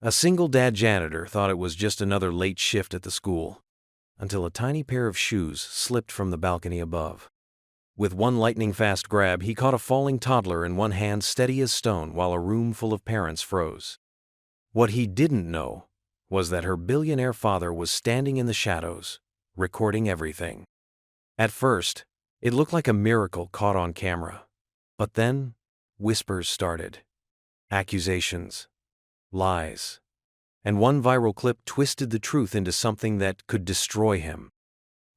A single dad janitor thought it was just another late shift at the school, until a tiny pair of shoes slipped from the balcony above. With one lightning-fast grab, he caught a falling toddler in one hand, steady as stone, while a room full of parents froze. What he didn't know was that her billionaire father was standing in the shadows, recording everything. At first, it looked like a miracle caught on camera. But then, whispers started. Accusations. Lies. And one viral clip twisted the truth into something that could destroy him.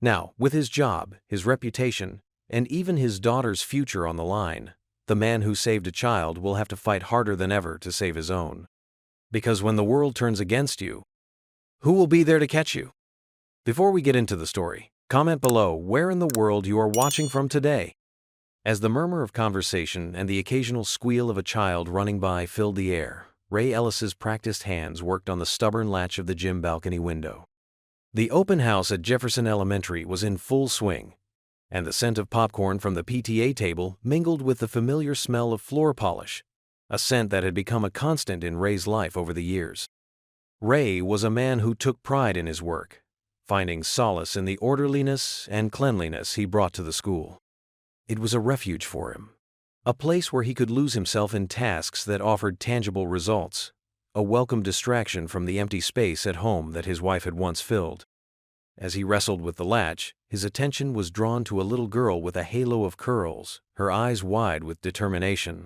Now, with his job, his reputation, and even his daughter's future on the line, the man who saved a child will have to fight harder than ever to save his own. Because when the world turns against you, who will be there to catch you? Before we get into the story, comment below where in the world you are watching from today. As the murmur of conversation and the occasional squeal of a child running by filled the air, Ray Ellis's practiced hands worked on the stubborn latch of the gym balcony window. The open house at Jefferson Elementary was in full swing, and the scent of popcorn from the PTA table mingled with the familiar smell of floor polish, a scent that had become a constant in Ray's life over the years. Ray was a man who took pride in his work, finding solace in the orderliness and cleanliness he brought to the school. It was a refuge for him, a place where he could lose himself in tasks that offered tangible results, a welcome distraction from the empty space at home that his wife had once filled. As he wrestled with the latch, his attention was drawn to a little girl with a halo of curls, her eyes wide with determination.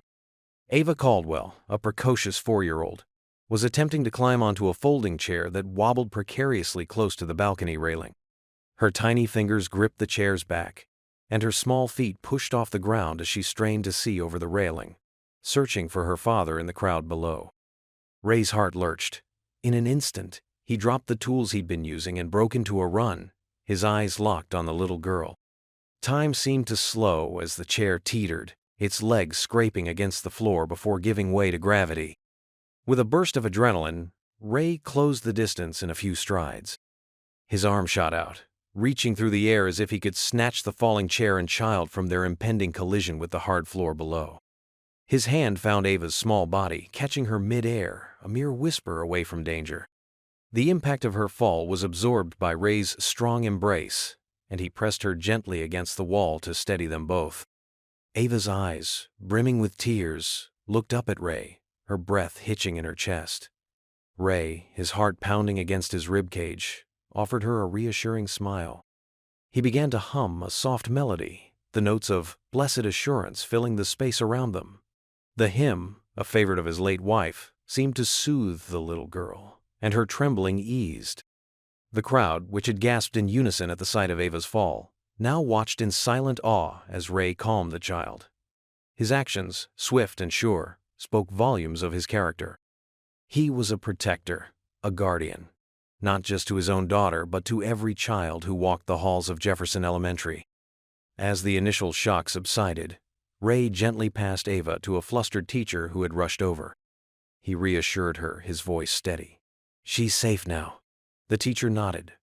Ava Caldwell, a precocious 4-year-old, was attempting to climb onto a folding chair that wobbled precariously close to the balcony railing. Her tiny fingers gripped the chair's back, and her small feet pushed off the ground as she strained to see over the railing, searching for her father in the crowd below. Ray's heart lurched. In an instant, he dropped the tools he'd been using and broke into a run, his eyes locked on the little girl. Time seemed to slow as the chair teetered, its legs scraping against the floor before giving way to gravity. With a burst of adrenaline, Ray closed the distance in a few strides. His arm shot out, reaching through the air as if he could snatch the falling chair and child from their impending collision with the hard floor below. His hand found Ava's small body, catching her mid-air, a mere whisper away from danger. The impact of her fall was absorbed by Ray's strong embrace, and he pressed her gently against the wall to steady them both. Ava's eyes, brimming with tears, looked up at Ray, her breath hitching in her chest. Ray, his heart pounding against his ribcage, offered her a reassuring smile. He began to hum a soft melody, the notes of blessed assurance filling the space around them. The hymn, a favorite of his late wife, seemed to soothe the little girl, and her trembling eased. The crowd, which had gasped in unison at the sight of Ava's fall, now watched in silent awe as Ray calmed the child. His actions, swift and sure, spoke volumes of his character. He was a protector, a guardian, not just to his own daughter but to every child who walked the halls of Jefferson Elementary. As the initial shock subsided, Ray gently passed Ava to a flustered teacher who had rushed over. He reassured her, his voice steady. "She's safe now." The teacher nodded,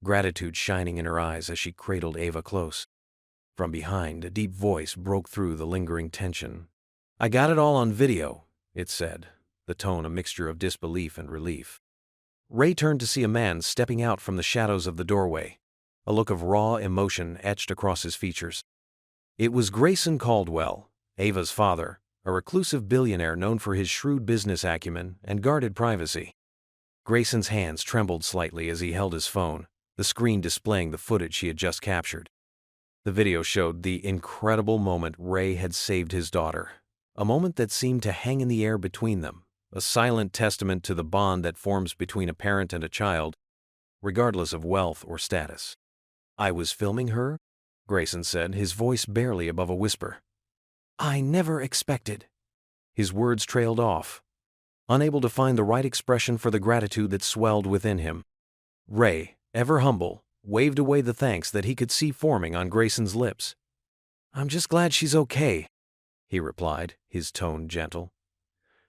gratitude shining in her eyes as she cradled Ava close. From behind, a deep voice broke through the lingering tension. "I got it all on video," it said, the tone a mixture of disbelief and relief. Ray turned to see a man stepping out from the shadows of the doorway, a look of raw emotion etched across his features. It was Grayson Caldwell, Ava's father, a reclusive billionaire known for his shrewd business acumen and guarded privacy. Grayson's hands trembled slightly as he held his phone, the screen displaying the footage he had just captured. The video showed the incredible moment Ray had saved his daughter, a moment that seemed to hang in the air between them, a silent testament to the bond that forms between a parent and a child, regardless of wealth or status. "I was filming her," Grayson said, his voice barely above a whisper. "I never expected." His words trailed off, unable to find the right expression for the gratitude that swelled within him. Ray, ever humble, waved away the thanks that he could see forming on Grayson's lips. "I'm just glad she's okay," he replied, his tone gentle.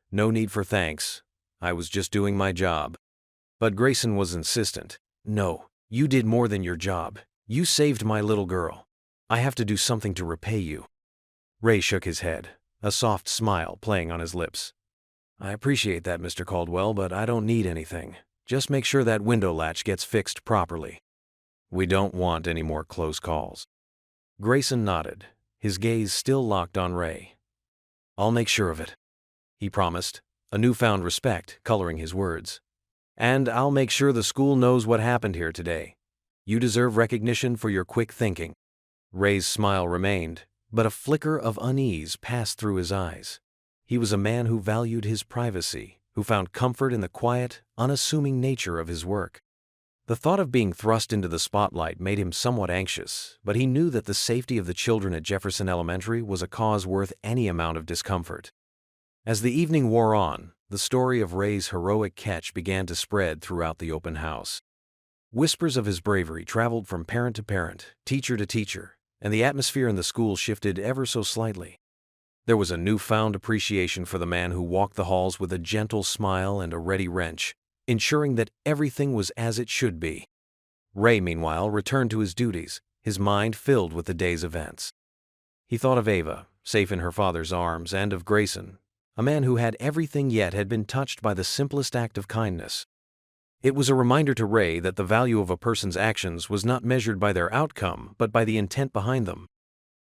"No need for thanks. I was just doing my job." But Grayson was insistent. "No, you did more than your job. You saved my little girl. I have to do something to repay you." Ray shook his head, a soft smile playing on his lips. I appreciate that, Mr. Caldwell, but I don't need anything. Just make sure that window latch gets fixed properly. We don't want any more close calls. Grayson nodded, his gaze still locked on Ray. I'll make sure of it, he promised, a newfound respect coloring his words. And I'll make sure the school knows what happened here today. You deserve recognition for your quick thinking. Ray's smile remained, but a flicker of unease passed through his eyes. He was a man who valued his privacy, who found comfort in the quiet, unassuming nature of his work. The thought of being thrust into the spotlight made him somewhat anxious, but he knew that the safety of the children at Jefferson Elementary was a cause worth any amount of discomfort. As the evening wore on, the story of Ray's heroic catch began to spread throughout the open house. Whispers of his bravery traveled from parent to parent, teacher to teacher, and the atmosphere in the school shifted ever so slightly. There was a newfound appreciation for the man who walked the halls with a gentle smile and a ready wrench, ensuring that everything was as it should be. Ray, meanwhile, returned to his duties, his mind filled with the day's events. He thought of Ava, safe in her father's arms, and of Grayson, a man who had everything yet had been touched by the simplest act of kindness. It was a reminder to Ray that the value of a person's actions was not measured by their outcome, but by the intent behind them.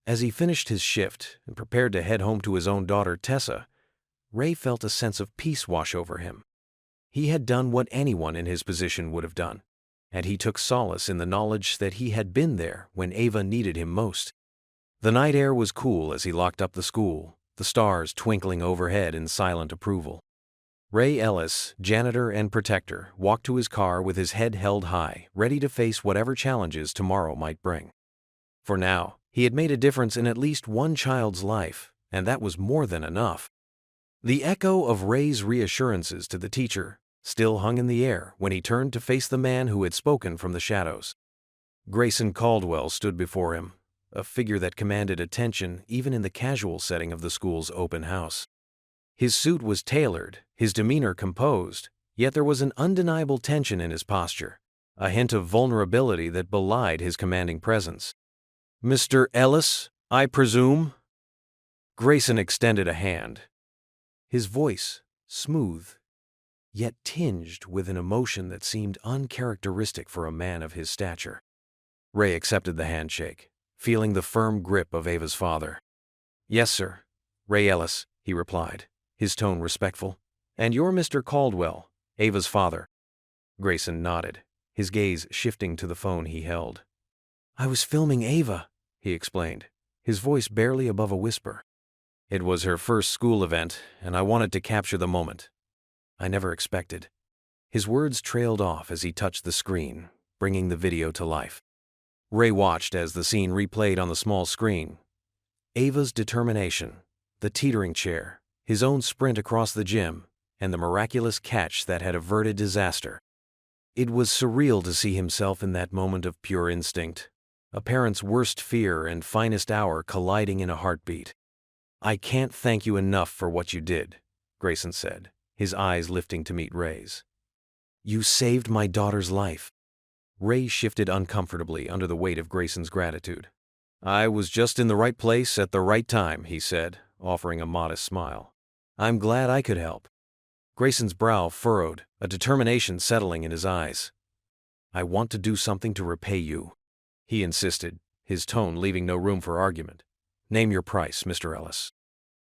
As he finished his shift and prepared to head home to his own daughter, Tessa, Ray felt a sense of peace wash over him. He had done what anyone in his position would have done, and he took solace in the knowledge that he had been there when Ava needed him most. The night air was cool as he locked up the school, the stars twinkling overhead in silent approval. Ray Ellis, janitor and protector, walked to his car with his head held high, ready to face whatever challenges tomorrow might bring. For now, he had made a difference in at least one child's life, and that was more than enough. The echo of Ray's reassurances to the teacher still hung in the air when he turned to face the man who had spoken from the shadows. Grayson Caldwell stood before him, a figure that commanded attention even in the casual setting of the school's open house. His suit was tailored, his demeanor composed, yet there was an undeniable tension in his posture, a hint of vulnerability that belied his commanding presence. "Mr. Ellis, I presume?" Grayson extended a hand. His voice, smooth, yet tinged with an emotion that seemed uncharacteristic for a man of his stature. Ray accepted the handshake, feeling the firm grip of Ava's father. "Yes, sir. Ray Ellis," he replied, his tone respectful. "And you're Mr. Caldwell, Ava's father." Grayson nodded, his gaze shifting to the phone he held. "I was filming Ava," he explained, his voice barely above a whisper. "It was her first school event, and I wanted to capture the moment. I never expected." His words trailed off as he touched the screen, bringing the video to life. Ray watched as the scene replayed on the small screen. Ava's determination, the teetering chair, his own sprint across the gym, and the miraculous catch that had averted disaster. It was surreal to see himself in that moment of pure instinct, a parent's worst fear and finest hour colliding in a heartbeat. "I can't thank you enough for what you did," Grayson said, his eyes lifting to meet Ray's. "You saved my daughter's life." Ray shifted uncomfortably under the weight of Grayson's gratitude. "I was just in the right place at the right time," he said, offering a modest smile. "I'm glad I could help." Grayson's brow furrowed, a determination settling in his eyes. "I want to do something to repay you," he insisted, his tone leaving no room for argument. "Name your price, Mr. Ellis."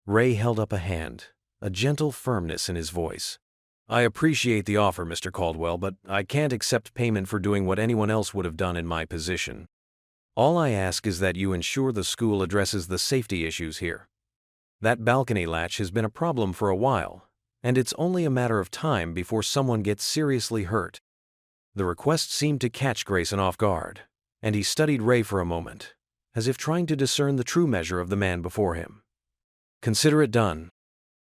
Ray held up a hand, a gentle firmness in his voice. "I appreciate the offer, Mr. Caldwell, but I can't accept payment for doing what anyone else would have done in my position. All I ask is that you ensure the school addresses the safety issues here. That balcony latch has been a problem for a while, and it's only a matter of time before someone gets seriously hurt." The request seemed to catch Grayson off guard, and he studied Ray for a moment, as if trying to discern the true measure of the man before him. "Consider it done,"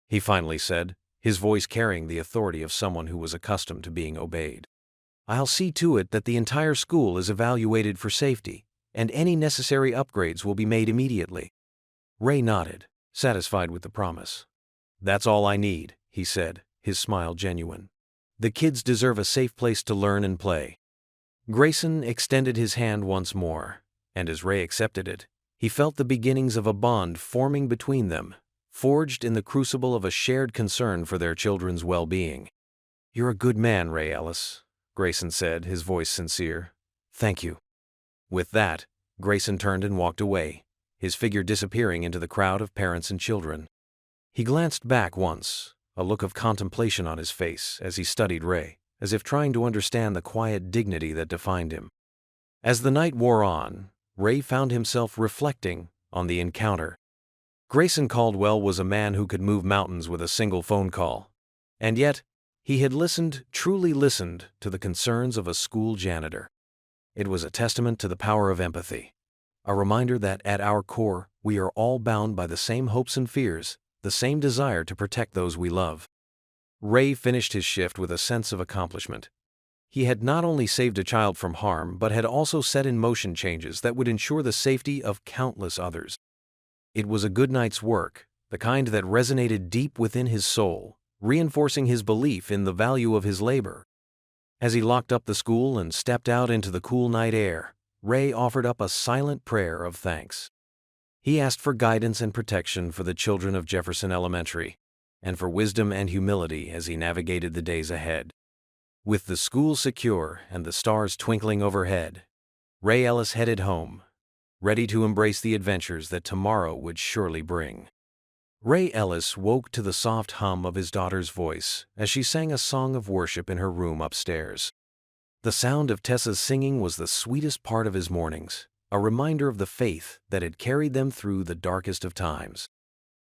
he finally said, his voice carrying the authority of someone who was accustomed to being obeyed. "I'll see to it that the entire school is evaluated for safety, and any necessary upgrades will be made immediately." Ray nodded, satisfied with the promise. "That's all I need," he said, his smile genuine. "The kids deserve a safe place to learn and play." Grayson extended his hand once more, and as Ray accepted it, he felt the beginnings of a bond forming between them, forged in the crucible of a shared concern for their children's well-being. "You're a good man, Ray Ellis," Grayson said, his voice sincere. "Thank you." With that, Grayson turned and walked away, his figure disappearing into the crowd of parents and children. He glanced back once, a look of contemplation on his face as he studied Ray, as if trying to understand the quiet dignity that defined him. As the night wore on, Ray found himself reflecting on the encounter. Grayson Caldwell was a man who could move mountains with a single phone call, and yet he had listened, truly listened, to the concerns of a school janitor. It was a testament to the power of empathy, a reminder that at our core, we are all bound by the same hopes and fears, the same desire to protect those we love. Ray finished his shift with a sense of accomplishment. He had not only saved a child from harm, but had also set in motion changes that would ensure the safety of countless others. It was a good night's work, the kind that resonated deep within his soul, reinforcing his belief in the value of his labor. As he locked up the school and stepped out into the cool night air, Ray offered up a silent prayer of thanks. He asked for guidance and protection for the children of Jefferson Elementary, and for wisdom and humility as he navigated the days ahead. With the school secure and the stars twinkling overhead, Ray Ellis headed home, ready to embrace the adventures that tomorrow would surely bring. Ray Ellis woke to the soft hum of his daughter's voice as she sang a song of worship in her room upstairs. The sound of Tessa's singing was the sweetest part of his mornings, a reminder of the faith that had carried them through the darkest of times.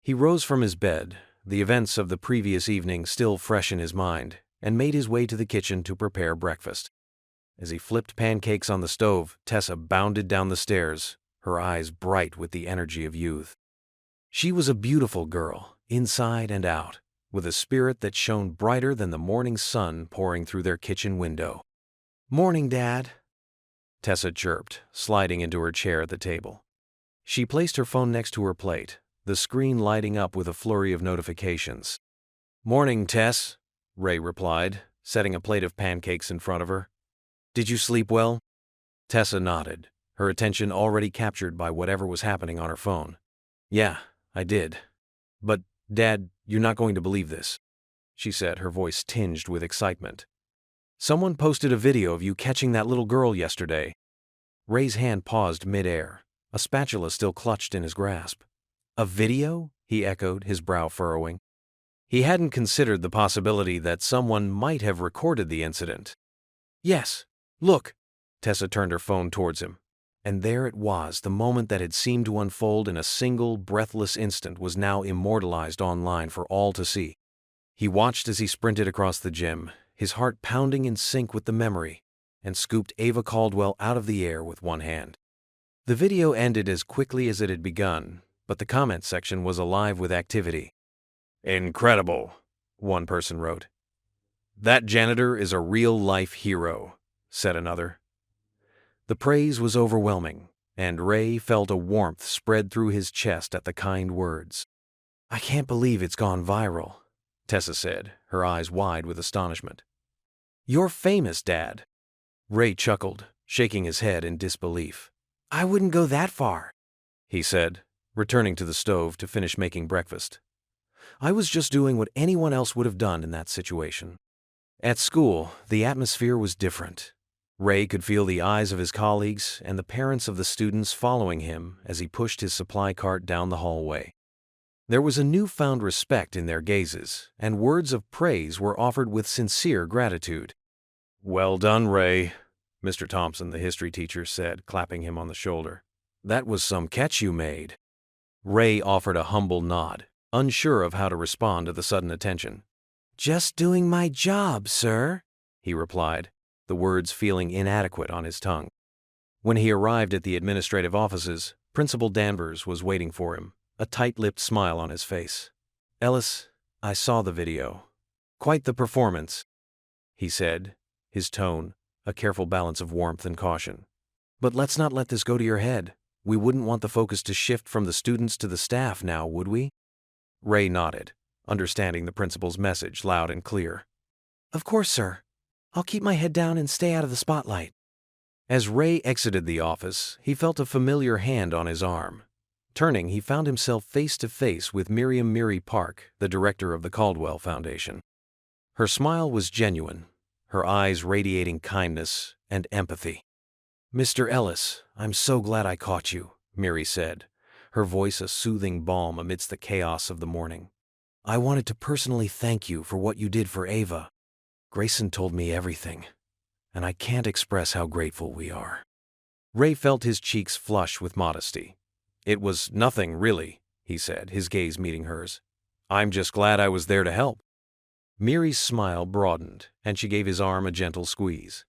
He rose from his bed, the events of the previous evening still fresh in his mind, and made his way to the kitchen to prepare breakfast. As he flipped pancakes on the stove, Tessa bounded down the stairs, her eyes bright with the energy of youth. She was a beautiful girl, inside and out, with a spirit that shone brighter than the morning sun pouring through their kitchen window. "Morning, Dad," Tessa chirped, sliding into her chair at the table. She placed her phone next to her plate, the screen lighting up with a flurry of notifications. "Morning, Tess," Ray replied, setting a plate of pancakes in front of her. "Did you sleep well?" Tessa nodded, her attention already captured by whatever was happening on her phone. "Yeah, I did. But, Dad, you're not going to believe this," she said, her voice tinged with excitement. "Someone posted a video of you catching that little girl yesterday." Ray's hand paused mid-air, a spatula still clutched in his grasp. "A video?" he echoed, his brow furrowing. He hadn't considered the possibility that someone might have recorded the incident. "Yes, look." Tessa turned her phone towards him. And there it was, the moment that had seemed to unfold in a single, breathless instant was now immortalized online for all to see. He watched as he sprinted across the gym, his heart pounding in sync with the memory, and scooped Ava Caldwell out of the air with one hand. The video ended as quickly as it had begun, but the comment section was alive with activity. "Incredible," one person wrote. "That janitor is a real-life hero," said another. The praise was overwhelming, and Ray felt a warmth spread through his chest at the kind words. "I can't believe it's gone viral," Tessa said, her eyes wide with astonishment. "You're famous, Dad." Ray chuckled, shaking his head in disbelief. "I wouldn't go that far," he said, returning to the stove to finish making breakfast. "I was just doing what anyone else would have done in that situation." At school, the atmosphere was different. Ray could feel the eyes of his colleagues and the parents of the students following him as he pushed his supply cart down the hallway. There was a newfound respect in their gazes, and words of praise were offered with sincere gratitude. "Well done, Ray," Mr. Thompson, the history teacher, said, clapping him on the shoulder. "That was some catch you made." Ray offered a humble nod, unsure of how to respond to the sudden attention. "Just doing my job, sir," he replied, the words feeling inadequate on his tongue. When he arrived at the administrative offices, Principal Danvers was waiting for him, a tight-lipped smile on his face. "Ellis, I saw the video. Quite the performance," he said, his tone a careful balance of warmth and caution. "But let's not let this go to your head. We wouldn't want the focus to shift from the students to the staff now, would we?" Ray nodded, understanding the principal's message loud and clear. "Of course, sir. I'll keep my head down and stay out of the spotlight." As Ray exited the office, he felt a familiar hand on his arm. Turning, he found himself face to face with Miriam Miri Park, the director of the Caldwell Foundation. Her smile was genuine, her eyes radiating kindness and empathy. "Mr. Ellis, I'm so glad I caught you," Miri said, her voice a soothing balm amidst the chaos of the morning. "I wanted to personally thank you for what you did for Ava. Grayson told me everything, and I can't express how grateful we are." Ray felt his cheeks flush with modesty. "It was nothing, really," he said, his gaze meeting hers. "I'm just glad I was there to help." Miri's smile broadened, and she gave his arm a gentle squeeze.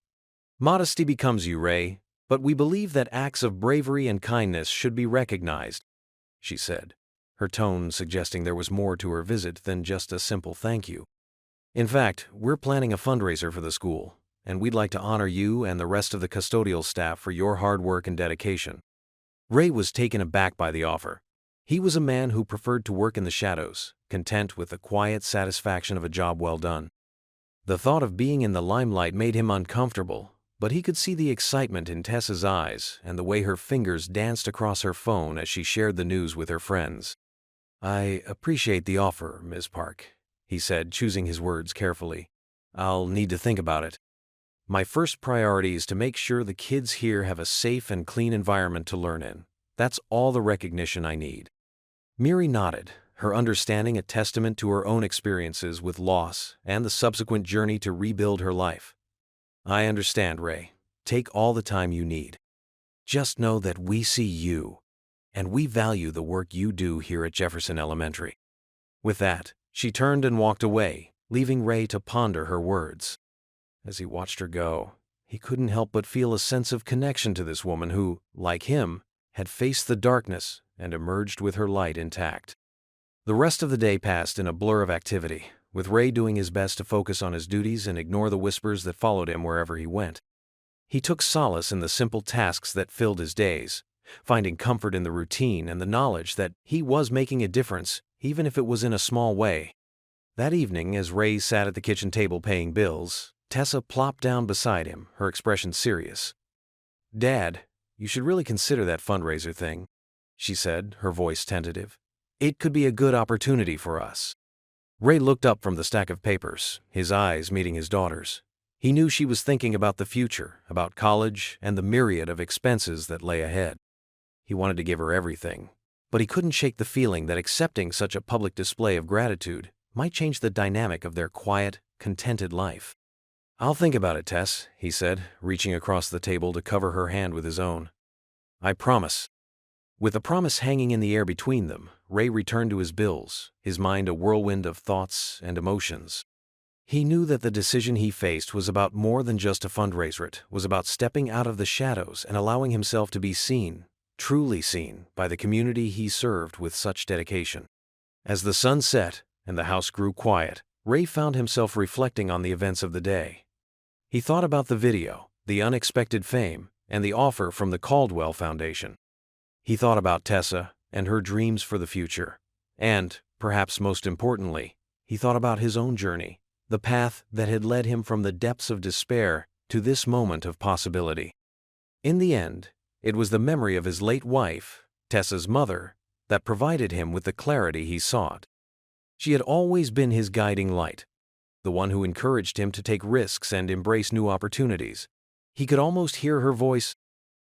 "Modesty becomes you, Ray, but we believe that acts of bravery and kindness should be recognized," she said, her tone suggesting there was more to her visit than just a simple thank you. "In fact, we're planning a fundraiser for the school, and we'd like to honor you and the rest of the custodial staff for your hard work and dedication." Ray was taken aback by the offer. He was a man who preferred to work in the shadows, content with the quiet satisfaction of a job well done. The thought of being in the limelight made him uncomfortable, but he could see the excitement in Tessa's eyes and the way her fingers danced across her phone as she shared the news with her friends. "I appreciate the offer, Ms. Park," he said, choosing his words carefully. "I'll need to think about it. My first priority is to make sure the kids here have a safe and clean environment to learn in. That's all the recognition I need." Miri nodded, her understanding a testament to her own experiences with loss and the subsequent journey to rebuild her life. "I understand, Ray. Take all the time you need. Just know that we see you, and we value the work you do here at Jefferson Elementary." With that, she turned and walked away, leaving Ray to ponder her words. As he watched her go, he couldn't help but feel a sense of connection to this woman who, like him, had faced the darkness and emerged with her light intact. The rest of the day passed in a blur of activity, with Ray doing his best to focus on his duties and ignore the whispers that followed him wherever he went. He took solace in the simple tasks that filled his days, finding comfort in the routine and the knowledge that he was making a difference, even if it was in a small way. That evening, as Ray sat at the kitchen table paying bills, Tessa plopped down beside him, her expression serious. "Dad, you should really consider that fundraiser thing," she said, her voice tentative. "It could be a good opportunity for us." Ray looked up from the stack of papers, his eyes meeting his daughter's. He knew she was thinking about the future, about college, and the myriad of expenses that lay ahead. He wanted to give her everything, but he couldn't shake the feeling that accepting such a public display of gratitude might change the dynamic of their quiet, contented life. "I'll think about it, Tess," he said, reaching across the table to cover her hand with his own. "I promise." With the promise hanging in the air between them, Ray returned to his bills, his mind a whirlwind of thoughts and emotions. He knew that the decision he faced was about more than just a fundraiser. It was about stepping out of the shadows and allowing himself to be seen, truly seen, by the community he served with such dedication. As the sun set and the house grew quiet, Ray found himself reflecting on the events of the day. He thought about the video, the unexpected fame, and the offer from the Caldwell Foundation. He thought about Tessa and her dreams for the future. And, perhaps most importantly, he thought about his own journey, the path that had led him from the depths of despair to this moment of possibility. In the end, it was the memory of his late wife, Tessa's mother, that provided him with the clarity he sought. She had always been his guiding light, the one who encouraged him to take risks and embrace new opportunities. He could almost hear her voice,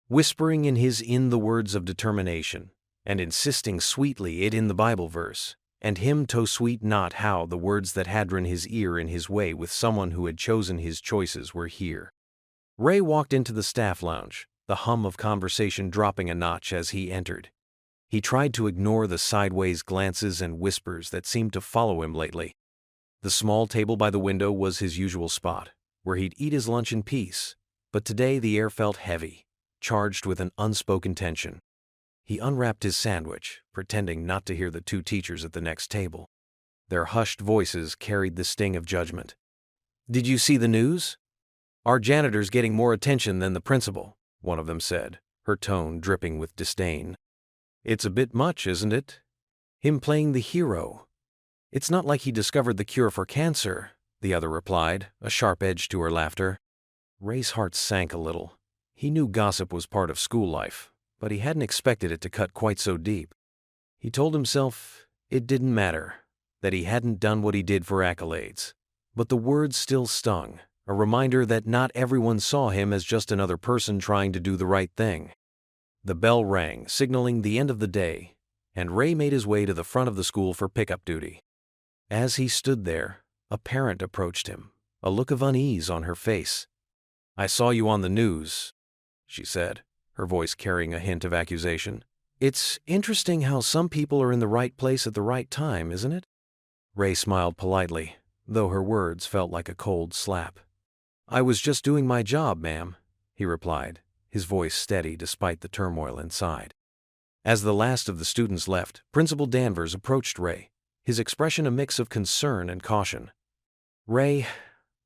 whispering in the words of determination, and insisting sweetly it in the Bible verse, "And him to sweet not how the words that hadron his ear in his way with someone who had chosen his choices were here." Ray walked into the staff lounge, the hum of conversation dropping a notch as he entered. He tried to ignore the sideways glances and whispers that seemed to follow him lately. The small table by the window was his usual spot, where he'd eat his lunch in peace, but today the air felt heavy, charged with an unspoken tension. He unwrapped his sandwich, pretending not to hear the two teachers at the next table. Their hushed voices carried the sting of judgment. "Did you see the news? Our janitor's getting more attention than the principal," one of them said, her tone dripping with disdain. "It's a bit much, isn't it? Him playing the hero." "It's not like he discovered the cure for cancer," the other replied, a sharp edge to her laughter. Ray's heart sank a little. He knew gossip was part of school life, but he hadn't expected it to cut quite so deep. He told himself it didn't matter, that he hadn't done what he did for accolades. But the words still stung, a reminder that not everyone saw him as just another person trying to do the right thing. The bell rang, signaling the end of the day, and Ray made his way to the front of the school for pickup duty. As he stood there, a parent approached him, a look of unease on her face. "I saw you on the news," she said, her voice carrying a hint of accusation. "It's interesting how some people are in the right place at the right time, isn't it?" Ray smiled politely, though her words felt like a cold slap. "I was just doing my job, ma'am," he replied, his voice steady despite the turmoil inside. As the last of the students left, Principal Danvers approached Ray, his expression a mix of concern and caution. "Ray,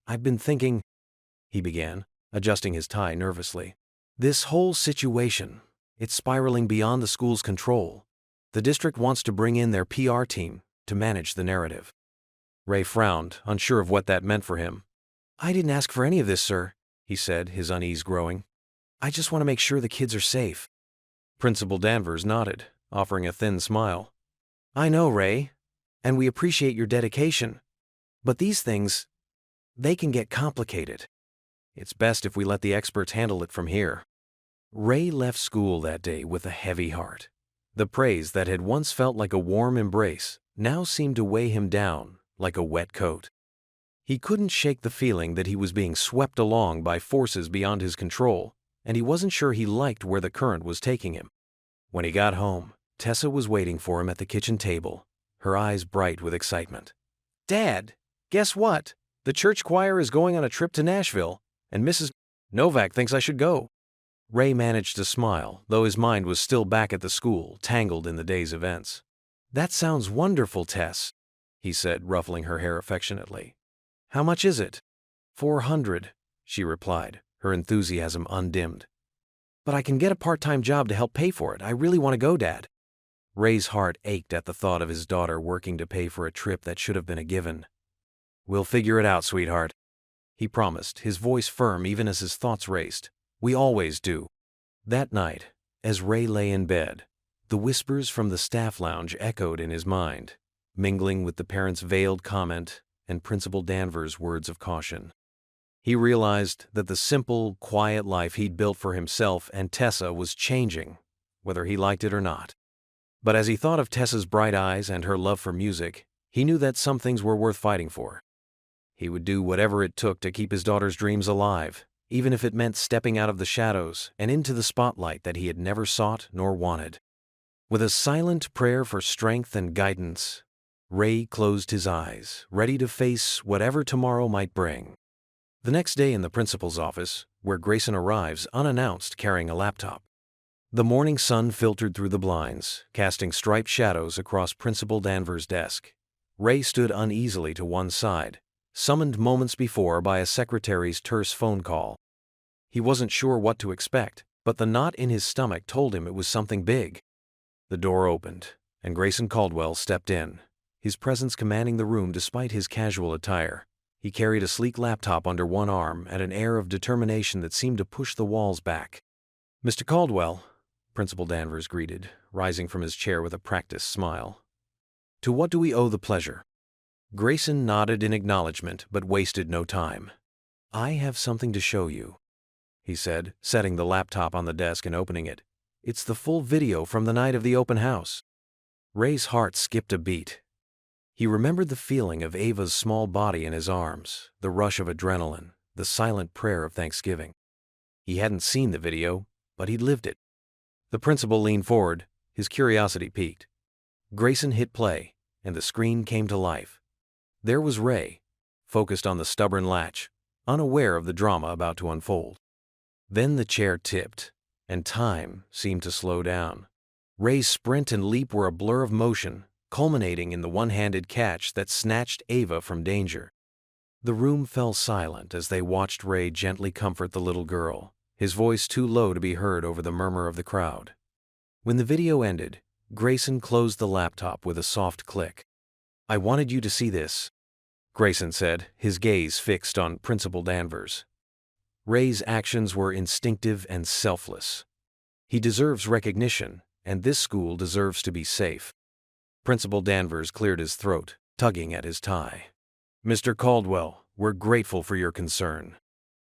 I've been thinking," he began, adjusting his tie nervously. "This whole situation, it's spiraling beyond the school's control. The district wants to bring in their PR team to manage the narrative." Ray frowned, unsure of what that meant for him. "I didn't ask for any of this, sir," he said, his unease growing. "I just want to make sure the kids are safe." Principal Danvers nodded, offering a thin smile. "I know, Ray, and we appreciate your dedication. But these things, they can get complicated. It's best if we let the experts handle it from here." Ray left school that day with a heavy heart. The praise that had once felt like a warm embrace now seemed to weigh him down like a wet coat. He couldn't shake the feeling that he was being swept along by forces beyond his control, and he wasn't sure he liked where the current was taking him. When he got home, Tessa was waiting for him at the kitchen table, her eyes bright with excitement. "Dad, guess what? The church choir is going on a trip to Nashville, and Mrs. Novak thinks I should go." Ray managed to smile, though his mind was still back at the school, tangled in the day's events. "That sounds wonderful, Tess," he said, ruffling her hair affectionately. "How much is it?" "400, she replied, her enthusiasm undimmed. "But I can get a part-time job to help pay for it. I really want to go, Dad." Ray's heart ached at the thought of his daughter working to pay for a trip that should have been a given. "We'll figure it out, sweetheart," he promised, his voice firm even as his thoughts raced. "We always do." That night, as Ray lay in bed, the whispers from the staff lounge echoed in his mind, mingling with the parents' veiled comment and Principal Danvers' words of caution. He realized that the simple, quiet life he'd built for himself and Tessa was changing, whether he liked it or not. But as he thought of Tessa's bright eyes and her love for music, he knew that some things were worth fighting for. He would do whatever it took to keep his daughter's dreams alive, even if it meant stepping out of the shadows and into the spotlight that he had never sought nor wanted. With a silent prayer for strength and guidance, Ray closed his eyes, ready to face whatever tomorrow might bring. The next day in the principal's office, where Grayson arrives unannounced carrying a laptop. The morning sun filtered through the blinds, casting striped shadows across Principal Danvers' desk. Ray stood uneasily to one side, summoned moments before by a secretary's terse phone call. He wasn't sure what to expect, but the knot in his stomach told him it was something big. The door opened, and Grayson Caldwell stepped in, his presence commanding the room despite his casual attire. He carried a sleek laptop under one arm and an air of determination that seemed to push the walls back. "Mr. Caldwell," Principal Danvers greeted, rising from his chair with a practiced smile. "To what do we owe the pleasure?" Grayson nodded in acknowledgement, but wasted no time. "I have something to show you," he said, setting the laptop on the desk and opening it. "It's the full video from the night of the open house." Ray's heart skipped a beat. He remembered the feeling of Ava's small body in his arms, the rush of adrenaline, the silent prayer of thanksgiving. He hadn't seen the video, but he'd lived it. The principal leaned forward, his curiosity piqued. Grayson hit play, and the screen came to life. There was Ray, focused on the stubborn latch, unaware of the drama about to unfold. Then the chair tipped, and time seemed to slow down. Ray's sprint and leap were a blur of motion, culminating in the one-handed catch that snatched Ava from danger. The room fell silent as they watched Ray gently comfort the little girl, his voice too low to be heard over the murmur of the crowd. When the video ended, Grayson closed the laptop with a soft click. "I wanted you to see this," Grayson said, his gaze fixed on Principal Danvers. Ray's actions were instinctive and selfless. He deserves recognition, and this school deserves to be safe. Principal Danvers cleared his throat, tugging at his tie. "Mr. Caldwell, we're grateful for your concern."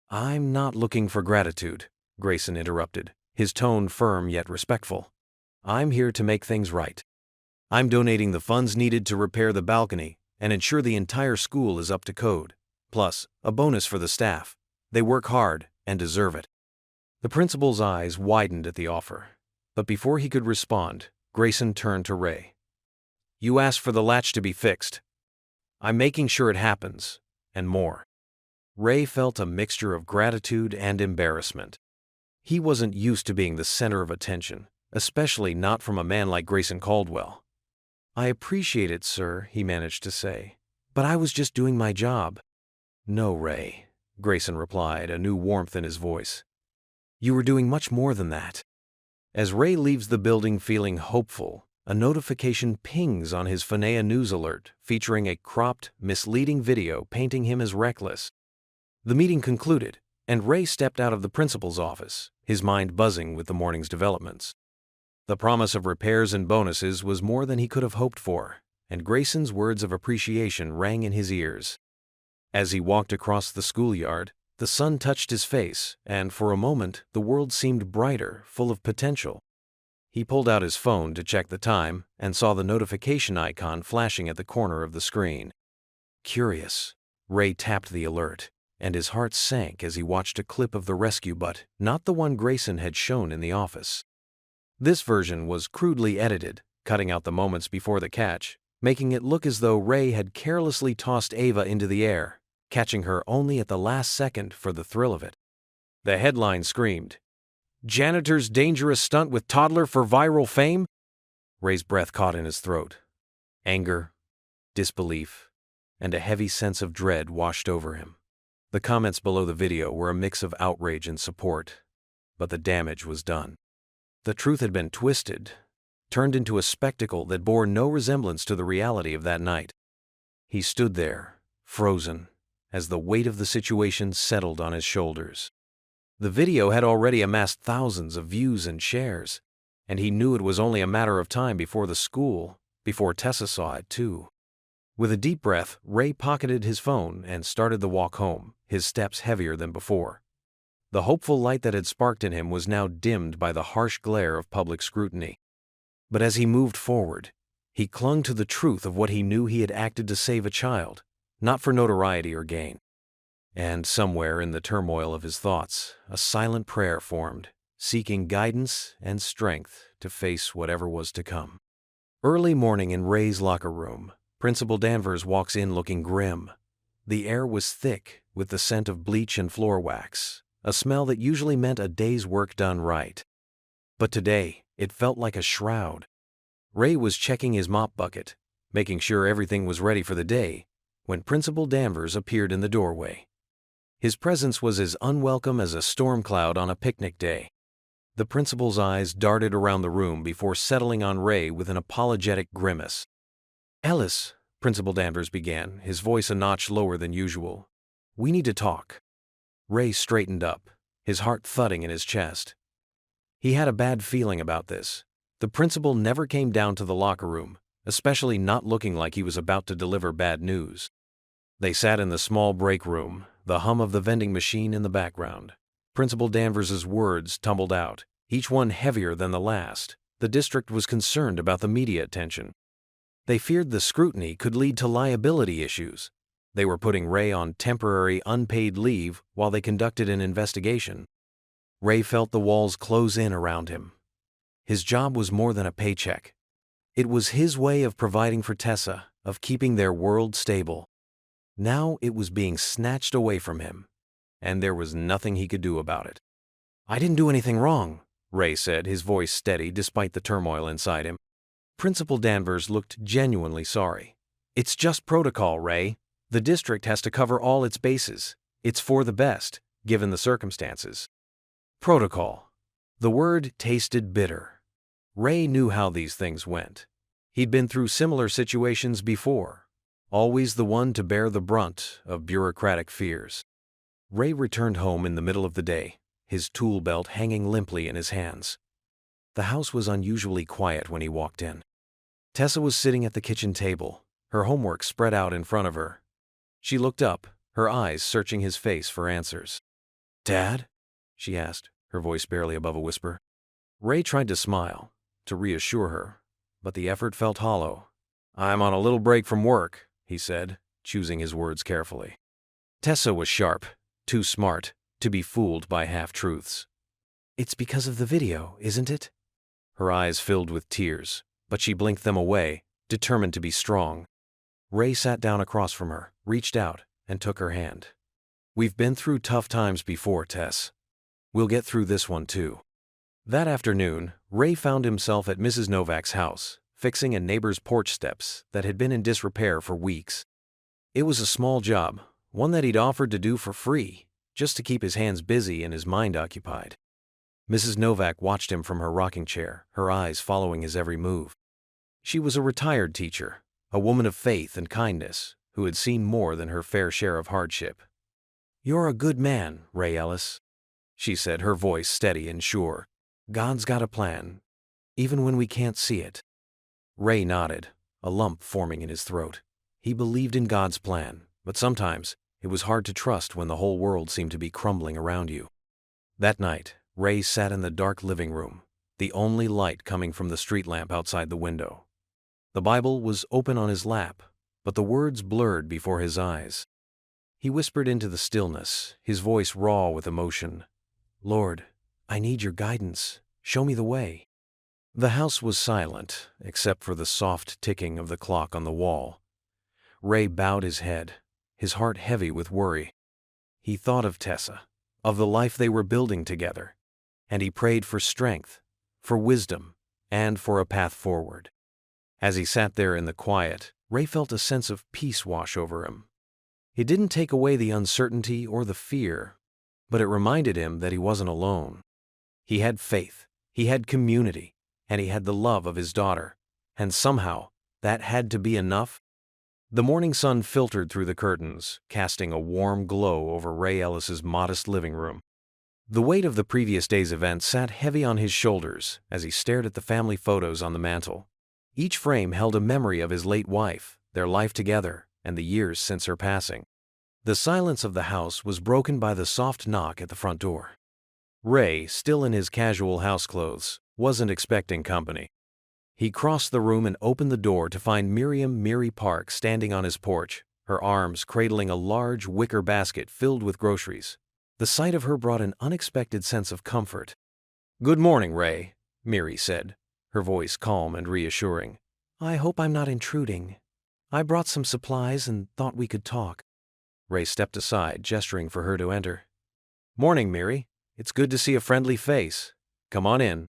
"I'm not looking for gratitude," Grayson interrupted, his tone firm yet respectful. "I'm here to make things right. I'm donating the funds needed to repair the balcony and ensure the entire school is up to code. Plus, a bonus for the staff. They work hard and deserve it." The principal's eyes widened at the offer. But before he could respond, Grayson turned to Ray. "You asked for the latch to be fixed. I'm making sure it happens, and more." Ray felt a mixture of gratitude and embarrassment. He wasn't used to being the center of attention, especially not from a man like Grayson Caldwell. "I appreciate it, sir," he managed to say, "but I was just doing my job." "No, Ray," Grayson replied, a new warmth in his voice. "You were doing much more than that." As Ray leaves the building feeling hopeful, a notification pings on his Finea news alert featuring a cropped, misleading video painting him as reckless. The meeting concluded, and Ray stepped out of the principal's office, his mind buzzing with the morning's developments. The promise of repairs and bonuses was more than he could have hoped for, and Grayson's words of appreciation rang in his ears. As he walked across the schoolyard, the sun touched his face, and for a moment the world seemed brighter, full of potential. He pulled out his phone to check the time and saw the notification icon flashing at the corner of the screen. Curious, Ray tapped the alert, and his heart sank as he watched a clip of the rescue but not the one Grayson had shown in the office. This version was crudely edited, cutting out the moments before the catch, making it look as though Ray had carelessly tossed Ava into the air, catching her only at the last second for the thrill of it. The headline screamed, "Janitor's dangerous stunt with Toddler for viral fame?" Ray's breath caught in his throat. Anger, disbelief, and a heavy sense of dread washed over him. The comments below the video were a mix of outrage and support, but the damage was done. The truth had been twisted, turned into a spectacle that bore no resemblance to the reality of that night. He stood there, frozen, as the weight of the situation settled on his shoulders. The video had already amassed thousands of views and shares, and he knew it was only a matter of time before Tessa saw it too. With a deep breath, Ray pocketed his phone and started the walk home, his steps heavier than before. The hopeful light that had sparked in him was now dimmed by the harsh glare of public scrutiny. But as he moved forward, he clung to the truth of what he knew: he had acted to save a child, not for notoriety or gain. And somewhere in the turmoil of his thoughts, a silent prayer formed, seeking guidance and strength to face whatever was to come. Early morning in Ray's locker room, Principal Danvers walks in looking grim. The air was thick with the scent of bleach and floor wax, a smell that usually meant a day's work done right. But today, it felt like a shroud. Ray was checking his mop bucket, making sure everything was ready for the day, when Principal Danvers appeared in the doorway. His presence was as unwelcome as a storm cloud on a picnic day. The principal's eyes darted around the room before settling on Ray with an apologetic grimace. "Ellis," Principal Danvers began, his voice a notch lower than usual, "we need to talk." Ray straightened up, his heart thudding in his chest. He had a bad feeling about this. The principal never came down to the locker room, especially not looking like he was about to deliver bad news. They sat in the small break room, the hum of the vending machine in the background. Principal Danvers's words tumbled out, each one heavier than the last. The district was concerned about the media attention. They feared the scrutiny could lead to liability issues. They were putting Ray on temporary unpaid leave while they conducted an investigation. Ray felt the walls close in around him. His job was more than a paycheck. It was his way of providing for Tessa, of keeping their world stable. Now it was being snatched away from him, and there was nothing he could do about it. "I didn't do anything wrong," Ray said, his voice steady despite the turmoil inside him. Principal Danvers looked genuinely sorry. "It's just protocol, Ray. The district has to cover all its bases. It's for the best, given the circumstances." Protocol. The word tasted bitter. Ray knew how these things went. He'd been through similar situations before, always the one to bear the brunt of bureaucratic fears. Ray returned home in the middle of the day, his tool belt hanging limply in his hands. The house was unusually quiet when he walked in. Tessa was sitting at the kitchen table, her homework spread out in front of her. She looked up, her eyes searching his face for answers. "Dad?" she asked, her voice barely above a whisper. Ray tried to smile, to reassure her, but the effort felt hollow. "I'm on a little break from work," he said, choosing his words carefully. Tessa was sharp, too smart, to be fooled by half-truths. "It's because of the video, isn't it?" Her eyes filled with tears, but she blinked them away, determined to be strong. Ray sat down across from her, reached out, and took her hand. "We've been through tough times before, Tess. We'll get through this one too." That afternoon, Ray found himself at Mrs. Novak's house, fixing a neighbor's porch steps that had been in disrepair for weeks. It was a small job, one that he'd offered to do for free, just to keep his hands busy and his mind occupied. Mrs. Novak watched him from her rocking chair, her eyes following his every move. She was a retired teacher, a woman of faith and kindness, who had seen more than her fair share of hardship. "You're a good man, Ray Ellis," she said, her voice steady and sure. "God's got a plan, even when we can't see it." Ray nodded, a lump forming in his throat. He believed in God's plan, but sometimes it was hard to trust when the whole world seemed to be crumbling around you. That night, Ray sat in the dark living room, the only light coming from the street lamp outside the window. The Bible was open on his lap, but the words blurred before his eyes. He whispered into the stillness, his voice raw with emotion. "Lord, I need your guidance. Show me the way." The house was silent, except for the soft ticking of the clock on the wall. Ray bowed his head, his heart heavy with worry. He thought of Tessa, of the life they were building together, and he prayed for strength, for wisdom, and for a path forward. As he sat there in the quiet, Ray felt a sense of peace wash over him. It didn't take away the uncertainty or the fear, but it reminded him that he wasn't alone. He had faith, he had community, and he had the love of his daughter, and somehow that had to be enough. The morning sun filtered through the curtains, casting a warm glow over Ray Ellis's modest living room. The weight of the previous day's events sat heavy on his shoulders as he stared at the family photos on the mantel. Each frame held a memory of his late wife, their life together, and the years since her passing. The silence of the house was broken by the soft knock at the front door. Ray, still in his casual house clothes, wasn't expecting company. He crossed the room and opened the door to find Miri Park standing on his porch, her arms cradling a large wicker basket filled with groceries. The sight of her brought an unexpected sense of comfort. "Good morning, Ray," Miri said, her voice calm and reassuring. "I hope I'm not intruding. I brought some supplies and thought we could talk." Ray stepped aside, gesturing for her to enter. "Morning, Miri. It's good to see a friendly face. Come on in."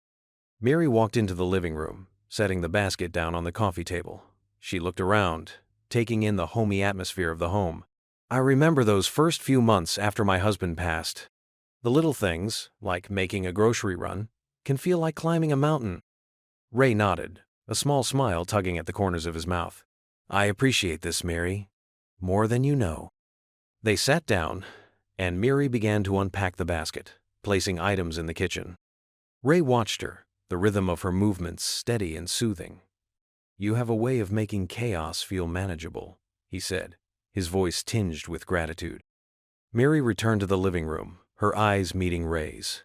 Miri walked into the living room, setting the basket down on the coffee table. She looked around, taking in the homey atmosphere of the home. "I remember those first few months after my husband passed. The little things, like making a grocery run, can feel like climbing a mountain." Ray nodded, a small smile tugging at the corners of his mouth. "I appreciate this, Miri. More than you know." They sat down, and Miri began to unpack the basket, placing items in the kitchen. Ray watched her, the rhythm of her movements steady and soothing. "You have a way of making chaos feel manageable," he said, his voice tinged with gratitude. Miri returned to the living room, her eyes meeting Ray's.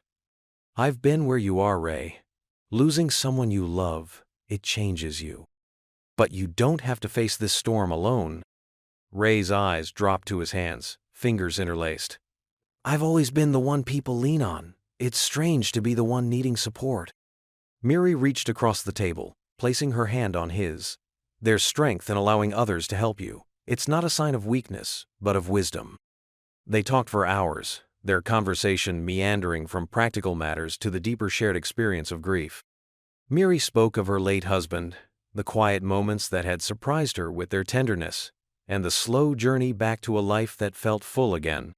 "I've been where you are, Ray. Losing someone you love, it changes you. But you don't have to face this storm alone." Ray's eyes dropped to his hands, fingers interlaced. "I've always been the one people lean on. It's strange to be the one needing support." Miri reached across the table, placing her hand on his. "There's strength in allowing others to help you. It's not a sign of weakness, but of wisdom." They talked for hours, their conversation meandering from practical matters to the deeper shared experience of grief. Miri spoke of her late husband, the quiet moments that had surprised her with their tenderness, and the slow journey back to a life that felt full again.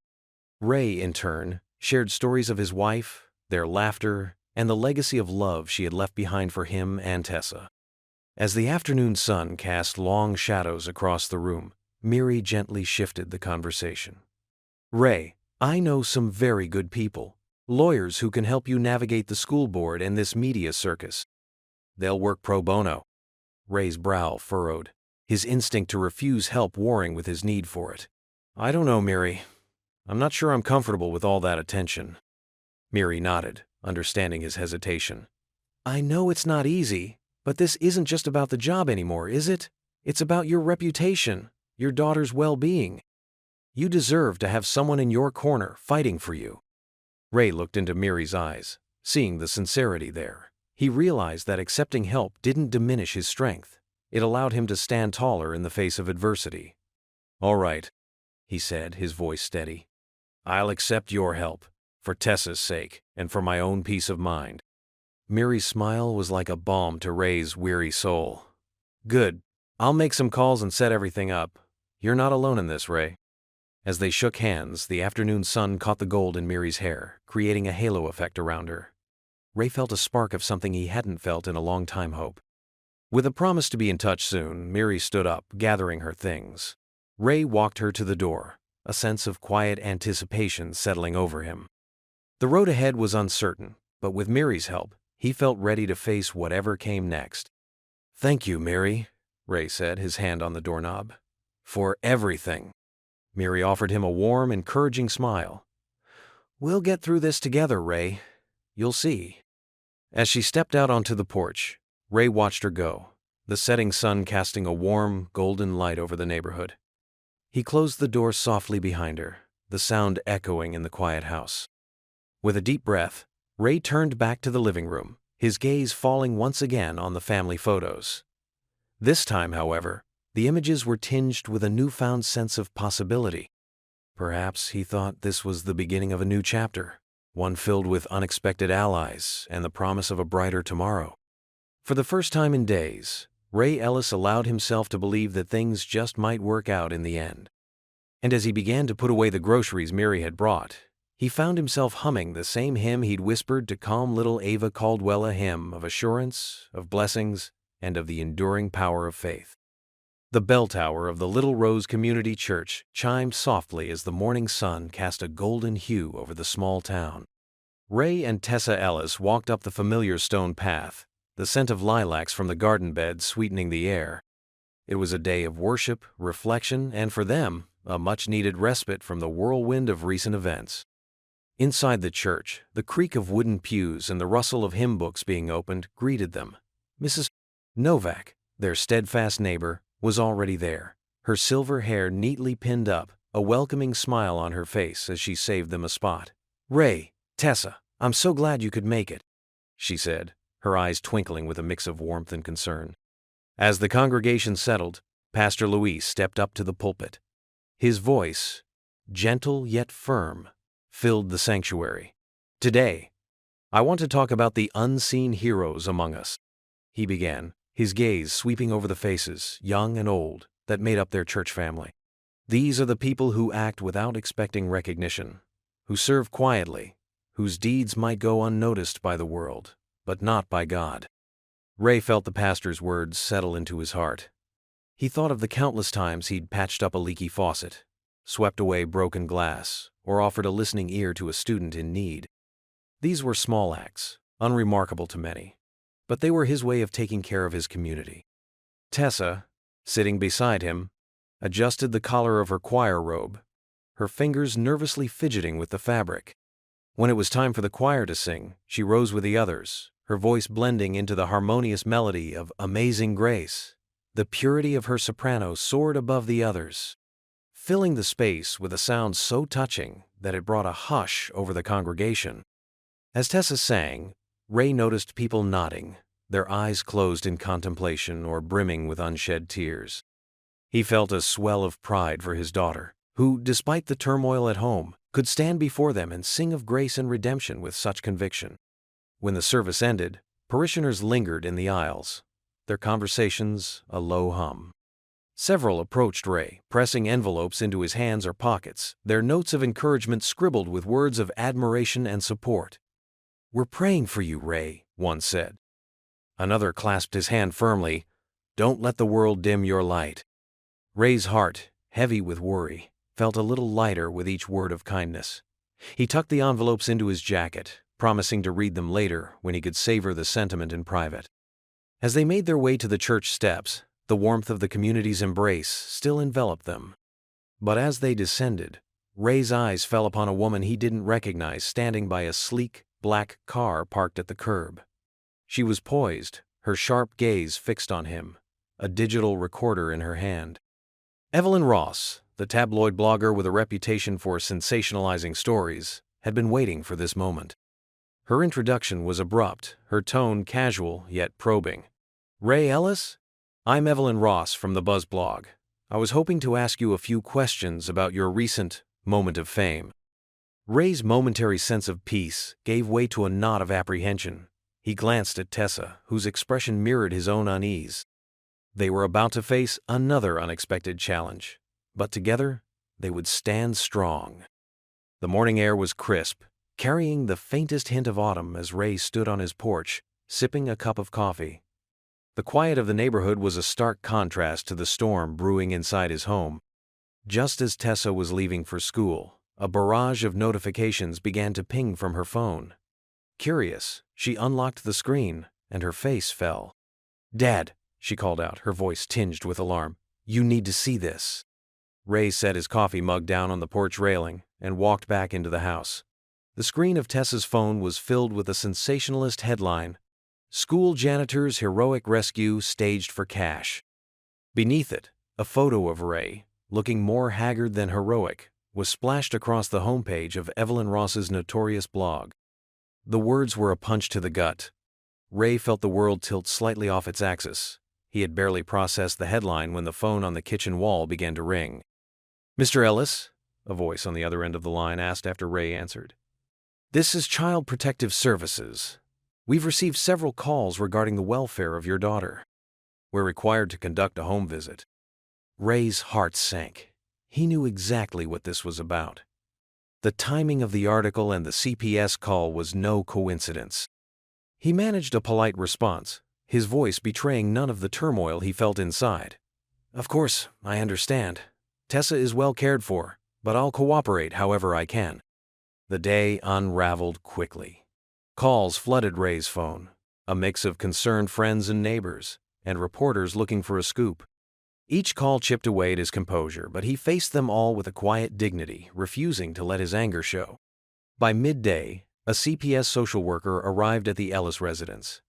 Ray, in turn, shared stories of his wife, their laughter, and the legacy of love she had left behind for him and Tessa. As the afternoon sun cast long shadows across the room, Miri gently shifted the conversation. "Ray, I know some very good people, lawyers who can help you navigate the school board and this media circus. They'll work pro bono." Ray's brow furrowed, his instinct to refuse help warring with his need for it. "I don't know, Miri. I'm not sure I'm comfortable with all that attention." Miri nodded, understanding his hesitation. "I know it's not easy, but this isn't just about the job anymore, is it? It's about your reputation, your daughter's well-being. You deserve to have someone in your corner fighting for you." Ray looked into Miri's eyes, seeing the sincerity there. He realized that accepting help didn't diminish his strength. It allowed him to stand taller in the face of adversity. "All right," he said, his voice steady. "I'll accept your help, for Tessa's sake, and for my own peace of mind." Miri's smile was like a balm to Ray's weary soul. "Good. I'll make some calls and set everything up. You're not alone in this, Ray." As they shook hands, the afternoon sun caught the gold in Miri's hair, creating a halo effect around her. Ray felt a spark of something he hadn't felt in a long time: hope. With a promise to be in touch soon, Miri stood up, gathering her things. Ray walked her to the door, a sense of quiet anticipation settling over him. The road ahead was uncertain, but with Miri's help, he felt ready to face whatever came next. "Thank you, Miri," Ray said, his hand on the doorknob. "For everything." Miri offered him a warm, encouraging smile. "We'll get through this together, Ray. You'll see." As she stepped out onto the porch, Ray watched her go, the setting sun casting a warm, golden light over the neighborhood. He closed the door softly behind her, the sound echoing in the quiet house. With a deep breath, Ray turned back to the living room, his gaze falling once again on the family photos. This time, however, the images were tinged with a newfound sense of possibility. Perhaps he thought this was the beginning of a new chapter, one filled with unexpected allies and the promise of a brighter tomorrow. For the first time in days, Ray Ellis allowed himself to believe that things just might work out in the end. And as he began to put away the groceries Miri had brought, he found himself humming the same hymn he'd whispered to calm little Ava Caldwell, a hymn of assurance, of blessings, and of the enduring power of faith. The bell tower of the Little Rose Community Church chimed softly as the morning sun cast a golden hue over the small town. Ray and Tessa Ellis walked up the familiar stone path, the scent of lilacs from the garden bed sweetening the air. It was a day of worship, reflection, and for them, a much-needed respite from the whirlwind of recent events. Inside the church, the creak of wooden pews and the rustle of hymn books being opened greeted them. Mrs. Novak, their steadfast neighbor, was already there, her silver hair neatly pinned up, a welcoming smile on her face as she saved them a spot. "Ray, Tessa, I'm so glad you could make it," she said, her eyes twinkling with a mix of warmth and concern. As the congregation settled, Pastor Luis stepped up to the pulpit. His voice, gentle yet firm, filled the sanctuary. "Today, I want to talk about the unseen heroes among us," he began, his gaze sweeping over the faces, young and old, that made up their church family. "These are the people who act without expecting recognition, who serve quietly, whose deeds might go unnoticed by the world, but not by God." Ray felt the pastor's words settle into his heart. He thought of the countless times he'd patched up a leaky faucet, swept away broken glass, or offered a listening ear to a student in need. These were small acts, unremarkable to many, but they were his way of taking care of his community. Tessa, sitting beside him, adjusted the collar of her choir robe, her fingers nervously fidgeting with the fabric. When it was time for the choir to sing, she rose with the others, her voice blending into the harmonious melody of Amazing Grace. The purity of her soprano soared above the others, filling the space with a sound so touching that it brought a hush over the congregation. As Tessa sang, Ray noticed people nodding, their eyes closed in contemplation or brimming with unshed tears. He felt a swell of pride for his daughter, who, despite the turmoil at home, could stand before them and sing of grace and redemption with such conviction. When the service ended, parishioners lingered in the aisles, their conversations a low hum. Several approached Ray, pressing envelopes into his hands or pockets, their notes of encouragement scribbled with words of admiration and support. "We're praying for you, Ray," one said. Another clasped his hand firmly. "Don't let the world dim your light." Ray's heart, heavy with worry, felt a little lighter with each word of kindness. He tucked the envelopes into his jacket, promising to read them later when he could savor the sentiment in private. As they made their way to the church steps, the warmth of the community's embrace still enveloped them. But as they descended, Ray's eyes fell upon a woman he didn't recognize standing by a sleek, black car parked at the curb. She was poised, her sharp gaze fixed on him, a digital recorder in her hand. Evelyn Ross, the tabloid blogger with a reputation for sensationalizing stories, had been waiting for this moment. Her introduction was abrupt, her tone casual yet probing. "Ray Ellis? I'm Evelyn Ross from the Buzz blog. I was hoping to ask you a few questions about your recent moment of fame." Ray's momentary sense of peace gave way to a knot of apprehension. He glanced at Tessa, whose expression mirrored his own unease. They were about to face another unexpected challenge, but together they would stand strong. The morning air was crisp, carrying the faintest hint of autumn as Ray stood on his porch, sipping a cup of coffee. The quiet of the neighborhood was a stark contrast to the storm brewing inside his home. Just as Tessa was leaving for school, a barrage of notifications began to ping from her phone. Curious, she unlocked the screen, and her face fell. "Dad," she called out, her voice tinged with alarm, "you need to see this." Ray set his coffee mug down on the porch railing and walked back into the house. The screen of Tessa's phone was filled with a sensationalist headline, "School Janitor's Heroic Rescue Staged for Cash." Beneath it, a photo of Ray, looking more haggard than heroic, was splashed across the homepage of Evelyn Ross's notorious blog. The words were a punch to the gut. Ray felt the world tilt slightly off its axis. He had barely processed the headline when the phone on the kitchen wall began to ring. "Mr. Ellis?" a voice on the other end of the line asked after Ray answered. "This is Child Protective Services. We've received several calls regarding the welfare of your daughter. We're required to conduct a home visit." Ray's heart sank. He knew exactly what this was about. The timing of the article and the CPS call was no coincidence. He managed a polite response, his voice betraying none of the turmoil he felt inside. "Of course, I understand. Tessa is well cared for, but I'll cooperate however I can." The day unraveled quickly. Calls flooded Ray's phone, a mix of concerned friends and neighbors, and reporters looking for a scoop. Each call chipped away at his composure, but he faced them all with a quiet dignity, refusing to let his anger show. By midday, a CPS social worker arrived at the Ellis residence.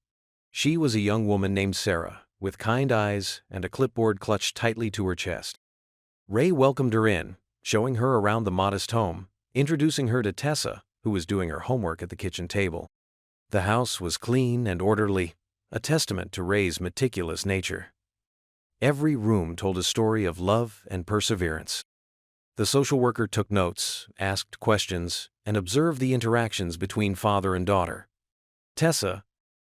She was a young woman named Sarah, with kind eyes and a clipboard clutched tightly to her chest. Ray welcomed her in, showing her around the modest home, introducing her to Tessa, who was doing her homework at the kitchen table. The house was clean and orderly, a testament to Ray's meticulous nature. Every room told a story of love and perseverance. The social worker took notes, asked questions, and observed the interactions between father and daughter. Tessa,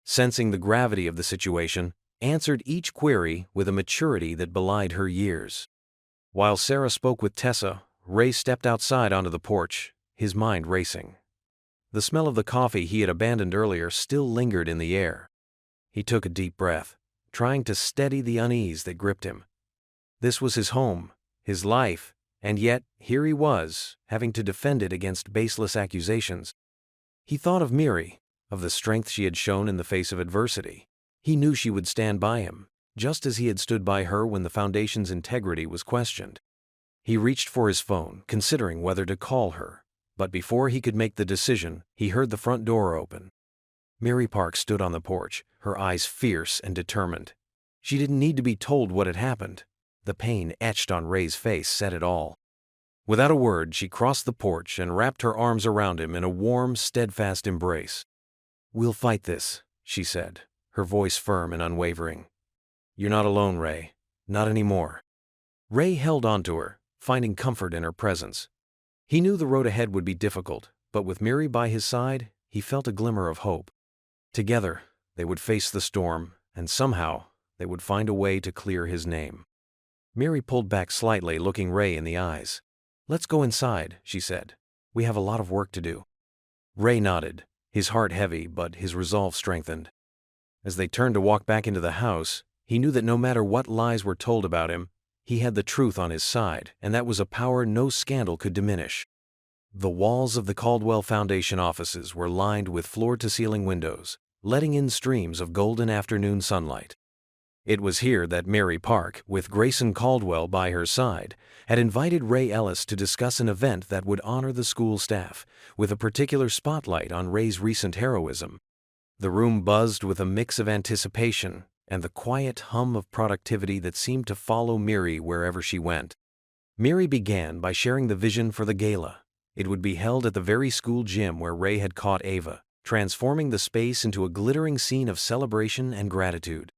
sensing the gravity of the situation, answered each query with a maturity that belied her years. While Sarah spoke with Tessa, Ray stepped outside onto the porch, his mind racing. The smell of the coffee he had abandoned earlier still lingered in the air. He took a deep breath, trying to steady the unease that gripped him. This was his home, his life, and yet here he was, having to defend it against baseless accusations. He thought of Miri, of the strength she had shown in the face of adversity. He knew she would stand by him, just as he had stood by her when the foundation's integrity was questioned. He reached for his phone, considering whether to call her, but before he could make the decision, he heard the front door open. Mary Park stood on the porch, her eyes fierce and determined. She didn't need to be told what had happened. The pain etched on Ray's face said it all. Without a word, she crossed the porch and wrapped her arms around him in a warm, steadfast embrace. "We'll fight this," she said, her voice firm and unwavering. "You're not alone, Ray. Not anymore." Ray held onto her, finding comfort in her presence. He knew the road ahead would be difficult, but with Miri by his side, he felt a glimmer of hope. Together, they would face the storm, and somehow, they would find a way to clear his name. Miri pulled back slightly, looking Ray in the eyes. "Let's go inside," she said. "We have a lot of work to do." Ray nodded, his heart heavy, but his resolve strengthened. As they turned to walk back into the house, he knew that no matter what lies were told about him, he had the truth on his side, and that was a power no scandal could diminish. The walls of the Caldwell Foundation offices were lined with floor-to-ceiling windows, letting in streams of golden afternoon sunlight. It was here that Mary Park, with Grayson Caldwell by her side, had invited Ray Ellis to discuss an event that would honor the school staff, with a particular spotlight on Ray's recent heroism. The room buzzed with a mix of anticipation and the quiet hum of productivity that seemed to follow Mary wherever she went. Mary began by sharing the vision for the gala. It would be held at the very school gym where Ray had caught Ava, transforming the space into a glittering scene of celebration and gratitude.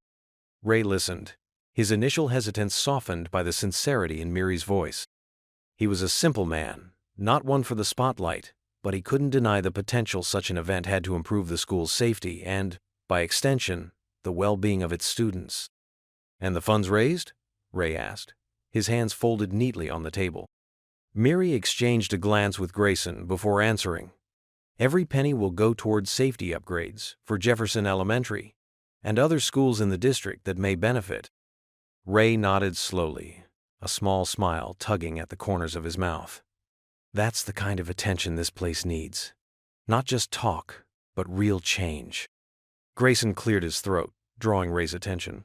Ray listened, his initial hesitance softened by the sincerity in Mary's voice. He was a simple man, not one for the spotlight, but he couldn't deny the potential such an event had to improve the school's safety and, by extension, the well-being of its students. "And the funds raised?" Ray asked, his hands folded neatly on the table. Mary exchanged a glance with Grayson before answering. "Every penny will go towards safety upgrades for Jefferson Elementary and other schools in the district that may benefit." Ray nodded slowly, a small smile tugging at the corners of his mouth. "That's the kind of attention this place needs. Not just talk, but real change." Grayson cleared his throat, drawing Ray's attention.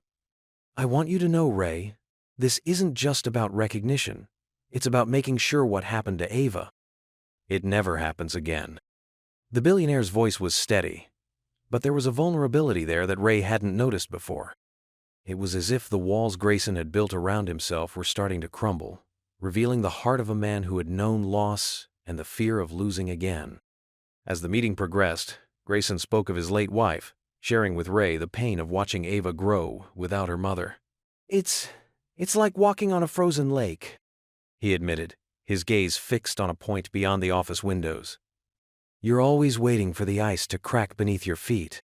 "I want you to know, Ray, this isn't just about recognition. It's about making sure what happened to Ava, it never happens again." The billionaire's voice was steady, but there was a vulnerability there that Ray hadn't noticed before. It was as if the walls Grayson had built around himself were starting to crumble, revealing the heart of a man who had known loss and the fear of losing again. As the meeting progressed, Grayson spoke of his late wife, sharing with Ray the pain of watching Ava grow without her mother. It's like walking on a frozen lake," he admitted, his gaze fixed on a point beyond the office windows. "You're always waiting for the ice to crack beneath your feet."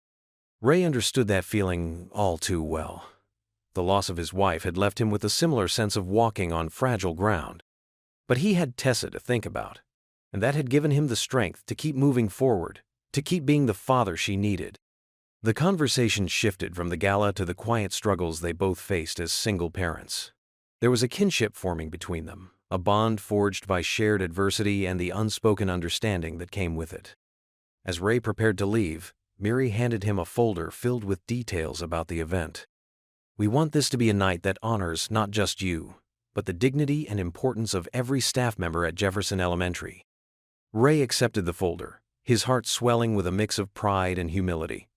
Ray understood that feeling all too well. The loss of his wife had left him with a similar sense of walking on fragile ground. But he had Tessa to think about, and that had given him the strength to keep moving forward, to keep being the father she needed. The conversation shifted from the gala to the quiet struggles they both faced as single parents. There was a kinship forming between them, a bond forged by shared adversity and the unspoken understanding that came with it. As Ray prepared to leave, Mary handed him a folder filled with details about the event. "We want this to be a night that honors not just you, but the dignity and importance of every staff member at Jefferson Elementary." Ray accepted the folder, his heart swelling with a mix of pride and humility.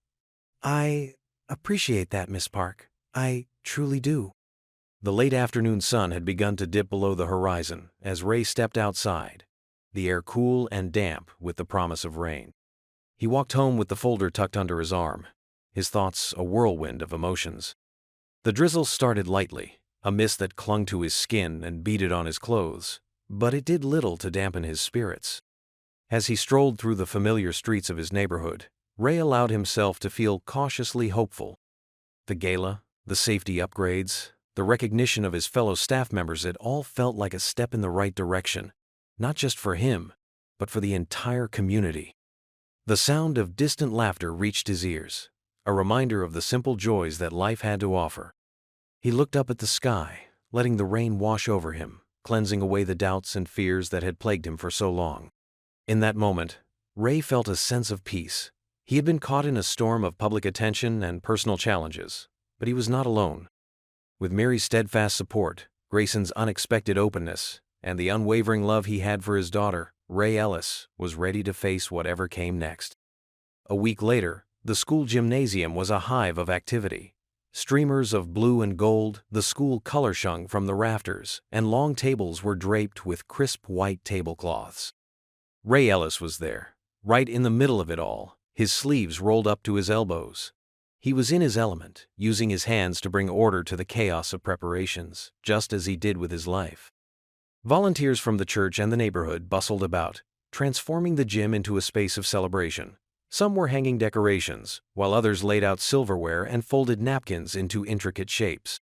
"I appreciate that, Miss Park. I truly do." The late afternoon sun had begun to dip below the horizon as Ray stepped outside, the air cool and damp with the promise of rain. He walked home with the folder tucked under his arm, his thoughts a whirlwind of emotions. The drizzle started lightly, a mist that clung to his skin and beaded on his clothes, but it did little to dampen his spirits. As he strolled through the familiar streets of his neighborhood, Ray allowed himself to feel cautiously hopeful. The gala, the safety upgrades, the recognition of his fellow staff members, it all felt like a step in the right direction, not just for him, but for the entire community. The sound of distant laughter reached his ears, a reminder of the simple joys that life had to offer. He looked up at the sky, letting the rain wash over him, cleansing away the doubts and fears that had plagued him for so long. In that moment, Ray felt a sense of peace. He had been caught in a storm of public attention and personal challenges, but he was not alone. With Mary's steadfast support, Grayson's unexpected openness, and the unwavering love he had for his daughter, Ray Ellis was ready to face whatever came next. A week later, the school gymnasium was a hive of activity. Streamers of blue and gold, the school color shung from the rafters, and long tables were draped with crisp white tablecloths. Ray Ellis was there, right in the middle of it all, his sleeves rolled up to his elbows. He was in his element, using his hands to bring order to the chaos of preparations, just as he did with his life. Volunteers from the church and the neighborhood bustled about, transforming the gym into a space of celebration. Some were hanging decorations, while others laid out silverware and folded napkins into intricate shapes.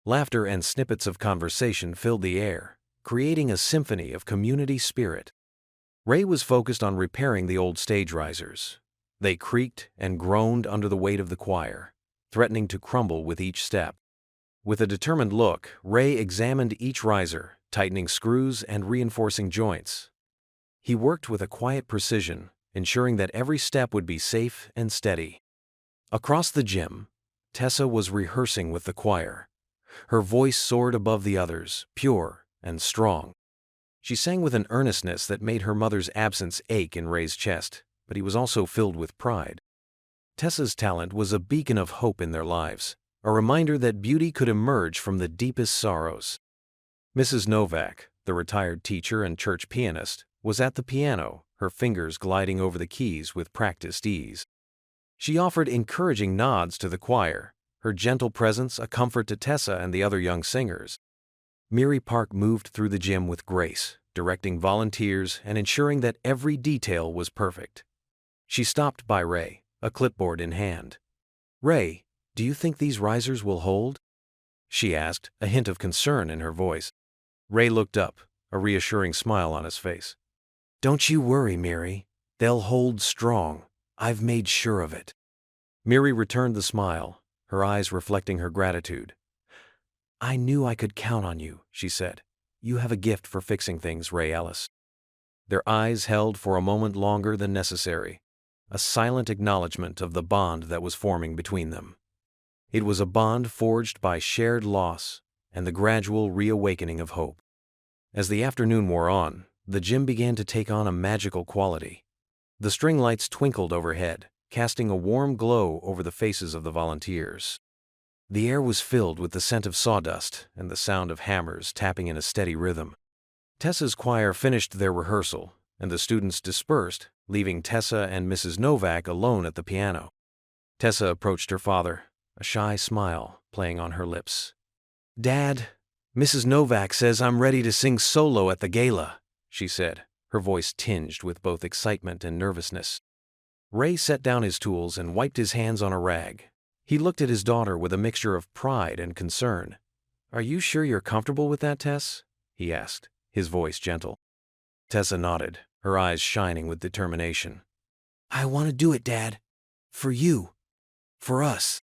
Laughter and snippets of conversation filled the air, creating a symphony of community spirit. Ray was focused on repairing the old stage risers. They creaked and groaned under the weight of the choir, threatening to crumble with each step. With a determined look, Ray examined each riser, tightening screws and reinforcing joints. He worked with a quiet precision, ensuring that every step would be safe and steady. Across the gym, Tessa was rehearsing with the choir. Her voice soared above the others, pure and strong. She sang with an earnestness that made her mother's absence ache in Ray's chest, but he was also filled with pride. Tessa's talent was a beacon of hope in their lives, a reminder that beauty could emerge from the deepest sorrows. Mrs. Novak, the retired teacher and church pianist, was at the piano, her fingers gliding over the keys with practiced ease. She offered encouraging nods to the choir, her gentle presence a comfort to Tessa and the other young singers. Miri Park moved through the gym with grace, directing volunteers and ensuring that every detail was perfect. She stopped by Ray, a clipboard in hand. "Ray, do you think these risers will hold?" she asked, a hint of concern in her voice. Ray looked up, a reassuring smile on his face. "Don't you worry, Miri. They'll hold strong. I've made sure of it." Miri returned the smile, her eyes reflecting her gratitude. "I knew I could count on you," she said. "You have a gift for fixing things, Ray Ellis." Their eyes held for a moment longer than necessary, a silent acknowledgement of the bond that was forming between them. It was a bond forged by shared loss and the gradual reawakening of hope. As the afternoon wore on, the gym began to take on a magical quality. The string lights twinkled overhead, casting a warm glow over the faces of the volunteers. The air was filled with the scent of sawdust and the sound of hammers tapping in a steady rhythm. Tessa's choir finished their rehearsal, and the students dispersed, leaving Tessa and Mrs. Novak alone at the piano. Tessa approached her father, a shy smile playing on her lips. "Dad, Mrs. Novak says I'm ready to sing solo at the gala," she said, her voice tinged with both excitement and nervousness. Ray set down his tools and wiped his hands on a rag. He looked at his daughter with a mixture of pride and concern. "Are you sure you're comfortable with that, Tess?" he asked, his voice gentle. Tessa nodded, her eyes shining with determination. "I want to do it, Dad. For you. For us."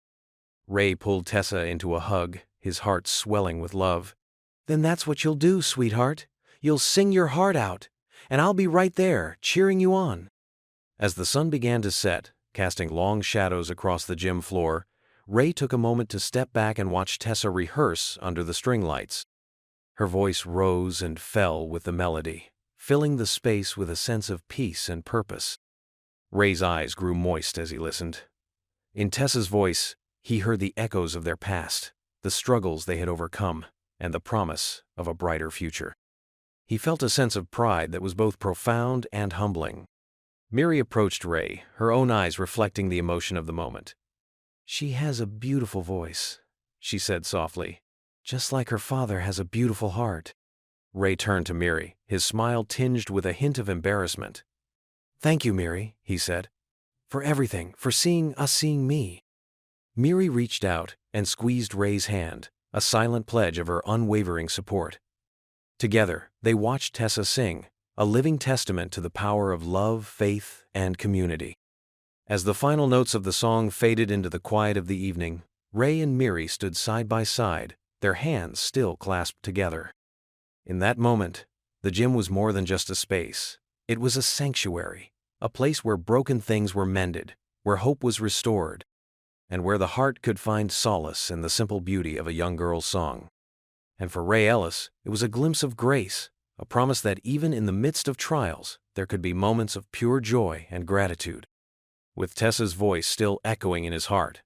Ray pulled Tessa into a hug, his heart swelling with love. "Then that's what you'll do, sweetheart. You'll sing your heart out, and I'll be right there, cheering you on." As the sun began to set, casting long shadows across the gym floor, Ray took a moment to step back and watch Tessa rehearse under the string lights. Her voice rose and fell with the melody, filling the space with a sense of peace and purpose. Ray's eyes grew moist as he listened. In Tessa's voice, he heard the echoes of their past, the struggles they had overcome, and the promise of a brighter future. He felt a sense of pride that was both profound and humbling. Miri approached Ray, her own eyes reflecting the emotion of the moment. "She has a beautiful voice," she said softly, "just like her father has a beautiful heart." Ray turned to Miri, his smile tinged with a hint of embarrassment. "Thank you, Miri," he said, "for everything, for seeing us seeing me." Miri reached out and squeezed Ray's hand, a silent pledge of her unwavering support. Together, they watched Tessa sing, a living testament to the power of love, faith, and community. As the final notes of the song faded into the quiet of the evening, Ray and Miri stood side by side, their hands still clasped together. In that moment, the gym was more than just a space. It was a sanctuary, a place where broken things were mended, where hope was restored, and where the heart could find solace in the simple beauty of a young girl's song. And for Ray Ellis, it was a glimpse of grace, a promise that even in the midst of trials, there could be moments of pure joy and gratitude. With Tessa's voice still echoing in his heart,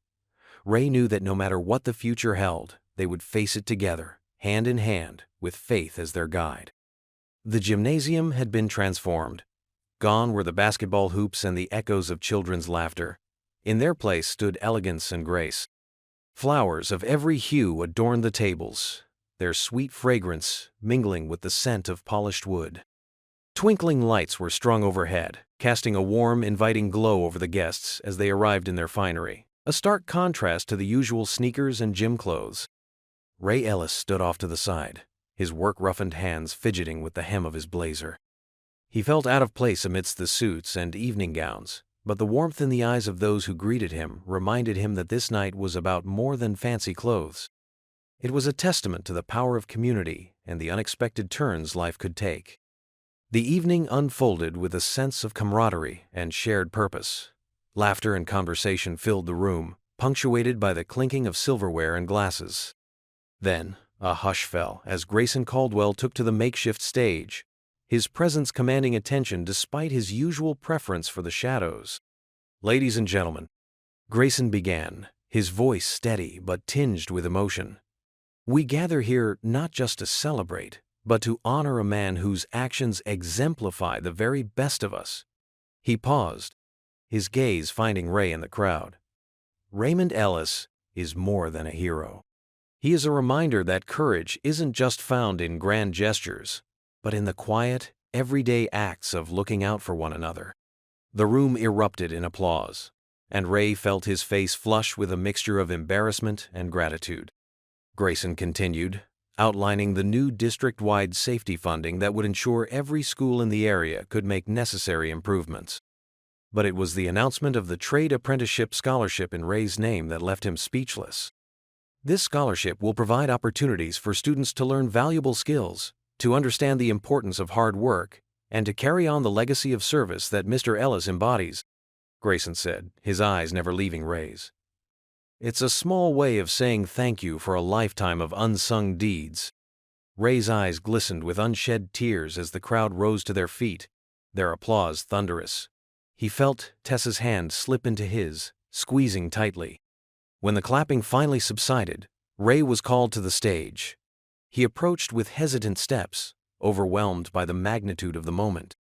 Ray knew that no matter what the future held, they would face it together, hand in hand, with faith as their guide. The gymnasium had been transformed. Gone were the basketball hoops and the echoes of children's laughter. In their place stood elegance and grace. Flowers of every hue adorned the tables, their sweet fragrance mingling with the scent of polished wood. Twinkling lights were strung overhead, casting a warm, inviting glow over the guests as they arrived in their finery, a stark contrast to the usual sneakers and gym clothes. Ray Ellis stood off to the side, his work-roughened hands fidgeting with the hem of his blazer. He felt out of place amidst the suits and evening gowns, but the warmth in the eyes of those who greeted him reminded him that this night was about more than fancy clothes. It was a testament to the power of community and the unexpected turns life could take. The evening unfolded with a sense of camaraderie and shared purpose. Laughter and conversation filled the room, punctuated by the clinking of silverware and glasses. Then, a hush fell as Grayson Caldwell took to the makeshift stage, his presence commanding attention despite his usual preference for the shadows. "Ladies and gentlemen," Grayson began, his voice steady but tinged with emotion. "We gather here not just to celebrate, but to honor a man whose actions exemplify the very best of us." He paused, his gaze finding Ray in the crowd. "Raymond Ellis is more than a hero. He is a reminder that courage isn't just found in grand gestures, but in the quiet, everyday acts of looking out for one another." The room erupted in applause, and Ray felt his face flush with a mixture of embarrassment and gratitude. Grayson continued, outlining the new district-wide safety funding that would ensure every school in the area could make necessary improvements. But it was the announcement of the Trade Apprenticeship Scholarship in Ray's name that left him speechless. This scholarship will provide opportunities for students to learn valuable skills, to understand the importance of hard work, and to carry on the legacy of service that Mr. Ellis embodies, Grayson said, his eyes never leaving Ray's. "It's a small way of saying thank you for a lifetime of unsung deeds." Ray's eyes glistened with unshed tears as the crowd rose to their feet, their applause thunderous. He felt Tessa's hand slip into his, squeezing tightly. When the clapping finally subsided, Ray was called to the stage. He approached with hesitant steps, overwhelmed by the magnitude of the moment.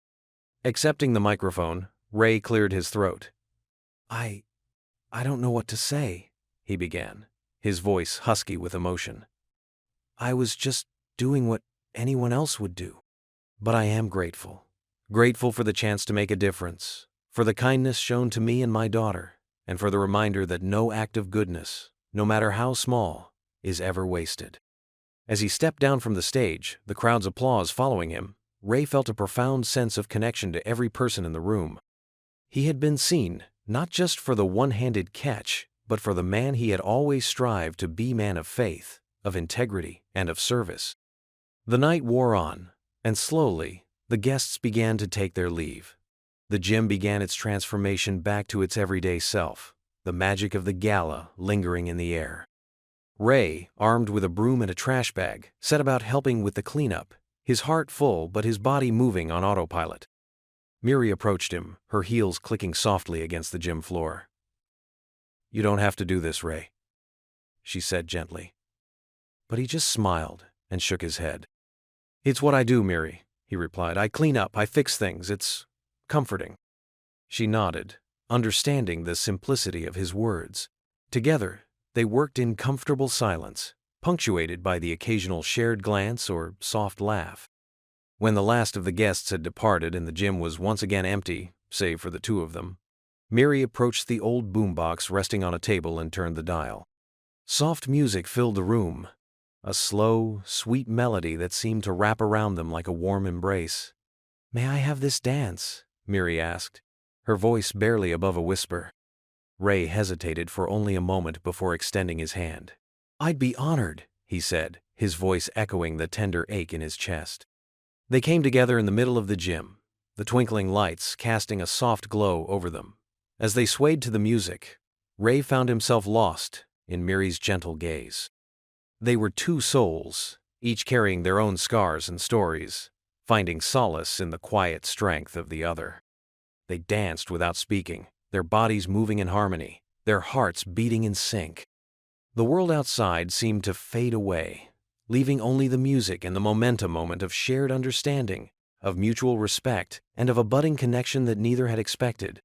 Accepting the microphone, Ray cleared his throat. I don't know what to say," he began, his voice husky with emotion. "I was just doing what anyone else would do. But I am grateful. Grateful for the chance to make a difference, for the kindness shown to me and my daughter, and for the reminder that no act of goodness, no matter how small, is ever wasted." As he stepped down from the stage, the crowd's applause following him, Ray felt a profound sense of connection to every person in the room. He had been seen, not just for the one-handed catch, but for the man he had always strived to be, man of faith, of integrity, and of service. The night wore on, and slowly, the guests began to take their leave. The gym began its transformation back to its everyday self, the magic of the gala lingering in the air. Ray, armed with a broom and a trash bag, set about helping with the cleanup, his heart full but his body moving on autopilot. Miri approached him, her heels clicking softly against the gym floor. "You don't have to do this, Ray," she said gently. But he just smiled and shook his head. "It's what I do, Miri," he replied. "I clean up, I fix things, it's comforting." She nodded, understanding the simplicity of his words. Together, they worked in comfortable silence, punctuated by the occasional shared glance or soft laugh. When the last of the guests had departed and the gym was once again empty, save for the two of them, Miri approached the old boombox resting on a table and turned the dial. Soft music filled the room, a slow, sweet melody that seemed to wrap around them like a warm embrace. "May I have this dance?" Miri asked, her voice barely above a whisper. Ray hesitated for only a moment before extending his hand. "I'd be honored," he said, his voice echoing the tender ache in his chest. They came together in the middle of the gym, the twinkling lights casting a soft glow over them. As they swayed to the music, Ray found himself lost in Miri's gentle gaze. They were two souls, each carrying their own scars and stories, finding solace in the quiet strength of the other. They danced without speaking, their bodies moving in harmony, their hearts beating in sync. The world outside seemed to fade away, leaving only the music and the momentum moment of shared understanding, of mutual respect, and of a budding connection that neither had expected.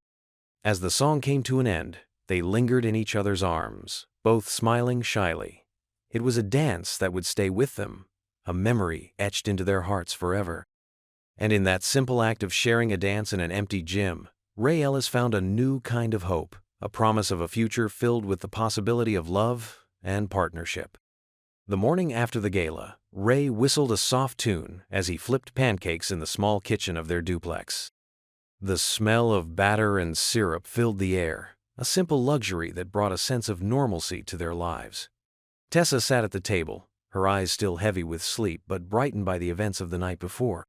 As the song came to an end, they lingered in each other's arms, both smiling shyly. It was a dance that would stay with them, a memory etched into their hearts forever. And in that simple act of sharing a dance in an empty gym, Ray Ellis found a new kind of hope, a promise of a future filled with the possibility of love and partnership. The morning after the gala, Ray whistled a soft tune as he flipped pancakes in the small kitchen of their duplex. The smell of batter and syrup filled the air, a simple luxury that brought a sense of normalcy to their lives. Tessa sat at the table, her eyes still heavy with sleep but brightened by the events of the night before.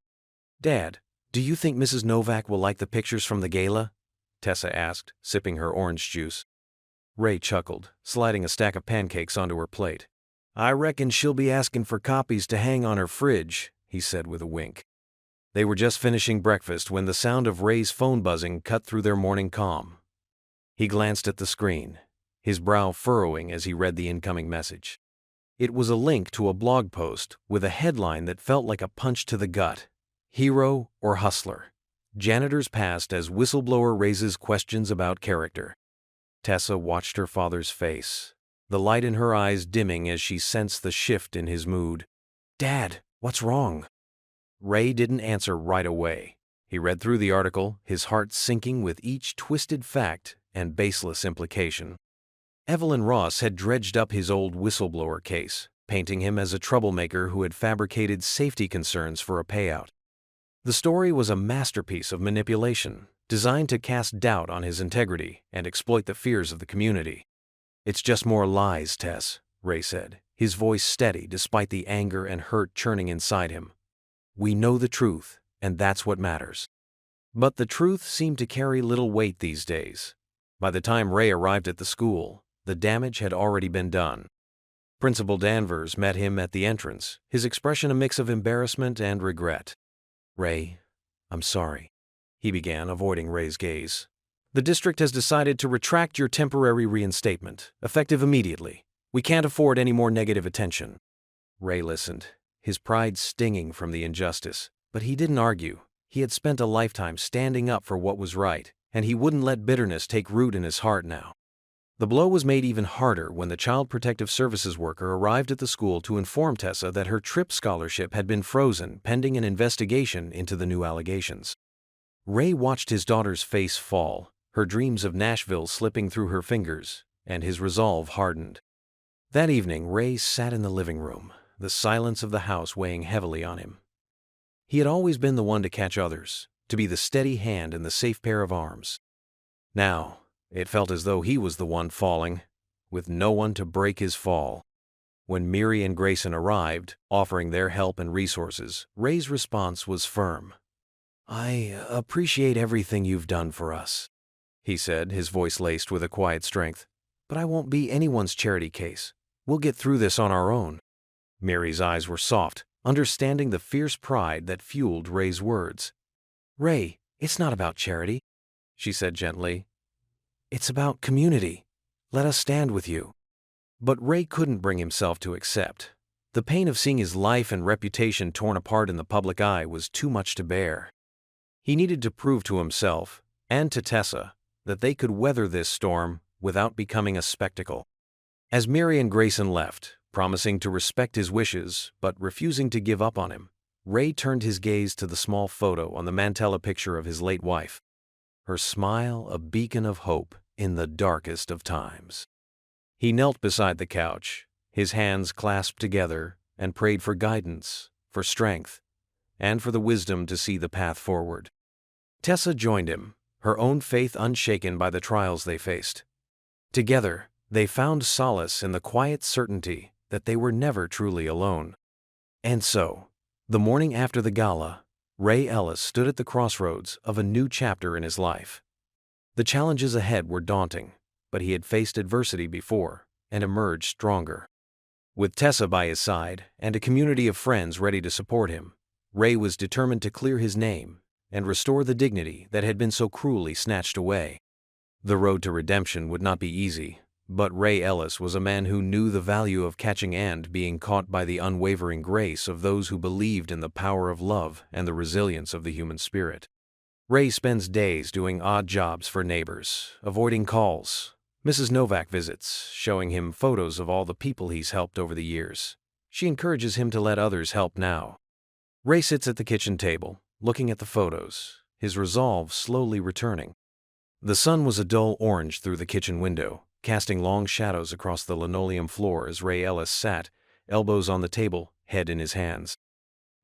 "Dad, do you think Mrs. Novak will like the pictures from the gala?" Tessa asked, sipping her orange juice. Ray chuckled, sliding a stack of pancakes onto her plate. I reckon she'll be asking for copies to hang on her fridge, he said with a wink. They were just finishing breakfast when the sound of Ray's phone buzzing cut through their morning calm. He glanced at the screen, his brow furrowing as he read the incoming message. It was a link to a blog post with a headline that felt like a punch to the gut. Hero or hustler? Janitor's past as whistleblower raises questions about character. Tessa watched her father's face, the light in her eyes dimming as she sensed the shift in his mood. Dad, what's wrong? Ray didn't answer right away. He read through the article, his heart sinking with each twisted fact and baseless implication. Evelyn Ross had dredged up his old whistleblower case, painting him as a troublemaker who had fabricated safety concerns for a payout. The story was a masterpiece of manipulation, designed to cast doubt on his integrity and exploit the fears of the community. It's just more lies, Tess, Ray said, his voice steady despite the anger and hurt churning inside him. We know the truth, and that's what matters. But the truth seemed to carry little weight these days. By the time Ray arrived at the school, the damage had already been done. Principal Danvers met him at the entrance, his expression a mix of embarrassment and regret. Ray, I'm sorry, he began, avoiding Ray's gaze. The district has decided to retract your temporary reinstatement, effective immediately. We can't afford any more negative attention. Ray listened, his pride stinging from the injustice, but he didn't argue. He had spent a lifetime standing up for what was right, and he wouldn't let bitterness take root in his heart now. The blow was made even harder when the Child Protective Services worker arrived at the school to inform Tessa that her TRIP scholarship had been frozen pending an investigation into the new allegations. Ray watched his daughter's face fall, her dreams of Nashville slipping through her fingers, and his resolve hardened. That evening, Ray sat in the living room, the silence of the house weighing heavily on him. He had always been the one to catch others, to be the steady hand and the safe pair of arms. Now, it felt as though he was the one falling, with no one to break his fall. When Miri and Grayson arrived, offering their help and resources, Ray's response was firm. I appreciate everything you've done for us, he said, his voice laced with a quiet strength. But I won't be anyone's charity case. We'll get through this on our own. Miri's eyes were soft, understanding the fierce pride that fueled Ray's words. Ray, it's not about charity, she said gently. It's about community. Let us stand with you. But Ray couldn't bring himself to accept. The pain of seeing his life and reputation torn apart in the public eye was too much to bear. He needed to prove to himself, and to Tessa, that they could weather this storm without becoming a spectacle. As Miri and Grayson left, promising to respect his wishes but refusing to give up on him, Ray turned his gaze to the small photo on the mantella picture of his late wife. Her smile a beacon of hope in the darkest of times. He knelt beside the couch, his hands clasped together, and prayed for guidance, for strength, and for the wisdom to see the path forward. Tessa joined him, her own faith unshaken by the trials they faced. Together, they found solace in the quiet certainty that they were never truly alone. And so, the morning after the gala, Ray Ellis stood at the crossroads of a new chapter in his life. The challenges ahead were daunting, but he had faced adversity before and emerged stronger. With Tessa by his side and a community of friends ready to support him, Ray was determined to clear his name and restore the dignity that had been so cruelly snatched away. The road to redemption would not be easy, but Ray Ellis was a man who knew the value of catching and being caught by the unwavering grace of those who believed in the power of love and the resilience of the human spirit. Ray spends days doing odd jobs for neighbors, avoiding calls, Mrs. Novak visits, showing him photos of all the people he's helped over the years. She encourages him to let others help now. Ray sits at the kitchen table, looking at the photos, his resolve slowly returning. The sun was a dull orange through the kitchen window, casting long shadows across the linoleum floor as Ray Ellis sat, elbows on the table, head in his hands.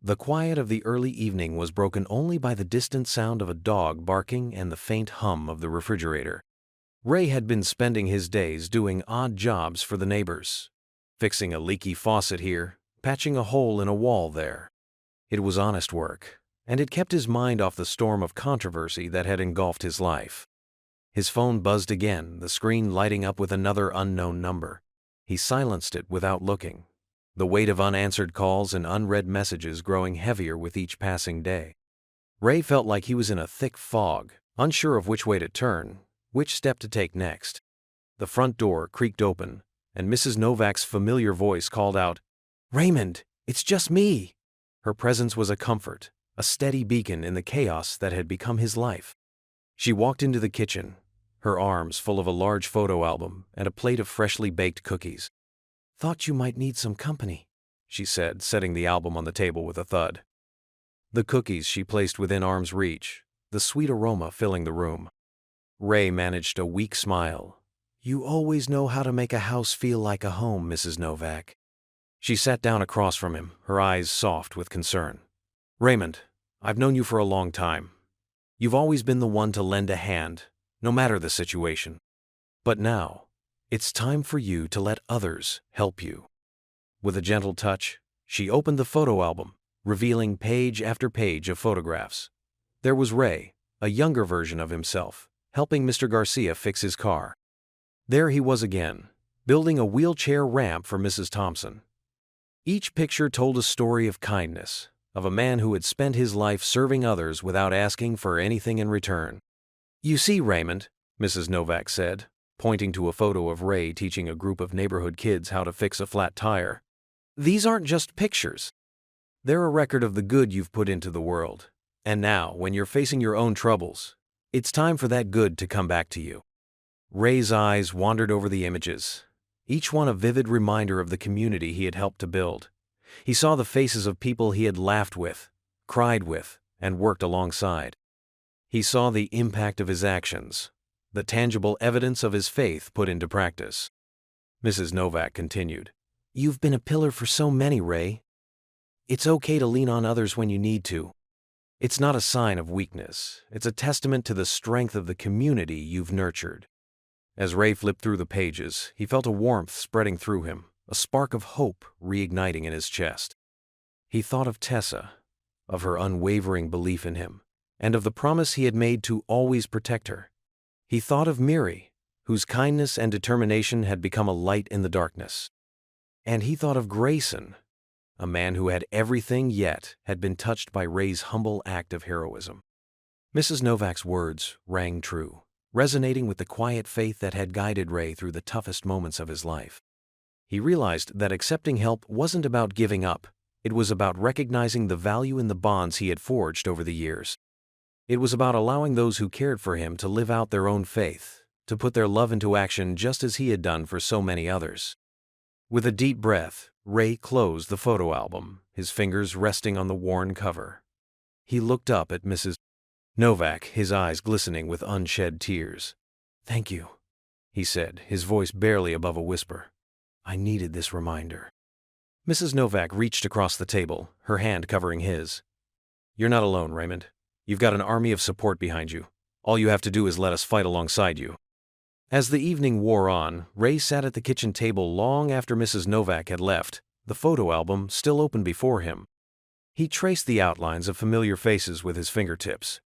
The quiet of the early evening was broken only by the distant sound of a dog barking and the faint hum of the refrigerator. Ray had been spending his days doing odd jobs for the neighbors, fixing a leaky faucet here, patching a hole in a wall there. It was honest work, and it kept his mind off the storm of controversy that had engulfed his life. His phone buzzed again, the screen lighting up with another unknown number. He silenced it without looking, the weight of unanswered calls and unread messages growing heavier with each passing day. Ray felt like he was in a thick fog, unsure of which way to turn, which step to take next. The front door creaked open, and Mrs. Novak's familiar voice called out, "Raymond, it's just me!" Her presence was a comfort, a steady beacon in the chaos that had become his life. She walked into the kitchen, her arms full of a large photo album and a plate of freshly baked cookies. "Thought you might need some company," she said, setting the album on the table with a thud. The cookies she placed within arm's reach, the sweet aroma filling the room. Ray managed a weak smile. "You always know how to make a house feel like a home, Mrs. Novak." She sat down across from him, her eyes soft with concern. "Raymond, I've known you for a long time. You've always been the one to lend a hand, no matter the situation. But now, it's time for you to let others help you." With a gentle touch, she opened the photo album, revealing page after page of photographs. There was Ray, a younger version of himself, helping Mr. Garcia fix his car. There he was again, building a wheelchair ramp for Mrs. Thompson. Each picture told a story of kindness, of a man who had spent his life serving others without asking for anything in return. "You see, Raymond," Mrs. Novak said, pointing to a photo of Ray teaching a group of neighborhood kids how to fix a flat tire. "These aren't just pictures. They're a record of the good you've put into the world. And now, when you're facing your own troubles, it's time for that good to come back to you." Ray's eyes wandered over the images, each one a vivid reminder of the community he had helped to build. He saw the faces of people he had laughed with, cried with, and worked alongside. He saw the impact of his actions, the tangible evidence of his faith put into practice. Mrs. Novak continued, "You've been a pillar for so many, Ray. It's okay to lean on others when you need to. It's not a sign of weakness. It's a testament to the strength of the community you've nurtured." As Ray flipped through the pages, he felt a warmth spreading through him, a spark of hope reigniting in his chest. He thought of Tessa, of her unwavering belief in him, and of the promise he had made to always protect her. He thought of Miri, whose kindness and determination had become a light in the darkness. And he thought of Grayson, a man who had everything yet had been touched by Ray's humble act of heroism. Mrs. Novak's words rang true, resonating with the quiet faith that had guided Ray through the toughest moments of his life. He realized that accepting help wasn't about giving up, it was about recognizing the value in the bonds he had forged over the years. It was about allowing those who cared for him to live out their own faith, to put their love into action just as he had done for so many others. With a deep breath, Ray closed the photo album, his fingers resting on the worn cover. He looked up at Mrs. Novak, his eyes glistening with unshed tears. "Thank you," he said, his voice barely above a whisper. "I needed this reminder." Mrs. Novak reached across the table, her hand covering his. "You're not alone, Raymond. You've got an army of support behind you. All you have to do is let us fight alongside you." As the evening wore on, Ray sat at the kitchen table long after Mrs. Novak had left, the photo album still open before him. He traced the outlines of familiar faces with his fingertips,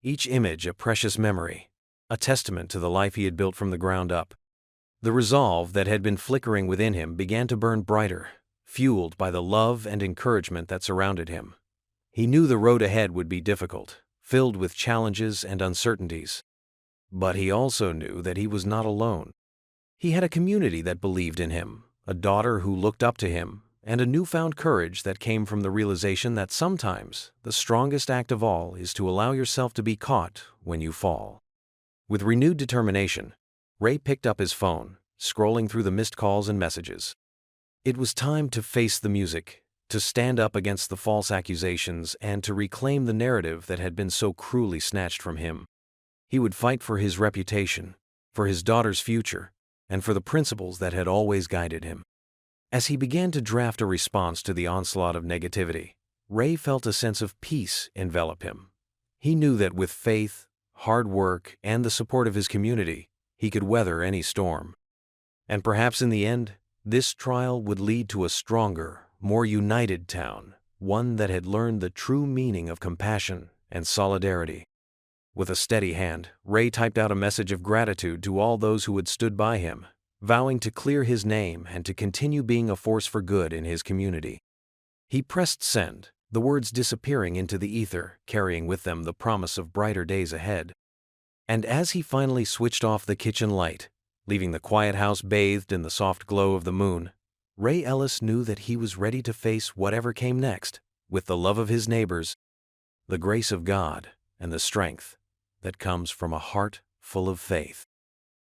each image a precious memory, a testament to the life he had built from the ground up. The resolve that had been flickering within him began to burn brighter, fueled by the love and encouragement that surrounded him. He knew the road ahead would be difficult, filled with challenges and uncertainties. But he also knew that he was not alone. He had a community that believed in him, a daughter who looked up to him, and a newfound courage that came from the realization that sometimes the strongest act of all is to allow yourself to be caught when you fall. With renewed determination, Ray picked up his phone, scrolling through the missed calls and messages. It was time to face the music, to stand up against the false accusations, and to reclaim the narrative that had been so cruelly snatched from him. He would fight for his reputation, for his daughter's future, and for the principles that had always guided him. As he began to draft a response to the onslaught of negativity, Ray felt a sense of peace envelop him. He knew that with faith, hard work, and the support of his community, he could weather any storm. And perhaps in the end, this trial would lead to a stronger, more united town, one that had learned the true meaning of compassion and solidarity. With a steady hand, Ray typed out a message of gratitude to all those who had stood by him, vowing to clear his name and to continue being a force for good in his community. He pressed send, the words disappearing into the ether, carrying with them the promise of brighter days ahead. And as he finally switched off the kitchen light, leaving the quiet house bathed in the soft glow of the moon, Ray Ellis knew that he was ready to face whatever came next, with the love of his neighbors, the grace of God, and the strength that comes from a heart full of faith.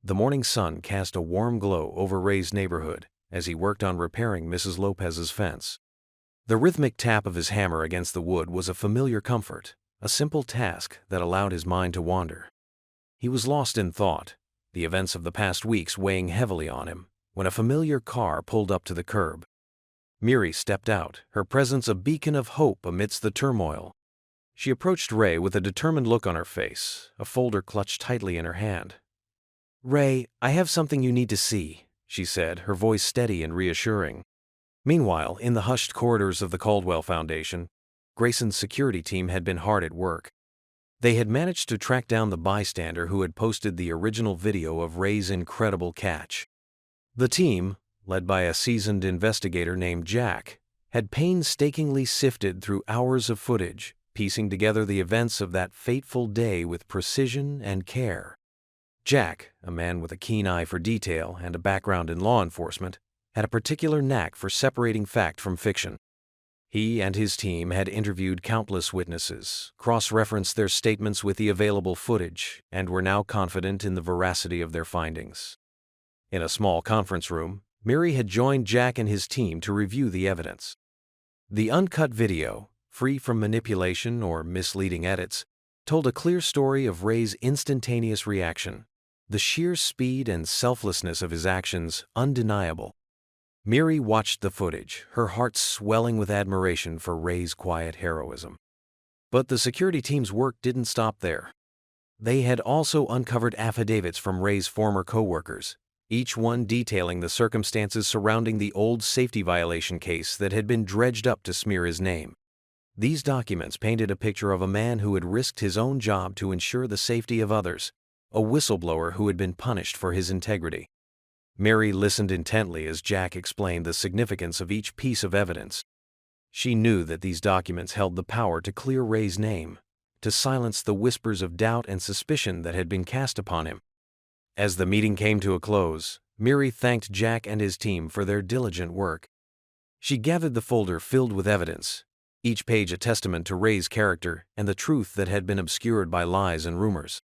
The morning sun cast a warm glow over Ray's neighborhood as he worked on repairing Mrs. Lopez's fence. The rhythmic tap of his hammer against the wood was a familiar comfort, a simple task that allowed his mind to wander. He was lost in thought, the events of the past weeks weighing heavily on him, when a familiar car pulled up to the curb. Miri stepped out, her presence a beacon of hope amidst the turmoil. She approached Ray with a determined look on her face, a folder clutched tightly in her hand. "Ray, I have something you need to see," she said, her voice steady and reassuring. Meanwhile, in the hushed corridors of the Caldwell Foundation, Grayson's security team had been hard at work. They had managed to track down the bystander who had posted the original video of Ray's incredible catch. The team, led by a seasoned investigator named Jack, had painstakingly sifted through hours of footage, piecing together the events of that fateful day with precision and care. Jack, a man with a keen eye for detail and a background in law enforcement, had a particular knack for separating fact from fiction. He and his team had interviewed countless witnesses, cross-referenced their statements with the available footage, and were now confident in the veracity of their findings. In a small conference room, Miri had joined Jack and his team to review the evidence. The uncut video, free from manipulation or misleading edits, told a clear story of Ray's instantaneous reaction, the sheer speed and selflessness of his actions undeniable. Miri watched the footage, her heart swelling with admiration for Ray's quiet heroism. But the security team's work didn't stop there. They had also uncovered affidavits from Ray's former co-workers, each one detailing the circumstances surrounding the old safety violation case that had been dredged up to smear his name. These documents painted a picture of a man who had risked his own job to ensure the safety of others, a whistleblower who had been punished for his integrity. Mary listened intently as Jack explained the significance of each piece of evidence. She knew that these documents held the power to clear Ray's name, to silence the whispers of doubt and suspicion that had been cast upon him. As the meeting came to a close, Miri thanked Jack and his team for their diligent work. She gathered the folder filled with evidence, each page a testament to Ray's character and the truth that had been obscured by lies and rumors.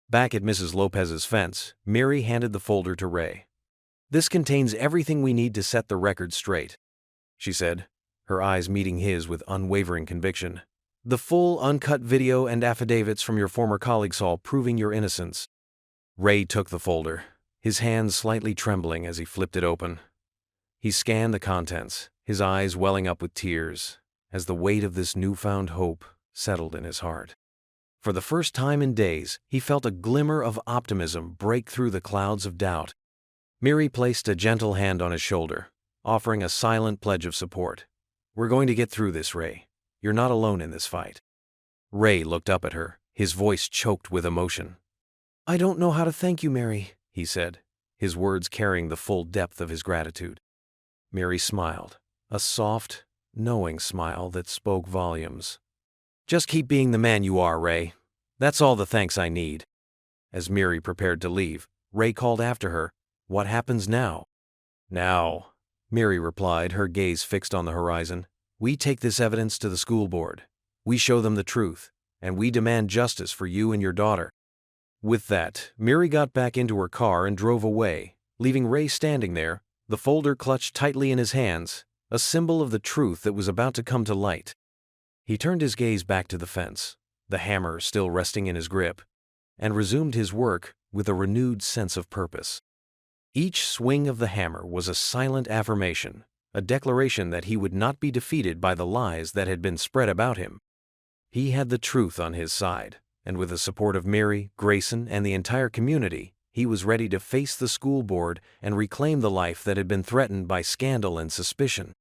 Back at Mrs. Lopez's fence, Miri handed the folder to Ray. "This contains everything we need to set the record straight," she said, her eyes meeting his with unwavering conviction. "The full, uncut video and affidavits from your former colleagues all proving your innocence." Ray took the folder, his hands slightly trembling as he flipped it open. He scanned the contents, his eyes welling up with tears, as the weight of this newfound hope settled in his heart. For the first time in days, he felt a glimmer of optimism break through the clouds of doubt. Miri placed a gentle hand on his shoulder, offering a silent pledge of support. "We're going to get through this, Ray. You're not alone in this fight." Ray looked up at her, his voice choked with emotion. "I don't know how to thank you, Mary," he said, his words carrying the full depth of his gratitude. Mary smiled, a soft, knowing smile that spoke volumes. "Just keep being the man you are, Ray. That's all the thanks I need." As Miri prepared to leave, Ray called after her, "What happens now?" "Now," Miri replied, her gaze fixed on the horizon, "we take this evidence to the school board. We show them the truth, and we demand justice for you and your daughter." With that, Miri got back into her car and drove away, leaving Ray standing there, the folder clutched tightly in his hands, a symbol of the truth that was about to come to light. He turned his gaze back to the fence, the hammer still resting in his grip, and resumed his work with a renewed sense of purpose. Each swing of the hammer was a silent affirmation, a declaration that he would not be defeated by the lies that had been spread about him. He had the truth on his side, and with the support of Mary, Grayson, and the entire community, he was ready to face the school board and reclaim the life that had been threatened by scandal and suspicion.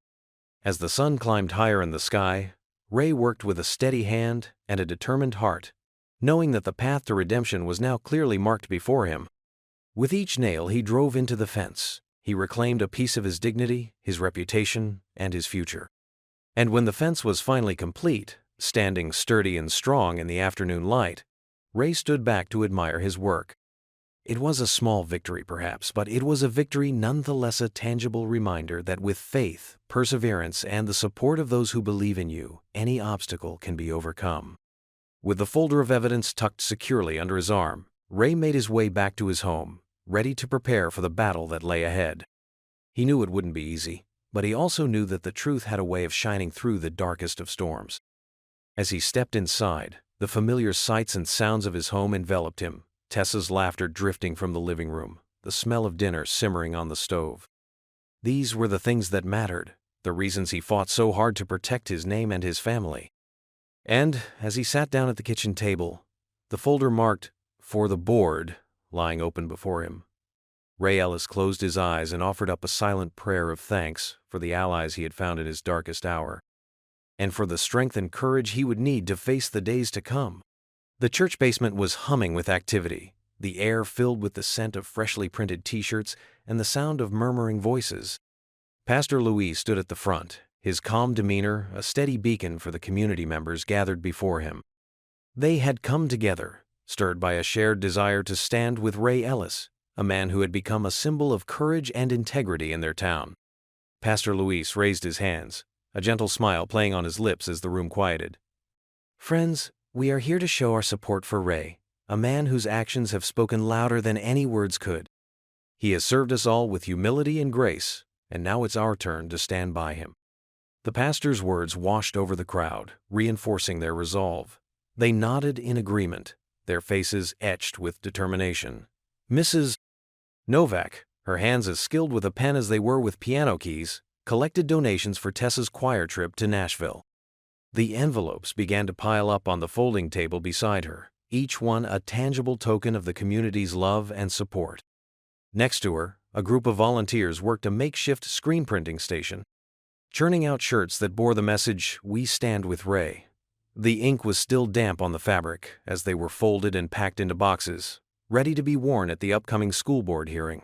As the sun climbed higher in the sky, Ray worked with a steady hand and a determined heart, knowing that the path to redemption was now clearly marked before him. With each nail he drove into the fence, he reclaimed a piece of his dignity, his reputation, and his future. And when the fence was finally complete, standing sturdy and strong in the afternoon light, Ray stood back to admire his work. It was a small victory perhaps, but it was a victory nonetheless, a tangible reminder that with faith, perseverance, and the support of those who believe in you, any obstacle can be overcome. With the folder of evidence tucked securely under his arm, Ray made his way back to his home, ready to prepare for the battle that lay ahead. He knew it wouldn't be easy, but he also knew that the truth had a way of shining through the darkest of storms. As he stepped inside, the familiar sights and sounds of his home enveloped him, Tessa's laughter drifting from the living room, the smell of dinner simmering on the stove. These were the things that mattered, the reasons he fought so hard to protect his name and his family. And, as he sat down at the kitchen table, the folder marked, "For the Board," lying open before him, Ray Ellis closed his eyes and offered up a silent prayer of thanks for the allies he had found in his darkest hour, and for the strength and courage he would need to face the days to come. The church basement was humming with activity, the air filled with the scent of freshly printed T-shirts and the sound of murmuring voices. Pastor Louis stood at the front, his calm demeanor a steady beacon for the community members gathered before him. They had come together, stirred by a shared desire to stand with Ray Ellis, a man who had become a symbol of courage and integrity in their town. Pastor Louis raised his hands, a gentle smile playing on his lips as the room quieted. "Friends, we are here to show our support for Ray, a man whose actions have spoken louder than any words could. He has served us all with humility and grace, and now it's our turn to stand by him." The pastor's words washed over the crowd, reinforcing their resolve. They nodded in agreement, their faces etched with determination. Mrs. Novak, her hands as skilled with a pen as they were with piano keys, collected donations for Tessa's choir trip to Nashville. The envelopes began to pile up on the folding table beside her, each one a tangible token of the community's love and support. Next to her, a group of volunteers worked a makeshift screen printing station, churning out shirts that bore the message, "We stand with Ray." The ink was still damp on the fabric as they were folded and packed into boxes, ready to be worn at the upcoming school board hearing.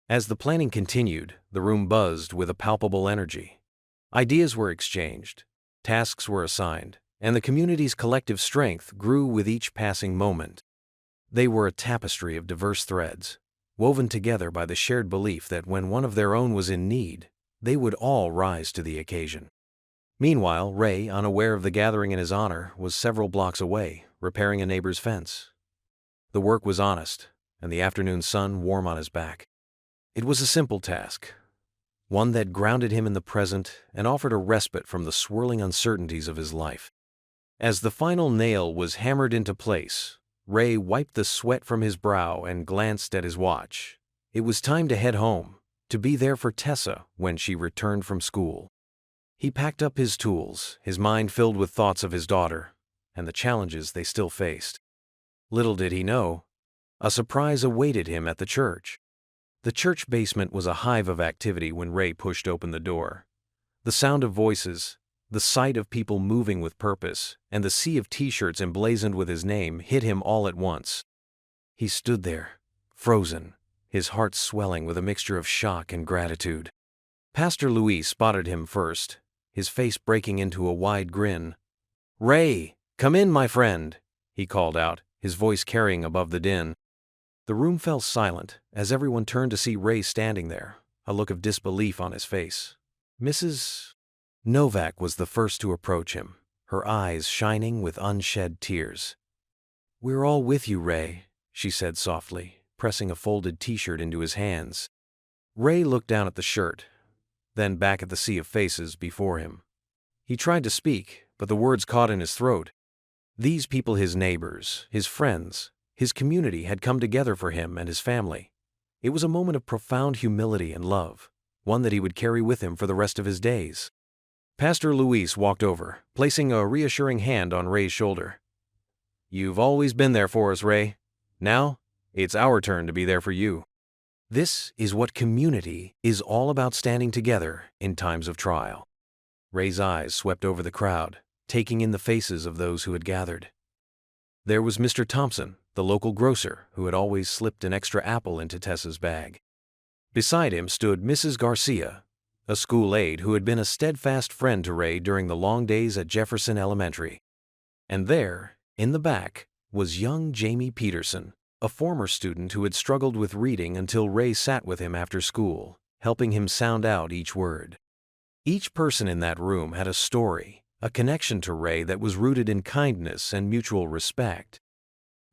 As the planning continued, the room buzzed with a palpable energy. Ideas were exchanged, tasks were assigned, and the community's collective strength grew with each passing moment. They were a tapestry of diverse threads, woven together by the shared belief that when one of their own was in need, they would all rise to the occasion. Meanwhile, Ray, unaware of the gathering in his honor, was several blocks away, repairing a neighbor's fence. The work was honest, and the afternoon sun warm on his back. It was a simple task, one that grounded him in the present and offered a respite from the swirling uncertainties of his life. As the final nail was hammered into place, Ray wiped the sweat from his brow and glanced at his watch. It was time to head home, to be there for Tessa when she returned from school. He packed up his tools, his mind filled with thoughts of his daughter and the challenges they still faced. Little did he know, a surprise awaited him at the church. The church basement was a hive of activity when Ray pushed open the door. The sound of voices, the sight of people moving with purpose, and the sea of T-shirts emblazoned with his name hit him all at once. He stood there, frozen, his heart swelling with a mixture of shock and gratitude. Pastor Louis spotted him first, his face breaking into a wide grin. "Ray, come in, my friend," he called out, his voice carrying above the din. The room fell silent as everyone turned to see Ray standing there, a look of disbelief on his face. Mrs. Novak was the first to approach him, her eyes shining with unshed tears. "We're all with you, Ray," she said softly, pressing a folded T-shirt into his hands. Ray looked down at the shirt, then back at the sea of faces before him. He tried to speak, but the words caught in his throat. These people, his neighbors, his friends, his community, had come together for him and his family. It was a moment of profound humility and love, one that he would carry with him for the rest of his days. Pastor Louis walked over, placing a reassuring hand on Ray's shoulder. "You've always been there for us, Ray. Now, it's our turn to be there for you." This is what community is all about, standing together in times of trial. Ray's eyes swept over the crowd, taking in the faces of those who had gathered. There was Mr. Thompson, the local grocer, who had always slipped an extra apple into Tessa's bag. Beside him stood Mrs. Garcia, a school aide who had been a steadfast friend to Ray during the long days at Jefferson Elementary. And there, in the back, was young Jamie Peterson, a former student who had struggled with reading until Ray sat with him after school, helping him sound out each word. Each person in that room had a story, a connection to Ray that was rooted in kindness and mutual respect.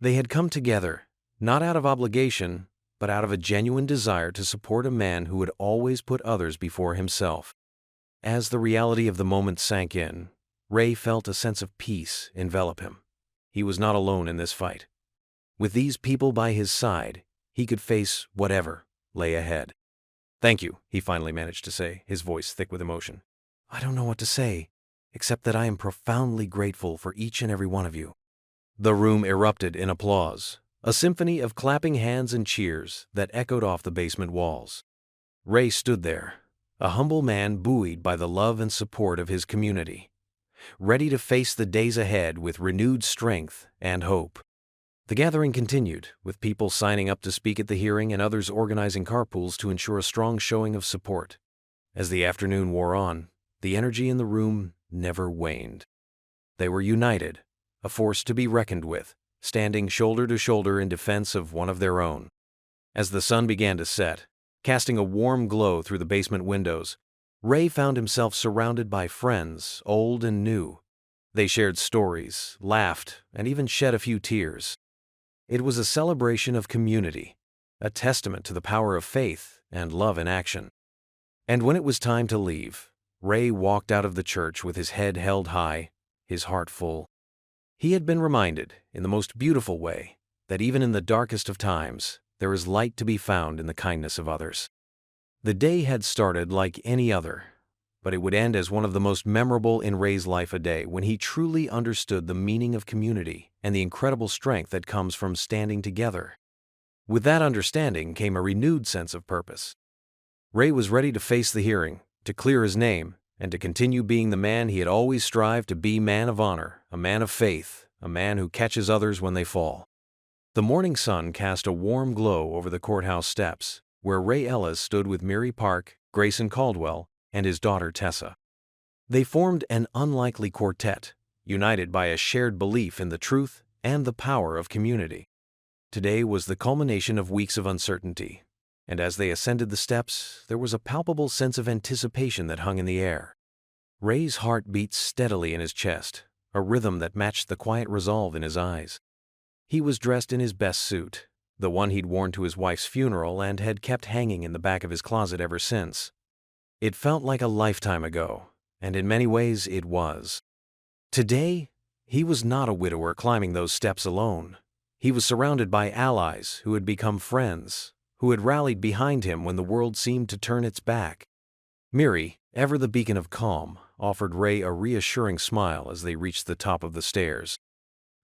They had come together, not out of obligation, but out of a genuine desire to support a man who would always put others before himself. As the reality of the moment sank in, Ray felt a sense of peace envelop him. He was not alone in this fight. With these people by his side, he could face whatever lay ahead. "Thank you," he finally managed to say, his voice thick with emotion. "I don't know what to say, except that I am profoundly grateful for each and every one of you." The room erupted in applause, a symphony of clapping hands and cheers that echoed off the basement walls. Ray stood there, a humble man buoyed by the love and support of his community, ready to face the days ahead with renewed strength and hope. The gathering continued, with people signing up to speak at the hearing and others organizing carpools to ensure a strong showing of support. As the afternoon wore on, the energy in the room never waned. They were united, a force to be reckoned with, standing shoulder to shoulder in defense of one of their own. As the sun began to set, casting a warm glow through the basement windows, Ray found himself surrounded by friends, old and new. They shared stories, laughed, and even shed a few tears. It was a celebration of community, a testament to the power of faith and love in action. And when it was time to leave, Ray walked out of the church with his head held high, his heart full. He had been reminded, in the most beautiful way, that even in the darkest of times, there is light to be found in the kindness of others. The day had started like any other, but it would end as one of the most memorable in Ray's life, a day when he truly understood the meaning of community and the incredible strength that comes from standing together. With that understanding came a renewed sense of purpose. Ray was ready to face the hearing, to clear his name, and to continue being the man he had always strived to be: man of honor, a man of faith, a man who catches others when they fall. The morning sun cast a warm glow over the courthouse steps, where Ray Ellis stood with Mary Park, Grayson Caldwell, and his daughter Tessa. They formed an unlikely quartet, united by a shared belief in the truth and the power of community. Today was the culmination of weeks of uncertainty, and as they ascended the steps, there was a palpable sense of anticipation that hung in the air. Ray's heart beat steadily in his chest, a rhythm that matched the quiet resolve in his eyes. He was dressed in his best suit, the one he'd worn to his wife's funeral and had kept hanging in the back of his closet ever since. It felt like a lifetime ago, and in many ways it was. Today, he was not a widower climbing those steps alone. He was surrounded by allies who had become friends, who had rallied behind him when the world seemed to turn its back. Mary, ever the beacon of calm, offered Ray a reassuring smile as they reached the top of the stairs.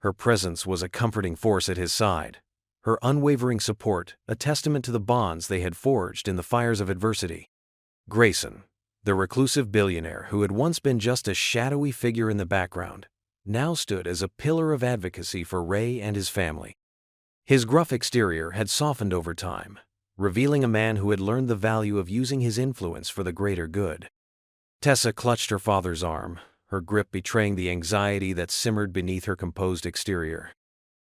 Her presence was a comforting force at his side, her unwavering support a testament to the bonds they had forged in the fires of adversity. Grayson, the reclusive billionaire who had once been just a shadowy figure in the background, now stood as a pillar of advocacy for Ray and his family. His gruff exterior had softened over time, revealing a man who had learned the value of using his influence for the greater good. Tessa clutched her father's arm, her grip betraying the anxiety that simmered beneath her composed exterior.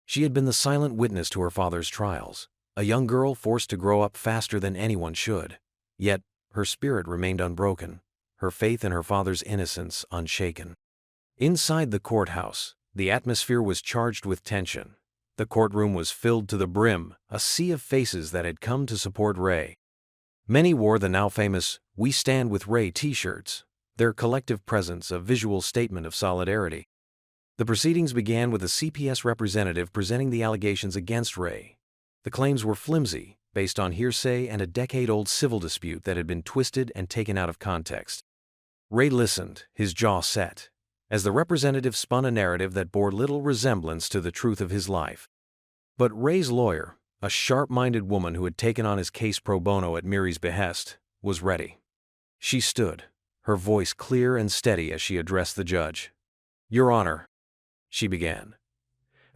She had been the silent witness to her father's trials, a young girl forced to grow up faster than anyone should. Yet, her spirit remained unbroken, her faith in her father's innocence unshaken. Inside the courthouse, the atmosphere was charged with tension. The courtroom was filled to the brim, a sea of faces that had come to support Ray. Many wore the now famous "We Stand with Ray" t-shirts, their collective presence a visual statement of solidarity. The proceedings began with a CPS representative presenting the allegations against Ray. The claims were flimsy, based on hearsay and a decade-old civil dispute that had been twisted and taken out of context. Ray listened, his jaw set, as the representative spun a narrative that bore little resemblance to the truth of his life. But Ray's lawyer, a sharp-minded woman who had taken on his case pro bono at Mary's behest, was ready. She stood, her voice clear and steady as she addressed the judge. "Your Honor," she began,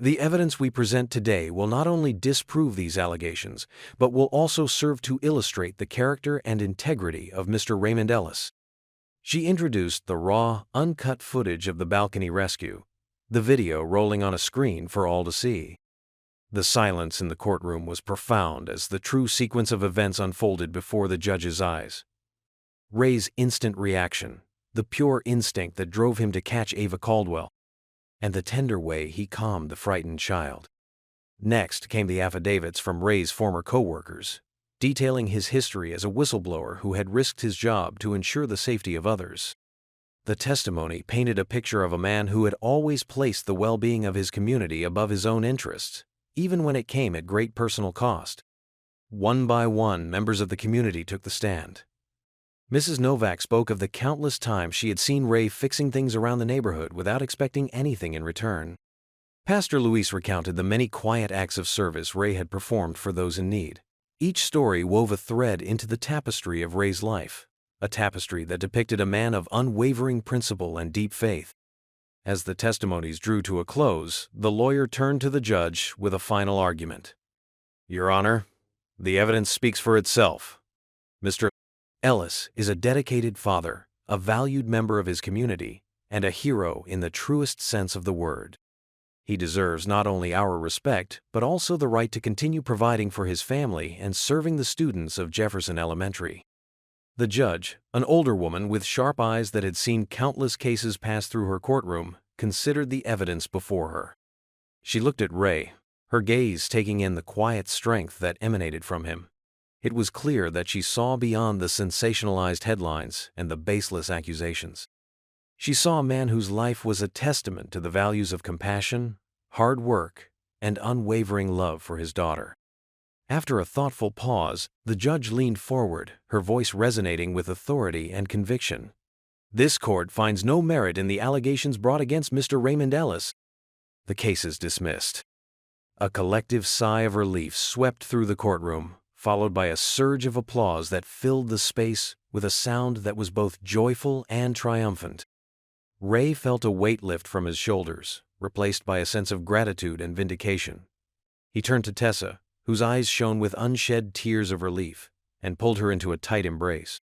The evidence we present today will not only disprove these allegations, but will also serve to illustrate the character and integrity of Mr. Raymond Ellis. She introduced the raw, uncut footage of the balcony rescue, the video rolling on a screen for all to see. The silence in the courtroom was profound as the true sequence of events unfolded before the judge's eyes. Ray's instant reaction, the pure instinct that drove him to catch Ava Caldwell, and the tender way he calmed the frightened child. Next came the affidavits from Ray's former co-workers, detailing his history as a whistleblower who had risked his job to ensure the safety of others. The testimony painted a picture of a man who had always placed the well-being of his community above his own interests, even when it came at great personal cost. One by one, members of the community took the stand. Mrs. Novak spoke of the countless times she had seen Ray fixing things around the neighborhood without expecting anything in return. Pastor Luis recounted the many quiet acts of service Ray had performed for those in need. Each story wove a thread into the tapestry of Ray's life, a tapestry that depicted a man of unwavering principle and deep faith. As the testimonies drew to a close, the lawyer turned to the judge with a final argument. "Your Honor, the evidence speaks for itself. Mr. Ellis is a dedicated father, a valued member of his community, and a hero in the truest sense of the word. He deserves not only our respect, but also the right to continue providing for his family and serving the students of Jefferson Elementary." The judge, an older woman with sharp eyes that had seen countless cases pass through her courtroom, considered the evidence before her. She looked at Ray, her gaze taking in the quiet strength that emanated from him. It was clear that she saw beyond the sensationalized headlines and the baseless accusations. She saw a man whose life was a testament to the values of compassion, hard work, and unwavering love for his daughter. After a thoughtful pause, the judge leaned forward, her voice resonating with authority and conviction. "This court finds no merit in the allegations brought against Mr. Raymond Ellis. The case is dismissed." A collective sigh of relief swept through the courtroom, followed by a surge of applause that filled the space with a sound that was both joyful and triumphant. Ray felt a weight lift from his shoulders, replaced by a sense of gratitude and vindication. He turned to Tessa, whose eyes shone with unshed tears of relief, and pulled her into a tight embrace.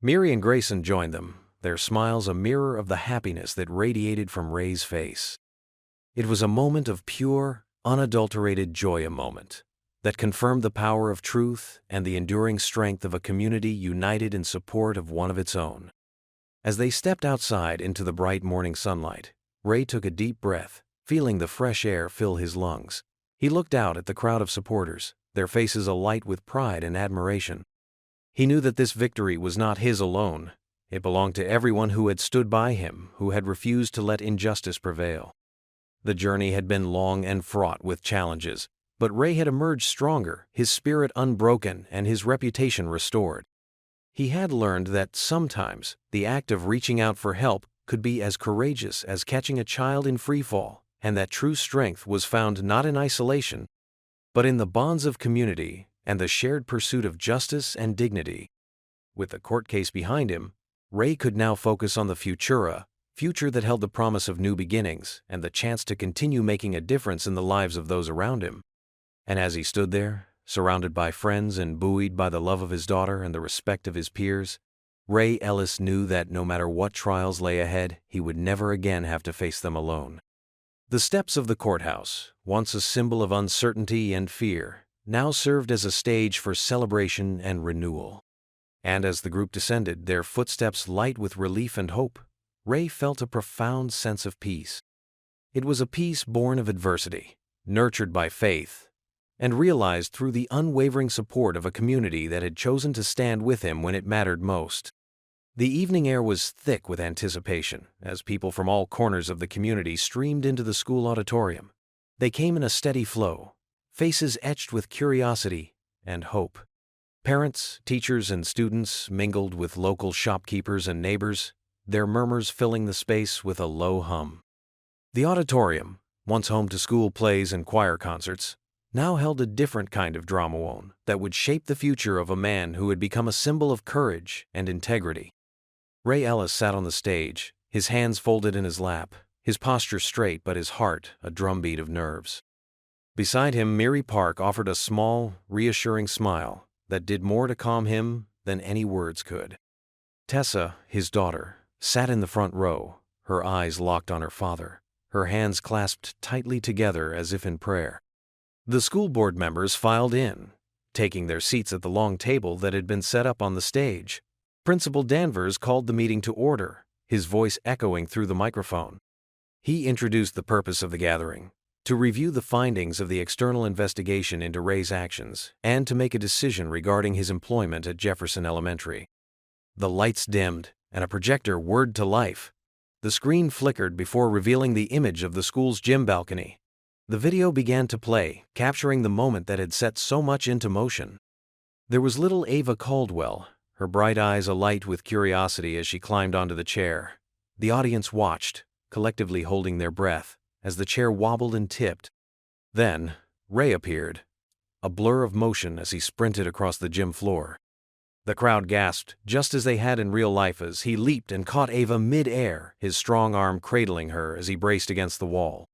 Mary and Grayson joined them, their smiles a mirror of the happiness that radiated from Ray's face. It was a moment of pure, unadulterated joy, a moment that confirmed the power of truth and the enduring strength of a community united in support of one of its own. As they stepped outside into the bright morning sunlight, Ray took a deep breath, feeling the fresh air fill his lungs. He looked out at the crowd of supporters, their faces alight with pride and admiration. He knew that this victory was not his alone. It belonged to everyone who had stood by him, who had refused to let injustice prevail. The journey had been long and fraught with challenges, but Ray had emerged stronger, his spirit unbroken and his reputation restored. He had learned that sometimes the act of reaching out for help could be as courageous as catching a child in freefall, and that true strength was found not in isolation, but in the bonds of community and the shared pursuit of justice and dignity. With the court case behind him, Ray could now focus on the future that held the promise of new beginnings and the chance to continue making a difference in the lives of those around him. And as he stood there, surrounded by friends and buoyed by the love of his daughter and the respect of his peers, Ray Ellis knew that no matter what trials lay ahead, he would never again have to face them alone. The steps of the courthouse, once a symbol of uncertainty and fear, now served as a stage for celebration and renewal. And as the group descended, their footsteps light with relief and hope, Ray felt a profound sense of peace. It was a peace born of adversity, nurtured by faith, and realized through the unwavering support of a community that had chosen to stand with him when it mattered most. The evening air was thick with anticipation as people from all corners of the community streamed into the school auditorium. They came in a steady flow, faces etched with curiosity and hope. Parents, teachers, and students mingled with local shopkeepers and neighbors, their murmurs filling the space with a low hum. The auditorium, once home to school plays and choir concerts, now held a different kind of drama that would shape the future of a man who had become a symbol of courage and integrity. Ray Ellis sat on the stage, his hands folded in his lap, his posture straight but his heart a drumbeat of nerves. Beside him, Mary Park offered a small, reassuring smile that did more to calm him than any words could. Tessa, his daughter, sat in the front row, her eyes locked on her father, her hands clasped tightly together as if in prayer. The school board members filed in, taking their seats at the long table that had been set up on the stage. Principal Danvers called the meeting to order, his voice echoing through the microphone. He introduced the purpose of the gathering: to review the findings of the external investigation into Ray's actions and to make a decision regarding his employment at Jefferson Elementary. The lights dimmed, and a projector whirred to life. The screen flickered before revealing the image of the school's gym balcony. The video began to play, capturing the moment that had set so much into motion. There was little Ava Caldwell, her bright eyes alight with curiosity as she climbed onto the chair. The audience watched, collectively holding their breath, as the chair wobbled and tipped. Then, Ray appeared, a blur of motion as he sprinted across the gym floor. The crowd gasped, just as they had in real life, as he leaped and caught Ava mid-air, his strong arm cradling her as he braced against the wall.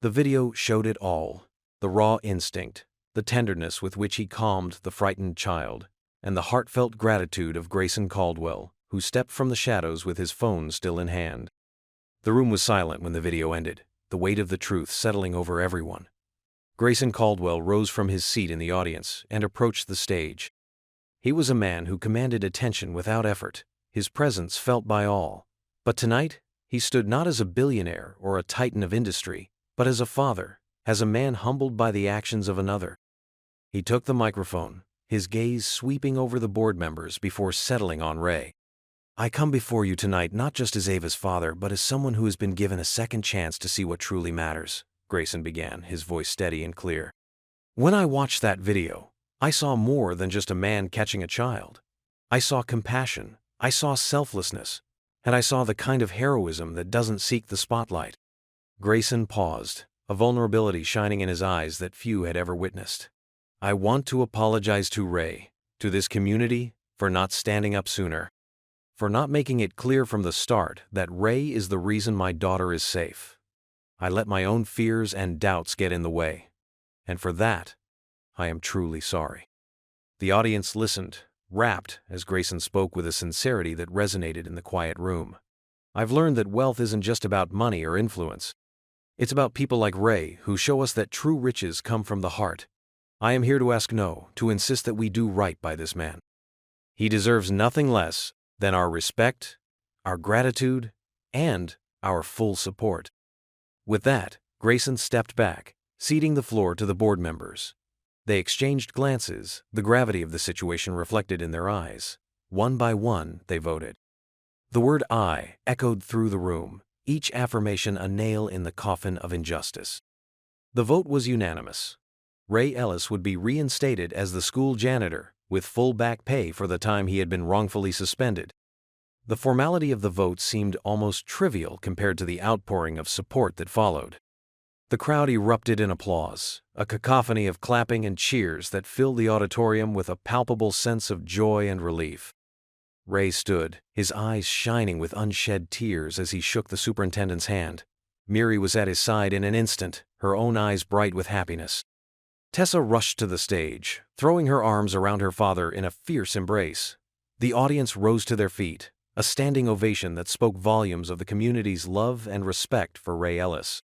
The video showed it all: the raw instinct, the tenderness with which he calmed the frightened child, and the heartfelt gratitude of Grayson Caldwell, who stepped from the shadows with his phone still in hand. The room was silent when the video ended, the weight of the truth settling over everyone. Grayson Caldwell rose from his seat in the audience and approached the stage. He was a man who commanded attention without effort, his presence felt by all. But tonight, he stood not as a billionaire or a titan of industry, but as a father, as a man humbled by the actions of another. He took the microphone, his gaze sweeping over the board members before settling on Ray. "I come before you tonight not just as Ava's father, but as someone who has been given a second chance to see what truly matters," Grayson began, his voice steady and clear. "When I watched that video, I saw more than just a man catching a child. I saw compassion, I saw selflessness, and I saw the kind of heroism that doesn't seek the spotlight." Grayson paused, a vulnerability shining in his eyes that few had ever witnessed. "I want to apologize to Ray, to this community, for not standing up sooner. For not making it clear from the start that Ray is the reason my daughter is safe. I let my own fears and doubts get in the way. And for that, I am truly sorry." The audience listened, rapt, as Grayson spoke with a sincerity that resonated in the quiet room. "I've learned that wealth isn't just about money or influence. It's about people like Ray who show us that true riches come from the heart. I am here to ask no, to insist that we do right by this man. He deserves nothing less than our respect, our gratitude, and our full support." With that, Grayson stepped back, ceding the floor to the board members. They exchanged glances, the gravity of the situation reflected in their eyes. One by one, they voted. The word "I" echoed through the room, each affirmation a nail in the coffin of injustice. The vote was unanimous. Ray Ellis would be reinstated as the school janitor, with full back pay for the time he had been wrongfully suspended. The formality of the vote seemed almost trivial compared to the outpouring of support that followed. The crowd erupted in applause, a cacophony of clapping and cheers that filled the auditorium with a palpable sense of joy and relief. Ray stood, his eyes shining with unshed tears as he shook the superintendent's hand. Miri was at his side in an instant, her own eyes bright with happiness. Tessa rushed to the stage, throwing her arms around her father in a fierce embrace. The audience rose to their feet, a standing ovation that spoke volumes of the community's love and respect for Ray Ellis.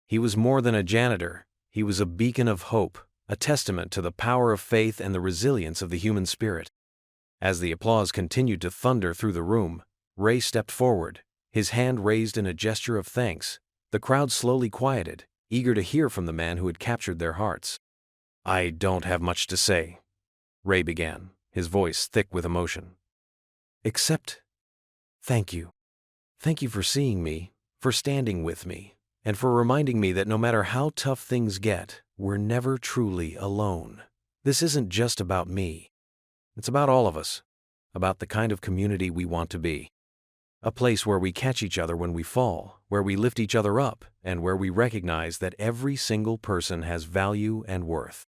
He was more than a janitor, he was a beacon of hope, a testament to the power of faith and the resilience of the human spirit. As the applause continued to thunder through the room, Ray stepped forward, his hand raised in a gesture of thanks. The crowd slowly quieted, eager to hear from the man who had captured their hearts. "I don't have much to say," Ray began, his voice thick with emotion. "Except, thank you. Thank you for seeing me, for standing with me, and for reminding me that no matter how tough things get, we're never truly alone. This isn't just about me. It's about all of us, about the kind of community we want to be. A place where we catch each other when we fall, where we lift each other up, and where we recognize that every single person has value and worth."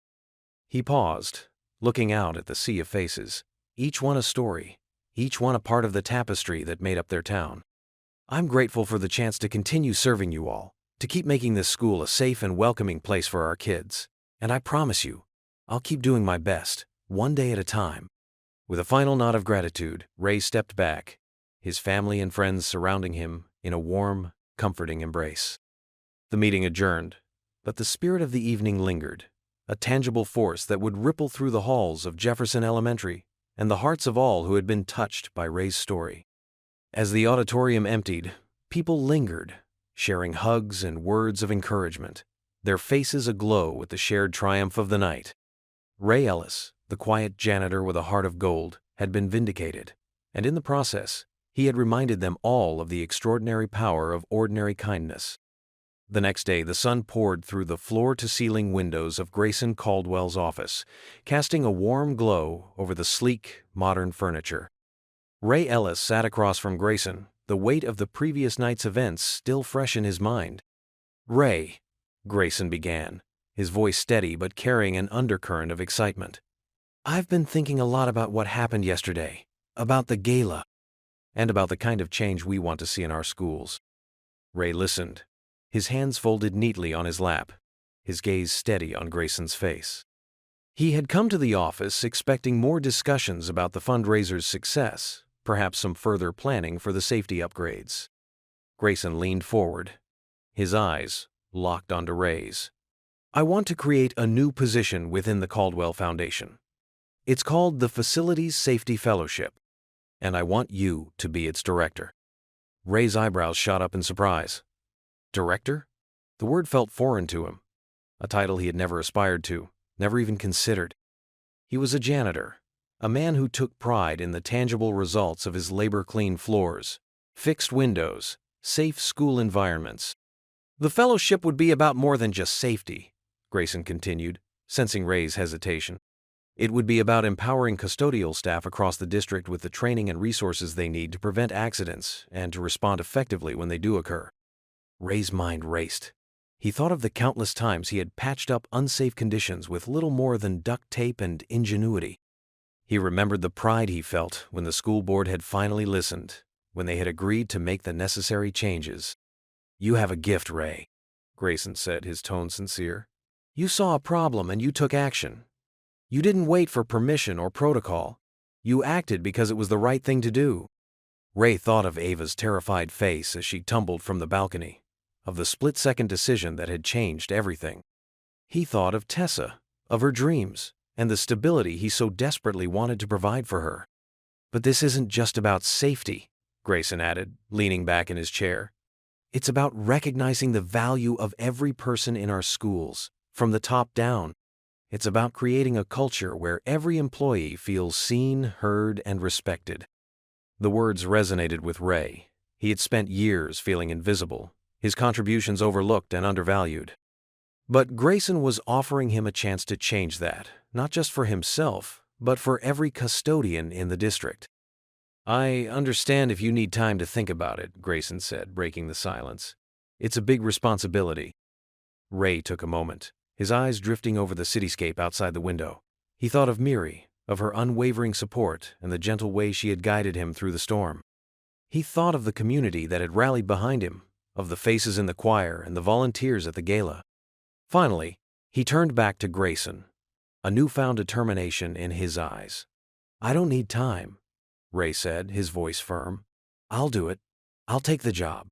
He paused, looking out at the sea of faces, each one a story, each one a part of the tapestry that made up their town. I'm grateful for the chance to continue serving you all, to keep making this school a safe and welcoming place for our kids. And I promise you, I'll keep doing my best, one day at a time." With a final nod of gratitude, Ray stepped back, his family and friends surrounding him in a warm, comforting embrace. The meeting adjourned, but the spirit of the evening lingered, a tangible force that would ripple through the halls of Jefferson Elementary and the hearts of all who had been touched by Ray's story. As the auditorium emptied, people lingered, sharing hugs and words of encouragement, their faces aglow with the shared triumph of the night. Ray Ellis, the quiet janitor with a heart of gold, had been vindicated, and in the process, he had reminded them all of the extraordinary power of ordinary kindness. The next day, the sun poured through the floor-to-ceiling windows of Grayson Caldwell's office, casting a warm glow over the sleek, modern furniture. Ray Ellis sat across from Grayson, the weight of the previous night's events still fresh in his mind. "Ray," Grayson began, his voice steady but carrying an undercurrent of excitement. "I've been thinking a lot about what happened yesterday, about the gala, and about the kind of change we want to see in our schools." Ray listened, his hands folded neatly on his lap, his gaze steady on Grayson's face. He had come to the office expecting more discussions about the fundraiser's success, perhaps some further planning for the safety upgrades. Grayson leaned forward, his eyes locked onto Ray's. "I want to create a new position within the Caldwell Foundation. It's called the Facilities Safety Fellowship, and I want you to be its director." Ray's eyebrows shot up in surprise. Director? The word felt foreign to him, a title he had never aspired to, never even considered. He was a janitor, a man who took pride in the tangible results of his labor-clean floors, fixed windows, safe school environments. "The fellowship would be about more than just safety," Grayson continued, sensing Ray's hesitation. "It would be about empowering custodial staff across the district with the training and resources they need to prevent accidents and to respond effectively when they do occur." Ray's mind raced. He thought of the countless times he had patched up unsafe conditions with little more than duct tape and ingenuity. He remembered the pride he felt when the school board had finally listened, when they had agreed to make the necessary changes. "You have a gift, Ray," Grayson said, his tone sincere. "You saw a problem and you took action. You didn't wait for permission or protocol. You acted because it was the right thing to do." Ray thought of Ava's terrified face as she tumbled from the balcony, of the split-second decision that had changed everything. He thought of Tessa, of her dreams, and the stability he so desperately wanted to provide for her. "But this isn't just about safety," Grayson added, leaning back in his chair. "It's about recognizing the value of every person in our schools, from the top down. It's about creating a culture where every employee feels seen, heard, and respected." The words resonated with Ray. He had spent years feeling invisible, his contributions overlooked and undervalued. But Grayson was offering him a chance to change that, not just for himself, but for every custodian in the district. "I understand if you need time to think about it," Grayson said, breaking the silence. "It's a big responsibility." Ray took a moment, his eyes drifting over the cityscape outside the window. He thought of Miri, of her unwavering support and the gentle way she had guided him through the storm. He thought of the community that had rallied behind him, of the faces in the choir and the volunteers at the gala. Finally, he turned back to Grayson, a newfound determination in his eyes. "I don't need time," Ray said, his voice firm. "I'll do it. I'll take the job."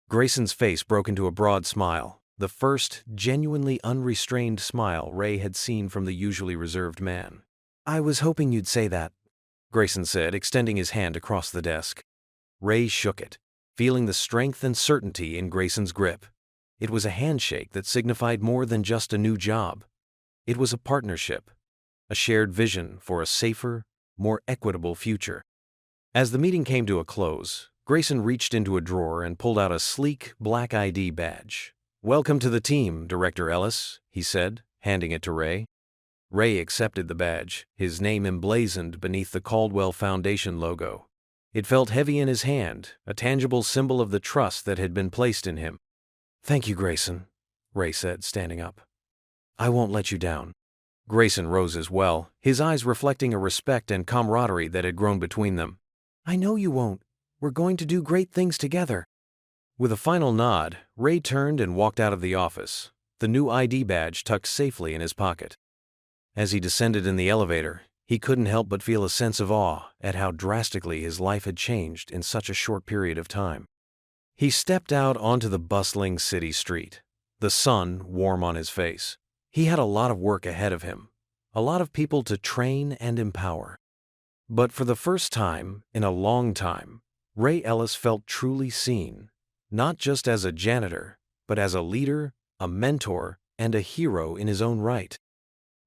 Grayson's face broke into a broad smile, the first genuinely unrestrained smile Ray had seen from the usually reserved man. "I was hoping you'd say that," Grayson said, extending his hand across the desk. Ray shook it, feeling the strength and certainty in Grayson's grip. It was a handshake that signified more than just a new job. It was a partnership, a shared vision for a safer, more equitable future. As the meeting came to a close, Grayson reached into a drawer and pulled out a sleek black ID badge. "Welcome to the team, Director Ellis," he said, handing it to Ray. Ray accepted the badge, his name emblazoned beneath the Caldwell Foundation logo. It felt heavy in his hand, a tangible symbol of the trust that had been placed in him. "Thank you, Grayson," Ray said, standing up. "I won't let you down." Grayson rose as well, his eyes reflecting a respect and camaraderie that had grown between them. "I know you won't," We're going to do great things together." With a final nod, Ray turned and walked out of the office, the new ID badge tucked safely in his pocket. As he descended in the elevator, he couldn't help but feel a sense of awe at how drastically his life had changed in such a short period of time. He stepped out onto the bustling city street, the sun warm on his face. He had a lot of work ahead of him, a lot of people to train and empower. But for the first time in a long time, Ray Ellis felt truly seen, not just as a janitor, but as a leader, a mentor, and a hero in his own right.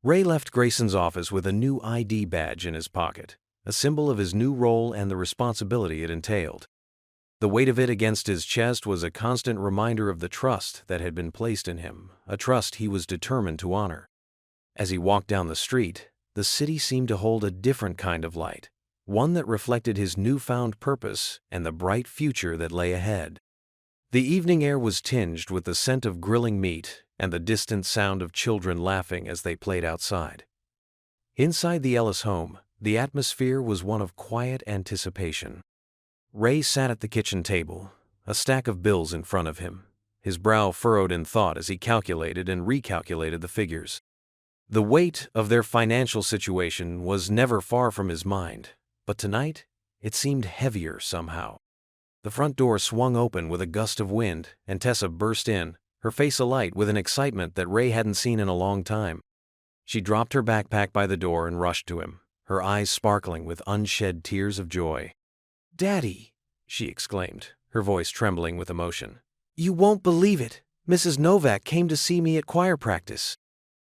Ray left Grayson's office with a new ID badge in his pocket, a symbol of his new role and the responsibility it entailed. The weight of it against his chest was a constant reminder of the trust that had been placed in him, a trust he was determined to honor. As he walked down the street, the city seemed to hold a different kind of light, one that reflected his newfound purpose and the bright future that lay ahead. The evening air was tinged with the scent of grilling meat and the distant sound of children laughing as they played outside. Inside the Ellis home, the atmosphere was one of quiet anticipation. Ray sat at the kitchen table, a stack of bills in front of him, his brow furrowed in thought as he calculated and recalculated the figures. The weight of their financial situation was never far from his mind, but tonight it seemed heavier somehow. The front door swung open with a gust of wind, and Tessa burst in, her face alight with an excitement that Ray hadn't seen in a long time. She dropped her backpack by the door and rushed to him, her eyes sparkling with unshed tears of joy. "Daddy," she exclaimed, her voice trembling with emotion. "You won't believe it. Mrs. Novak came to see me at choir practice."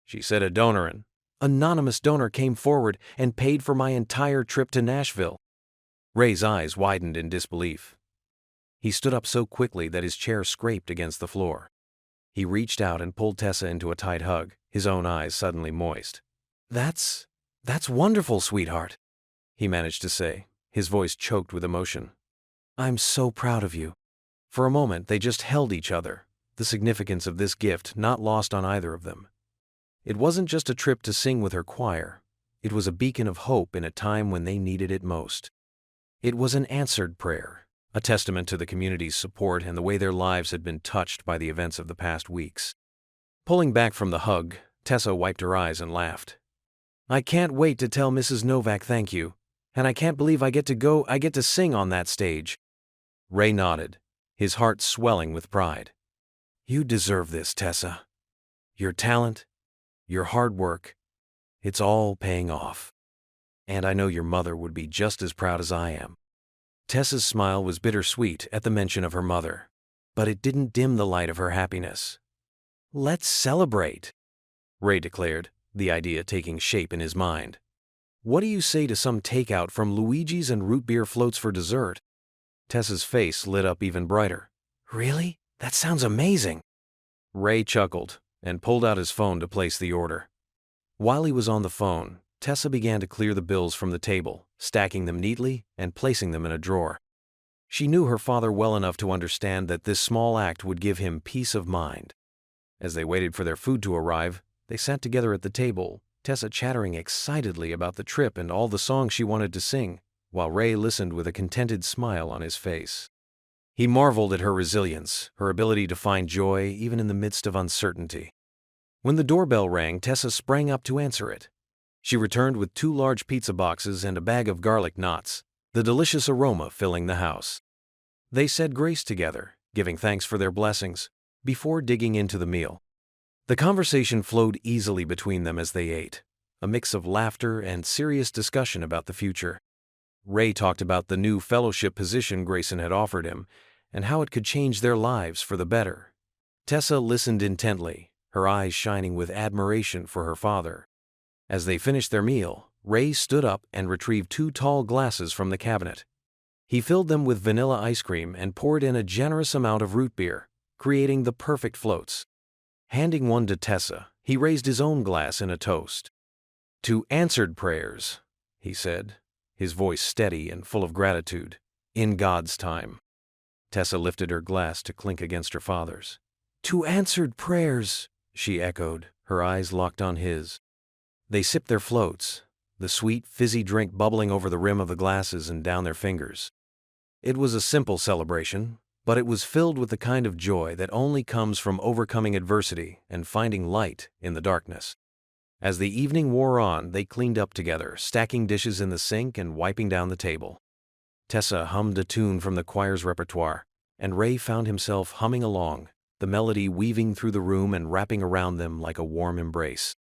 She said an anonymous donor came forward and paid for my entire trip to Nashville. Ray's eyes widened in disbelief. He stood up so quickly that his chair scraped against the floor. He reached out and pulled Tessa into a tight hug, his own eyes suddenly moist. That's wonderful, sweetheart," he managed to say, his voice choked with emotion. "I'm so proud of you." For a moment they just held each other, the significance of this gift not lost on either of them. It wasn't just a trip to sing with her choir. It was a beacon of hope in a time when they needed it most. It was an answered prayer, a testament to the community's support and the way their lives had been touched by the events of the past weeks. Pulling back from the hug, Tessa wiped her eyes and laughed. "I can't wait to tell Mrs. Novak thank you, and I can't believe I get to sing on that stage." Ray nodded, his heart swelling with pride. "You deserve this, Tessa. Your talent, your hard work, it's all paying off. And I know your mother would be just as proud as I am." Tessa's smile was bittersweet at the mention of her mother, but it didn't dim the light of her happiness. "Let's celebrate," Ray declared, the idea taking shape in his mind. "What do you say to some takeout from Luigi's and root beer floats for dessert?" Tessa's face lit up even brighter. "Really? That sounds amazing." Ray chuckled and pulled out his phone to place the order. While he was on the phone, Tessa began to clear the bills from the table, stacking them neatly and placing them in a drawer. She knew her father well enough to understand that this small act would give him peace of mind. As they waited for their food to arrive, they sat together at the table, Tessa chattering excitedly about the trip and all the songs she wanted to sing, while Ray listened with a contented smile on his face. He marveled at her resilience, her ability to find joy even in the midst of uncertainty. When the doorbell rang, Tessa sprang up to answer it. She returned with 2 large pizza boxes and a bag of garlic knots, the delicious aroma filling the house. They said grace together, giving thanks for their blessings, before digging into the meal. The conversation flowed easily between them as they ate, a mix of laughter and serious discussion about the future. Ray talked about the new fellowship position Grayson had offered him and how it could change their lives for the better. Tessa listened intently, her eyes shining with admiration for her father. As they finished their meal, Ray stood up and retrieved 2 tall glasses from the cabinet. He filled them with vanilla ice cream and poured in a generous amount of root beer, creating the perfect floats. Handing one to Tessa, he raised his own glass in a toast. "To answered prayers," he said, his voice steady and full of gratitude, "in God's time." Tessa lifted her glass to clink against her father's. "To answered prayers," she echoed, her eyes locked on his. They sipped their floats, the sweet, fizzy drink bubbling over the rim of the glasses and down their fingers. It was a simple celebration, but it was filled with the kind of joy that only comes from overcoming adversity and finding light in the darkness. As the evening wore on, they cleaned up together, stacking dishes in the sink and wiping down the table. Tessa hummed a tune from the choir's repertoire, and Ray found himself humming along, the melody weaving through the room and wrapping around them like a warm embrace.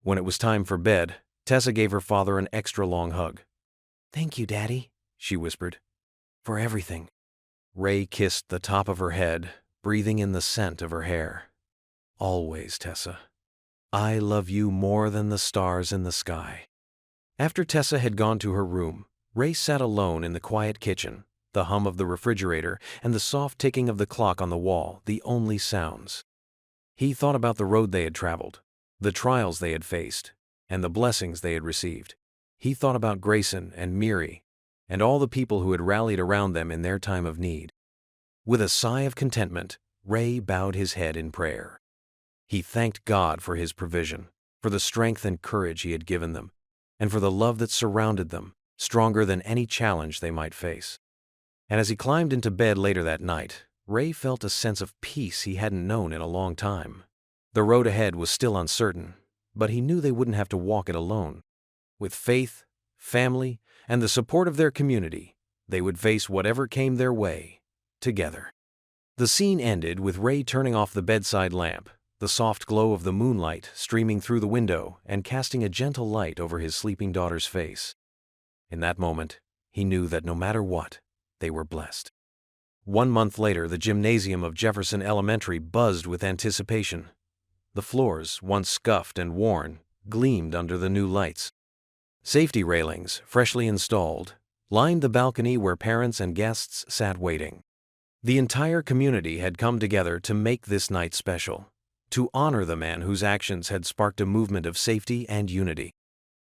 When it was time for bed, Tessa gave her father an extra long hug. "Thank you, Daddy," she whispered, "for everything." Ray kissed the top of her head, breathing in the scent of her hair. "Always, Tessa. I love you more than the stars in the sky." After Tessa had gone to her room, Ray sat alone in the quiet kitchen, the hum of the refrigerator and the soft ticking of the clock on the wall the only sounds. He thought about the road they had traveled, the trials they had faced, and the blessings they had received. He thought about Grayson and Miri, and all the people who had rallied around them in their time of need. With a sigh of contentment, Ray bowed his head in prayer. He thanked God for his provision, for the strength and courage he had given them, and for the love that surrounded them, stronger than any challenge they might face. And as he climbed into bed later that night, Ray felt a sense of peace he hadn't known in a long time. The road ahead was still uncertain, but he knew they wouldn't have to walk it alone. With faith, family, and the support of their community, they would face whatever came their way, together. The scene ended with Ray turning off the bedside lamp, the soft glow of the moonlight streaming through the window and casting a gentle light over his sleeping daughter's face. In that moment, he knew that no matter what, they were blessed. 1 month later, the gymnasium of Jefferson Elementary buzzed with anticipation. The floors, once scuffed and worn, gleamed under the new lights. Safety railings, freshly installed, lined the balcony where parents and guests sat waiting. The entire community had come together to make this night special, to honor the man whose actions had sparked a movement of safety and unity.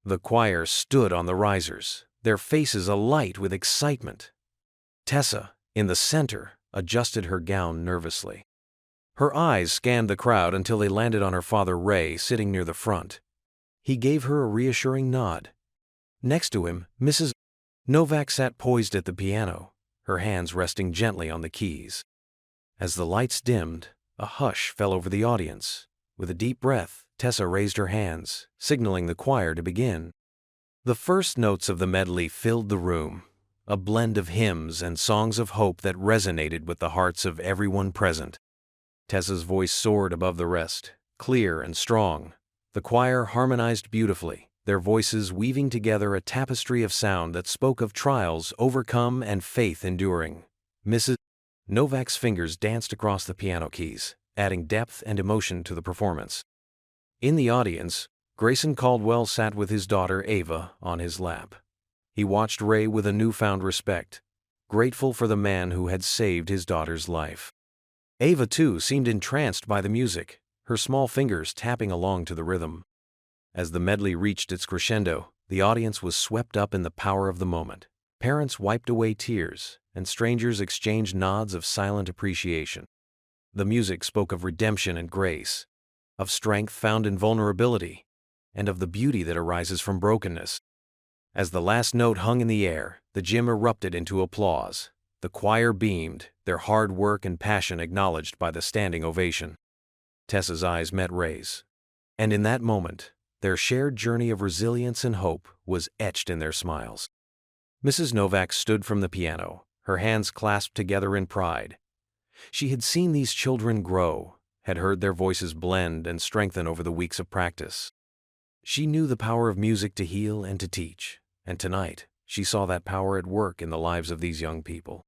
The choir stood on the risers, their faces alight with excitement. Tessa, in the center, adjusted her gown nervously. Her eyes scanned the crowd until they landed on her father Ray, sitting near the front. He gave her a reassuring nod. Next to him, Mrs. Novak sat poised at the piano, her hands resting gently on the keys. As the lights dimmed, a hush fell over the audience. With a deep breath, Tessa raised her hands, signaling the choir to begin. The first notes of the medley filled the room, a blend of hymns and songs of hope that resonated with the hearts of everyone present. Tessa's voice soared above the rest, clear and strong. The choir harmonized beautifully, their voices weaving together a tapestry of sound that spoke of trials overcome and faith enduring. Mrs. Novak's fingers danced across the piano keys, adding depth and emotion to the performance. In the audience, Grayson Caldwell sat with his daughter Ava on his lap. He watched Ray with a newfound respect, grateful for the man who had saved his daughter's life. Ava, too, seemed entranced by the music, her small fingers tapping along to the rhythm. As the medley reached its crescendo, the audience was swept up in the power of the moment. Parents wiped away tears, and strangers exchanged nods of silent appreciation. The music spoke of redemption and grace, of strength found in vulnerability, and of the beauty that arises from brokenness. As the last note hung in the air, the gym erupted into applause. The choir beamed, their hard work and passion acknowledged by the standing ovation. Tessa's eyes met Ray's, and in that moment, their shared journey of resilience and hope was etched in their smiles. Mrs. Novak stood from the piano, her hands clasped together in pride. She had seen these children grow, had heard their voices blend and strengthen over the weeks of practice. She knew the power of music to heal and to teach, and tonight she saw that power at work in the lives of these young people.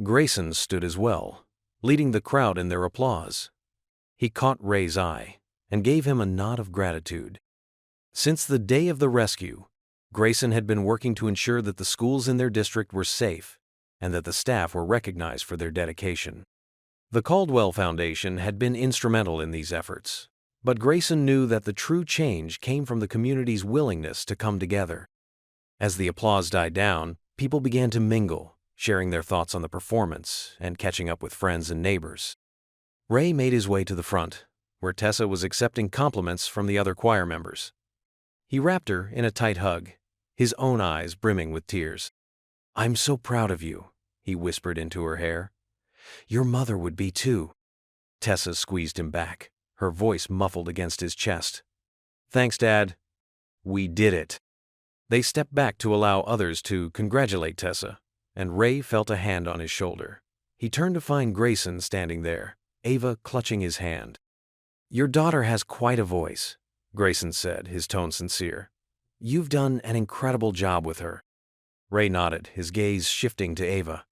Grayson stood as well, leading the crowd in their applause. He caught Ray's eye and gave him a nod of gratitude. Since the day of the rescue, Grayson had been working to ensure that the schools in their district were safe and that the staff were recognized for their dedication. The Caldwell Foundation had been instrumental in these efforts, but Grayson knew that the true change came from the community's willingness to come together. As the applause died down, people began to mingle, sharing their thoughts on the performance and catching up with friends and neighbors. Ray made his way to the front, where Tessa was accepting compliments from the other choir members. He wrapped her in a tight hug, his own eyes brimming with tears. "I'm so proud of you," he whispered into her hair. Your mother would be too. Tessa squeezed him back, her voice muffled against his chest. Thanks, Dad. We did it. They stepped back to allow others to congratulate Tessa, and Ray felt a hand on his shoulder. He turned to find Grayson standing there, Ava clutching his hand. Your daughter has quite a voice, Grayson said, his tone sincere. You've done an incredible job with her. Ray nodded, his gaze shifting to Ava.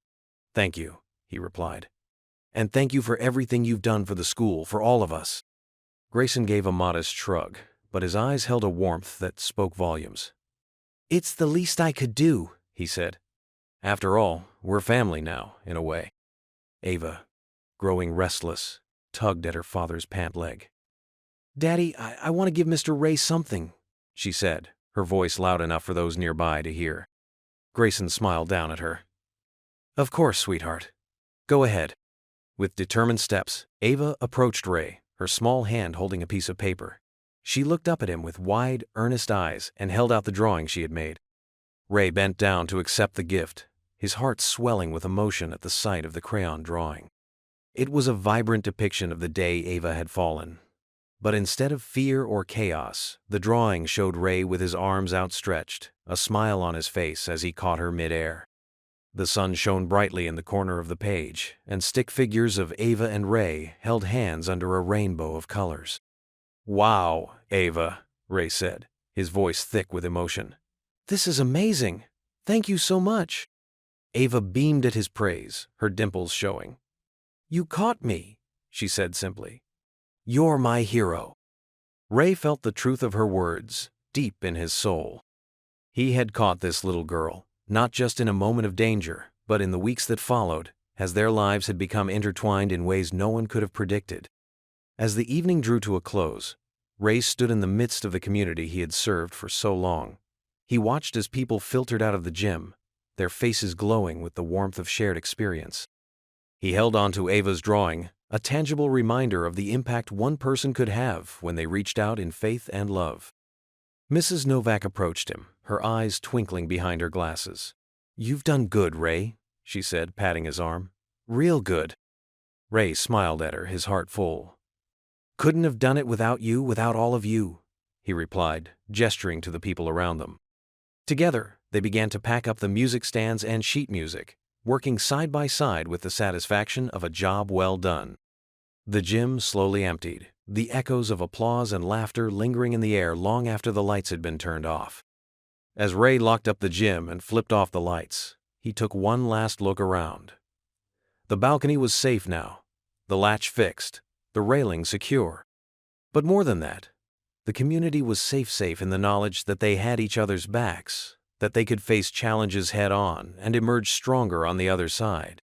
Thank you, he replied. And thank you for everything you've done for the school, for all of us. Grayson gave a modest shrug, but his eyes held a warmth that spoke volumes. It's the least I could do, he said. After all, we're family now, in a way. Ava, growing restless, tugged at her father's pant leg. Daddy, I want to give Mr. Ray something, she said, her voice loud enough for those nearby to hear. Grayson smiled down at her. Of course, sweetheart. Go ahead. With determined steps, Ava approached Ray, her small hand holding a piece of paper. She looked up at him with wide, earnest eyes and held out the drawing she had made. Ray bent down to accept the gift, his heart swelling with emotion at the sight of the crayon drawing. It was a vibrant depiction of the day Ava had fallen. But instead of fear or chaos, the drawing showed Ray with his arms outstretched, a smile on his face as he caught her mid-air. The sun shone brightly in the corner of the page, and stick figures of Ava and Ray held hands under a rainbow of colors. Wow, Ava, Ray said, his voice thick with emotion. This is amazing. Thank you so much. Ava beamed at his praise, her dimples showing. You caught me, she said simply. You're my hero. Ray felt the truth of her words, deep in his soul. He had caught this little girl, not just in a moment of danger, but in the weeks that followed, as their lives had become intertwined in ways no one could have predicted. As the evening drew to a close, Ray stood in the midst of the community he had served for so long. He watched as people filtered out of the gym, their faces glowing with the warmth of shared experience. He held on to Ava's drawing, a tangible reminder of the impact one person could have when they reached out in faith and love. Mrs. Novak approached him, her eyes twinkling behind her glasses. You've done good, Ray, she said, patting his arm. Real good. Ray smiled at her, his heart full. Couldn't have done it without you, without all of you, he replied, gesturing to the people around them. Together, they began to pack up the music stands and sheet music, working side by side with the satisfaction of a job well done. The gym slowly emptied, the echoes of applause and laughter lingering in the air long after the lights had been turned off. As Ray locked up the gym and flipped off the lights, he took one last look around. The balcony was safe now, the latch fixed, the railing secure. But more than that, the community was safe in the knowledge that they had each other's backs, that they could face challenges head-on and emerge stronger on the other side.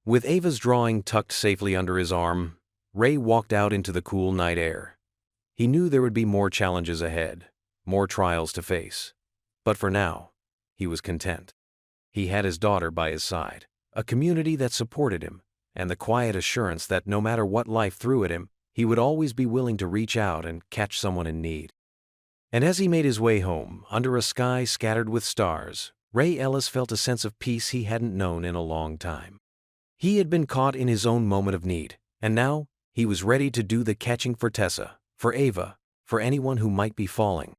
With Ava's drawing tucked safely under his arm, Ray walked out into the cool night air. He knew there would be more challenges ahead, more trials to face. But for now, he was content. He had his daughter by his side, a community that supported him, and the quiet assurance that no matter what life threw at him, he would always be willing to reach out and catch someone in need. And as he made his way home, under a sky scattered with stars, Ray Ellis felt a sense of peace he hadn't known in a long time. He had been caught in his own moment of need, and now he was ready to do the catching for Tessa, for Ava, for anyone who might be falling.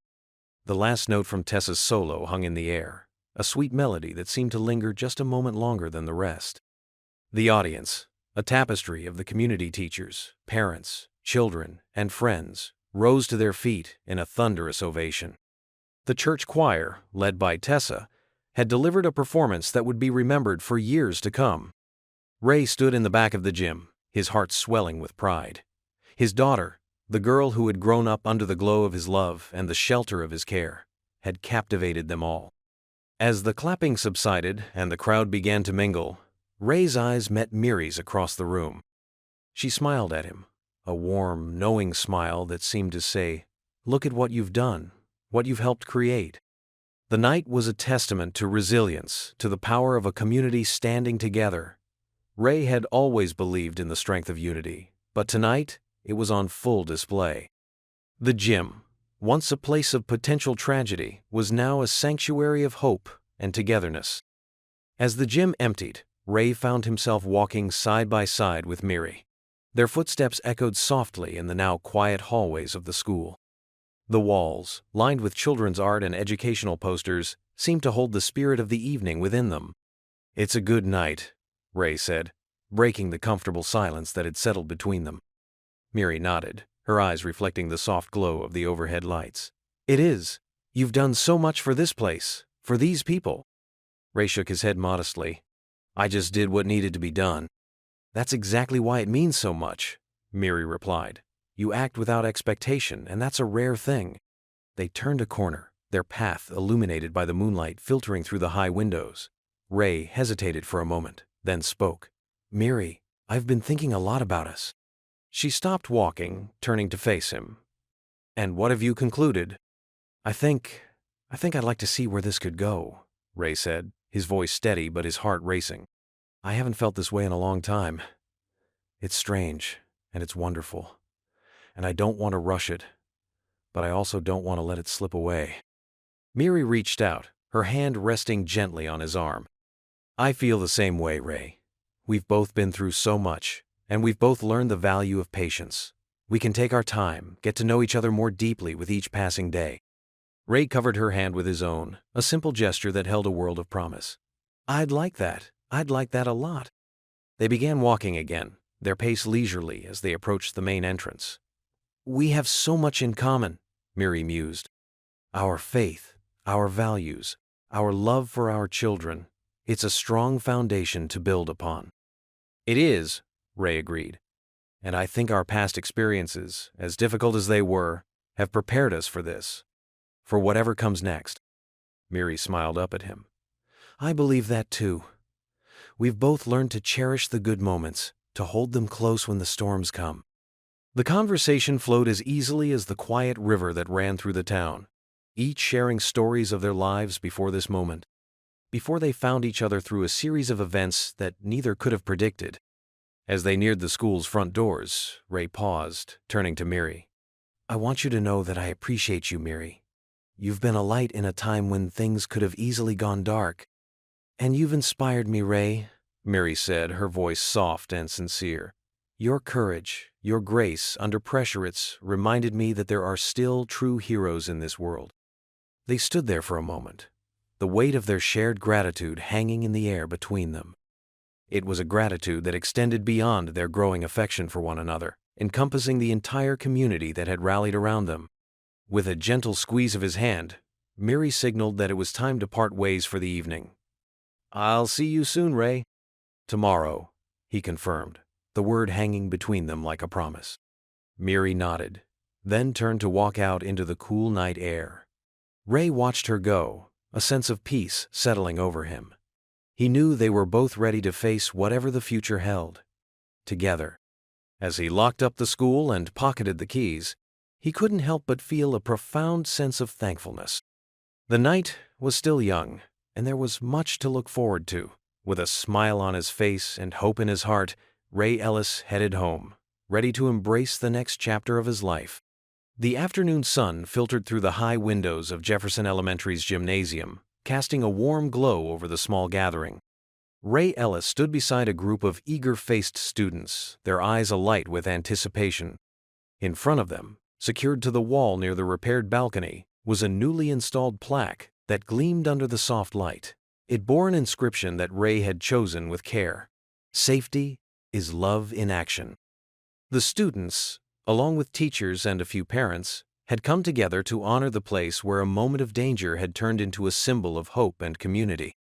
The last note from Tessa's solo hung in the air, a sweet melody that seemed to linger just a moment longer than the rest. The audience, a tapestry of the community teachers, parents, children, and friends, rose to their feet in a thunderous ovation. The church choir, led by Tessa, had delivered a performance that would be remembered for years to come. Ray stood in the back of the gym, his heart swelling with pride. His daughter, the girl who had grown up under the glow of his love and the shelter of his care, had captivated them all. As the clapping subsided and the crowd began to mingle, Ray's eyes met Miri's across the room. She smiled at him, a warm, knowing smile that seemed to say, "Look at what you've done, what you've helped create." The night was a testament to resilience, to the power of a community standing together. Ray had always believed in the strength of unity, but tonight it was on full display. The gym, once a place of potential tragedy, was now a sanctuary of hope and togetherness. As the gym emptied, Ray found himself walking side by side with Miri. Their footsteps echoed softly in the now quiet hallways of the school. The walls, lined with children's art and educational posters, seemed to hold the spirit of the evening within them. "It's a good night," Ray said, breaking the comfortable silence that had settled between them. Miri nodded, her eyes reflecting the soft glow of the overhead lights. "It is. You've done so much for this place, for these people." Ray shook his head modestly. "I just did what needed to be done." "That's exactly why it means so much," Miri replied. "You act without expectation, and that's a rare thing." They turned a corner, their path illuminated by the moonlight filtering through the high windows. Ray hesitated for a moment, then spoke. "Miri, I've been thinking a lot about us." She stopped walking, turning to face him. "And what have you concluded?" I think I'd like to see where this could go," Ray said, his voice steady but his heart racing. "I haven't felt this way in a long time. It's strange, and it's wonderful. And I don't want to rush it, but I also don't want to let it slip away." Miri reached out, her hand resting gently on his arm. "I feel the same way, Ray. We've both been through so much, and we've both learned the value of patience. We can take our time, get to know each other more deeply with each passing day." Ray covered her hand with his own, a simple gesture that held a world of promise. I'd like that a lot." They began walking again, their pace leisurely as they approached the main entrance. "We have so much in common," Miri mused. "Our faith, our values, our love for our children. It's a strong foundation to build upon." "It is," Ray agreed. "And I think our past experiences, as difficult as they were, have prepared us for this. For whatever comes next." Miri smiled up at him. "I believe that too. We've both learned to cherish the good moments, to hold them close when the storms come." The conversation flowed as easily as the quiet river that ran through the town, each sharing stories of their lives before this moment, before they found each other through a series of events that neither could have predicted. As they neared the school's front doors, Ray paused, turning to Miri. "I want you to know that I appreciate you, Miri. You've been a light in a time when things could have easily gone dark. And you've inspired me, Ray," Miri said, her voice soft and sincere. "Your courage, your grace under pressure, it's reminded me that there are still true heroes in this world." They stood there for a moment, the weight of their shared gratitude hanging in the air between them. It was a gratitude that extended beyond their growing affection for one another, encompassing the entire community that had rallied around them. With a gentle squeeze of his hand, Miri signaled that it was time to part ways for the evening. "I'll see you soon, Ray." "Tomorrow," he confirmed, the word hanging between them like a promise. Miri nodded, then turned to walk out into the cool night air. Ray watched her go, a sense of peace settling over him. He knew they were both ready to face whatever the future held. Together. As he locked up the school and pocketed the keys, he couldn't help but feel a profound sense of thankfulness. The night was still young, and there was much to look forward to. With a smile on his face and hope in his heart, Ray Ellis headed home, ready to embrace the next chapter of his life. The afternoon sun filtered through the high windows of Jefferson Elementary's gymnasium, casting a warm glow over the small gathering. Ray Ellis stood beside a group of eager-faced students, their eyes alight with anticipation. In front of them, secured to the wall near the repaired balcony, was a newly installed plaque that gleamed under the soft light. It bore an inscription that Ray had chosen with care. "Safety is love in action." The students, along with teachers and a few parents, had come together to honor the place where a moment of danger had turned into a symbol of hope and community.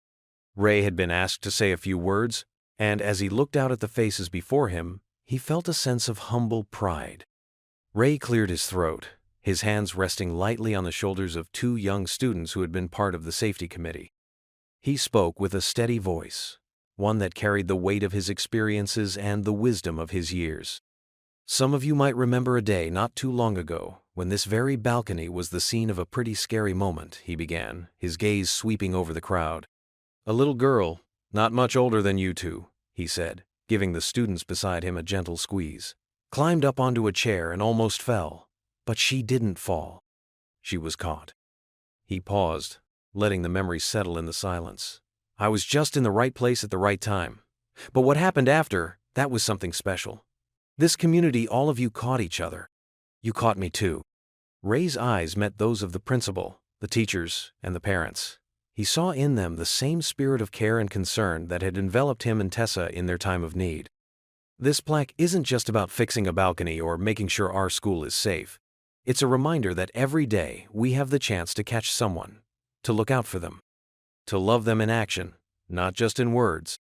Ray had been asked to say a few words, and as he looked out at the faces before him, he felt a sense of humble pride. Ray cleared his throat, his hands resting lightly on the shoulders of two young students who had been part of the safety committee. He spoke with a steady voice, one that carried the weight of his experiences and the wisdom of his years. "Some of you might remember a day not too long ago when this very balcony was the scene of a pretty scary moment," he began, his gaze sweeping over the crowd. "A little girl, not much older than you two," he said, giving the students beside him a gentle squeeze, "climbed up onto a chair and almost fell. But she didn't fall. She was caught." He paused, letting the memory settle in the silence. "I was just in the right place at the right time. But what happened after, that was something special. This community, all of you caught each other. You caught me too. Ray's eyes met those of the principal, the teachers, and the parents. He saw in them the same spirit of care and concern that had enveloped him and Tessa in their time of need. This plaque isn't just about fixing a balcony or making sure our school is safe. It's a reminder that every day we have the chance to catch someone, to look out for them, to love them in action, not just in words.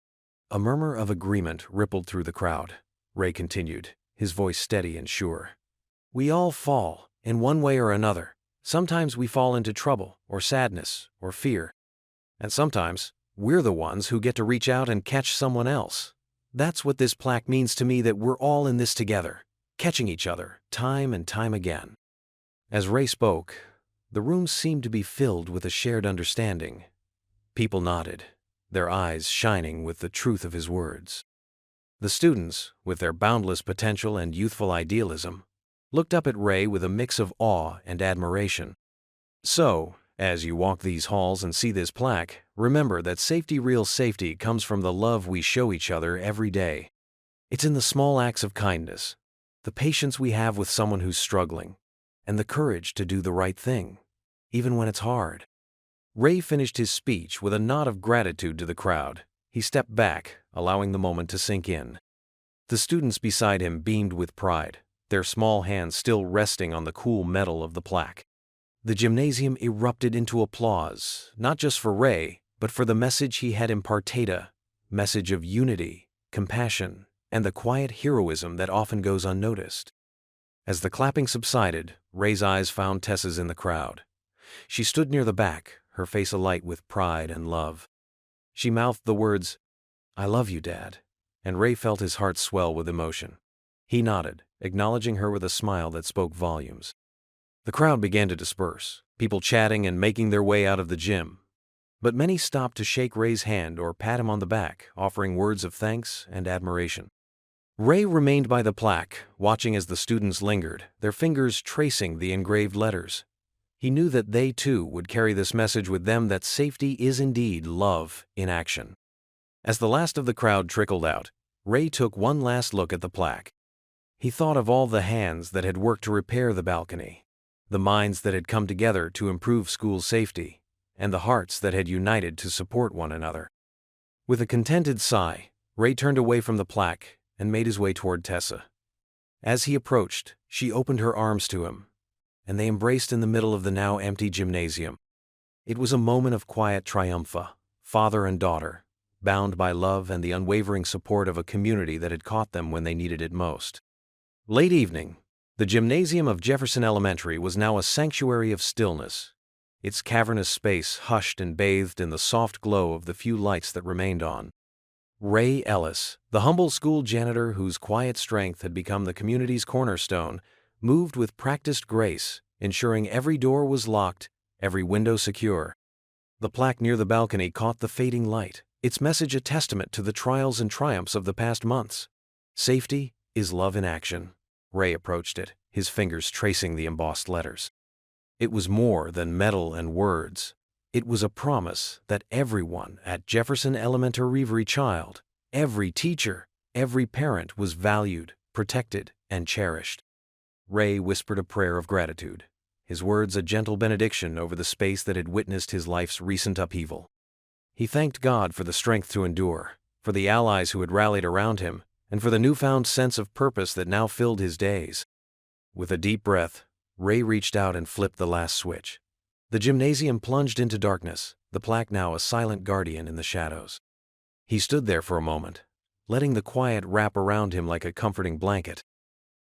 A murmur of agreement rippled through the crowd. Ray continued, his voice steady and sure. We all fall, in one way or another. Sometimes we fall into trouble, or sadness, or fear. And sometimes, we're the ones who get to reach out and catch someone else. That's what this plaque means to me, that we're all in this together, catching each other, time and time again. As Ray spoke, the room seemed to be filled with a shared understanding. People nodded, their eyes shining with the truth of his words. The students, with their boundless potential and youthful idealism, looked up at Ray with a mix of awe and admiration. So, as you walk these halls and see this plaque, remember that real safety comes from the love we show each other every day. It's in the small acts of kindness, the patience we have with someone who's struggling, and the courage to do the right thing, even when it's hard. Ray finished his speech with a nod of gratitude to the crowd. He stepped back, allowing the moment to sink in. The students beside him beamed with pride, their small hands still resting on the cool metal of the plaque. The gymnasium erupted into applause, not just for Ray, but for the message he had imparted, a message of unity, compassion, and the quiet heroism that often goes unnoticed. As the clapping subsided, Ray's eyes found Tessa's in the crowd. She stood near the back, her face alight with pride and love. She mouthed the words, "I love you, Dad," and Ray felt his heart swell with emotion. He nodded, acknowledging her with a smile that spoke volumes. The crowd began to disperse, people chatting and making their way out of the gym. But many stopped to shake Ray's hand or pat him on the back, offering words of thanks and admiration. Ray remained by the plaque, watching as the students lingered, their fingers tracing the engraved letters. He knew that they too would carry this message with them, that safety is indeed love in action. As the last of the crowd trickled out, Ray took one last look at the plaque. He thought of all the hands that had worked to repair the balcony, the minds that had come together to improve school safety, and the hearts that had united to support one another. With a contented sigh, Ray turned away from the plaque and made his way toward Tessa. As he approached, she opened her arms to him, and they embraced in the middle of the now empty gymnasium. It was a moment of quiet triumph, father and daughter, bound by love and the unwavering support of a community that had caught them when they needed it most. Late evening, the gymnasium of Jefferson Elementary was now a sanctuary of stillness, its cavernous space hushed and bathed in the soft glow of the few lights that remained on. Ray Ellis, the humble school janitor whose quiet strength had become the community's cornerstone, moved with practiced grace, ensuring every door was locked, every window secure. The plaque near the balcony caught the fading light, its message a testament to the trials and triumphs of the past months. Safety is love in action. Ray approached it, his fingers tracing the embossed letters. It was more than metal and words. It was a promise that everyone at Jefferson Elementary, every child, every teacher, every parent was valued, protected, and cherished. Ray whispered a prayer of gratitude, his words a gentle benediction over the space that had witnessed his life's recent upheaval. He thanked God for the strength to endure, for the allies who had rallied around him, and for the newfound sense of purpose that now filled his days. With a deep breath, Ray reached out and flipped the last switch. The gymnasium plunged into darkness, the plaque now a silent guardian in the shadows. He stood there for a moment, letting the quiet wrap around him like a comforting blanket.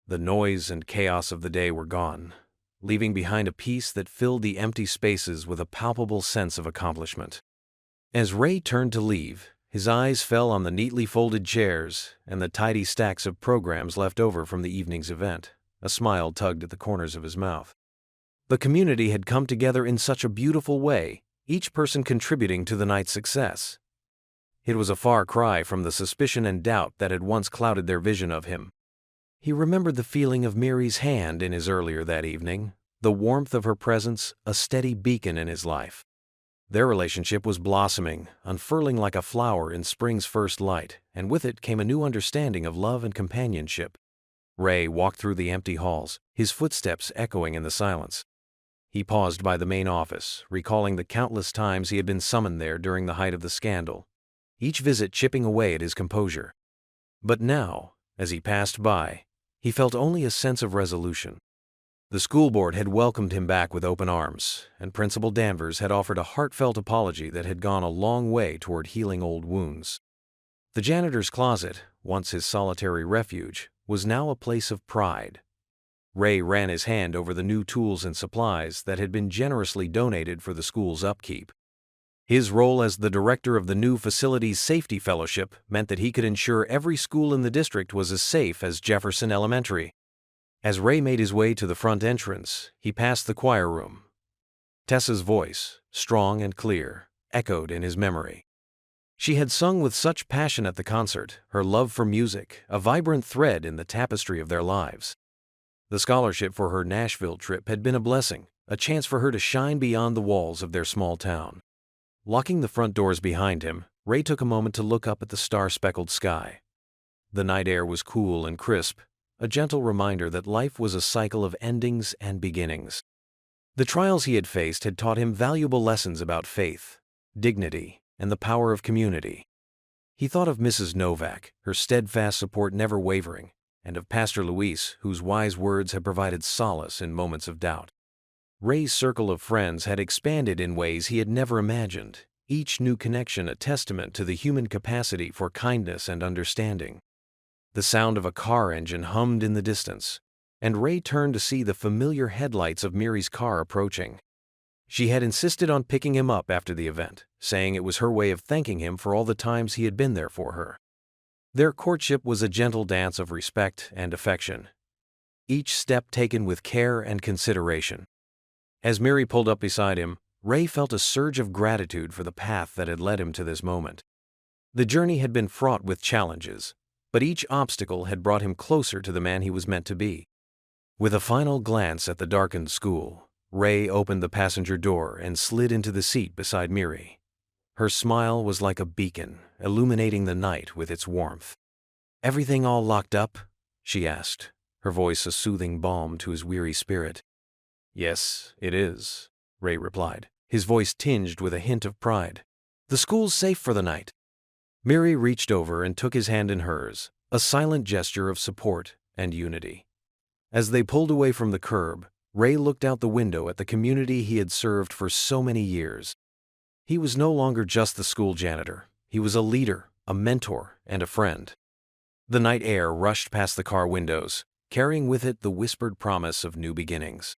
The noise and chaos of the day were gone, leaving behind a peace that filled the empty spaces with a palpable sense of accomplishment. As Ray turned to leave, his eyes fell on the neatly folded chairs and the tidy stacks of programs left over from the evening's event. A smile tugged at the corners of his mouth. The community had come together in such a beautiful way, each person contributing to the night's success. It was a far cry from the suspicion and doubt that had once clouded their vision of him. He remembered the feeling of Mary's hand in his earlier that evening, the warmth of her presence, a steady beacon in his life. Their relationship was blossoming, unfurling like a flower in spring's first light, and with it came a new understanding of love and companionship. Ray walked through the empty halls, his footsteps echoing in the silence. He paused by the main office, recalling the countless times he had been summoned there during the height of the scandal, each visit chipping away at his composure. But now, as he passed by, he felt only a sense of resolution. The school board had welcomed him back with open arms, and Principal Danvers had offered a heartfelt apology that had gone a long way toward healing old wounds. The janitor's closet, once his solitary refuge, was now a place of pride. Ray ran his hand over the new tools and supplies that had been generously donated for the school's upkeep. His role as the director of the new facilities safety fellowship meant that he could ensure every school in the district was as safe as Jefferson Elementary. As Ray made his way to the front entrance, he passed the choir room. Tessa's voice, strong and clear, echoed in his memory. She had sung with such passion at the concert, her love for music, a vibrant thread in the tapestry of their lives. The scholarship for her Nashville trip had been a blessing, a chance for her to shine beyond the walls of their small town. Locking the front doors behind him, Ray took a moment to look up at the star-speckled sky. The night air was cool and crisp, a gentle reminder that life was a cycle of endings and beginnings. The trials he had faced had taught him valuable lessons about faith, dignity, and the power of community. He thought of Mrs. Novak, her steadfast support never wavering, and of Pastor Luis, whose wise words had provided solace in moments of doubt. Ray's circle of friends had expanded in ways he had never imagined, each new connection a testament to the human capacity for kindness and understanding. The sound of a car engine hummed in the distance, and Ray turned to see the familiar headlights of Miri's car approaching. She had insisted on picking him up after the event, saying it was her way of thanking him for all the times he had been there for her. Their courtship was a gentle dance of respect and affection, each step taken with care and consideration. As Miri pulled up beside him, Ray felt a surge of gratitude for the path that had led him to this moment. The journey had been fraught with challenges, but each obstacle had brought him closer to the man he was meant to be. With a final glance at the darkened school, Ray opened the passenger door and slid into the seat beside Miri. Her smile was like a beacon, illuminating the night with its warmth. "Everything all locked up?" she asked, her voice a soothing balm to his weary spirit. "Yes, it is," Ray replied, his voice tinged with a hint of pride. "The school's safe for the night." Miri reached over and took his hand in hers, a silent gesture of support and unity. As they pulled away from the curb, Ray looked out the window at the community he had served for so many years. He was no longer just the school janitor. He was a leader, a mentor, and a friend. The night air rushed past the car windows, carrying with it the whispered promise of new beginnings.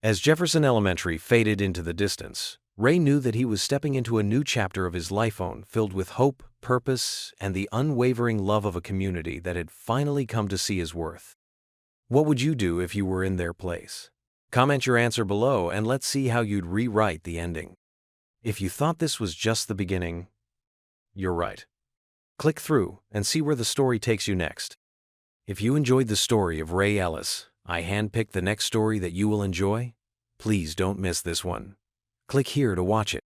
As Jefferson Elementary faded into the distance, Ray knew that he was stepping into a new chapter of his life filled with hope, purpose, and the unwavering love of a community that had finally come to see his worth. What would you do if you were in their place? Comment your answer below and let's see how you'd rewrite the ending. If you thought this was just the beginning, you're right. Click through and see where the story takes you next. If you enjoyed the story of Ray Ellis, I handpicked the next story that you will enjoy. Please don't miss this one. Click here to watch it.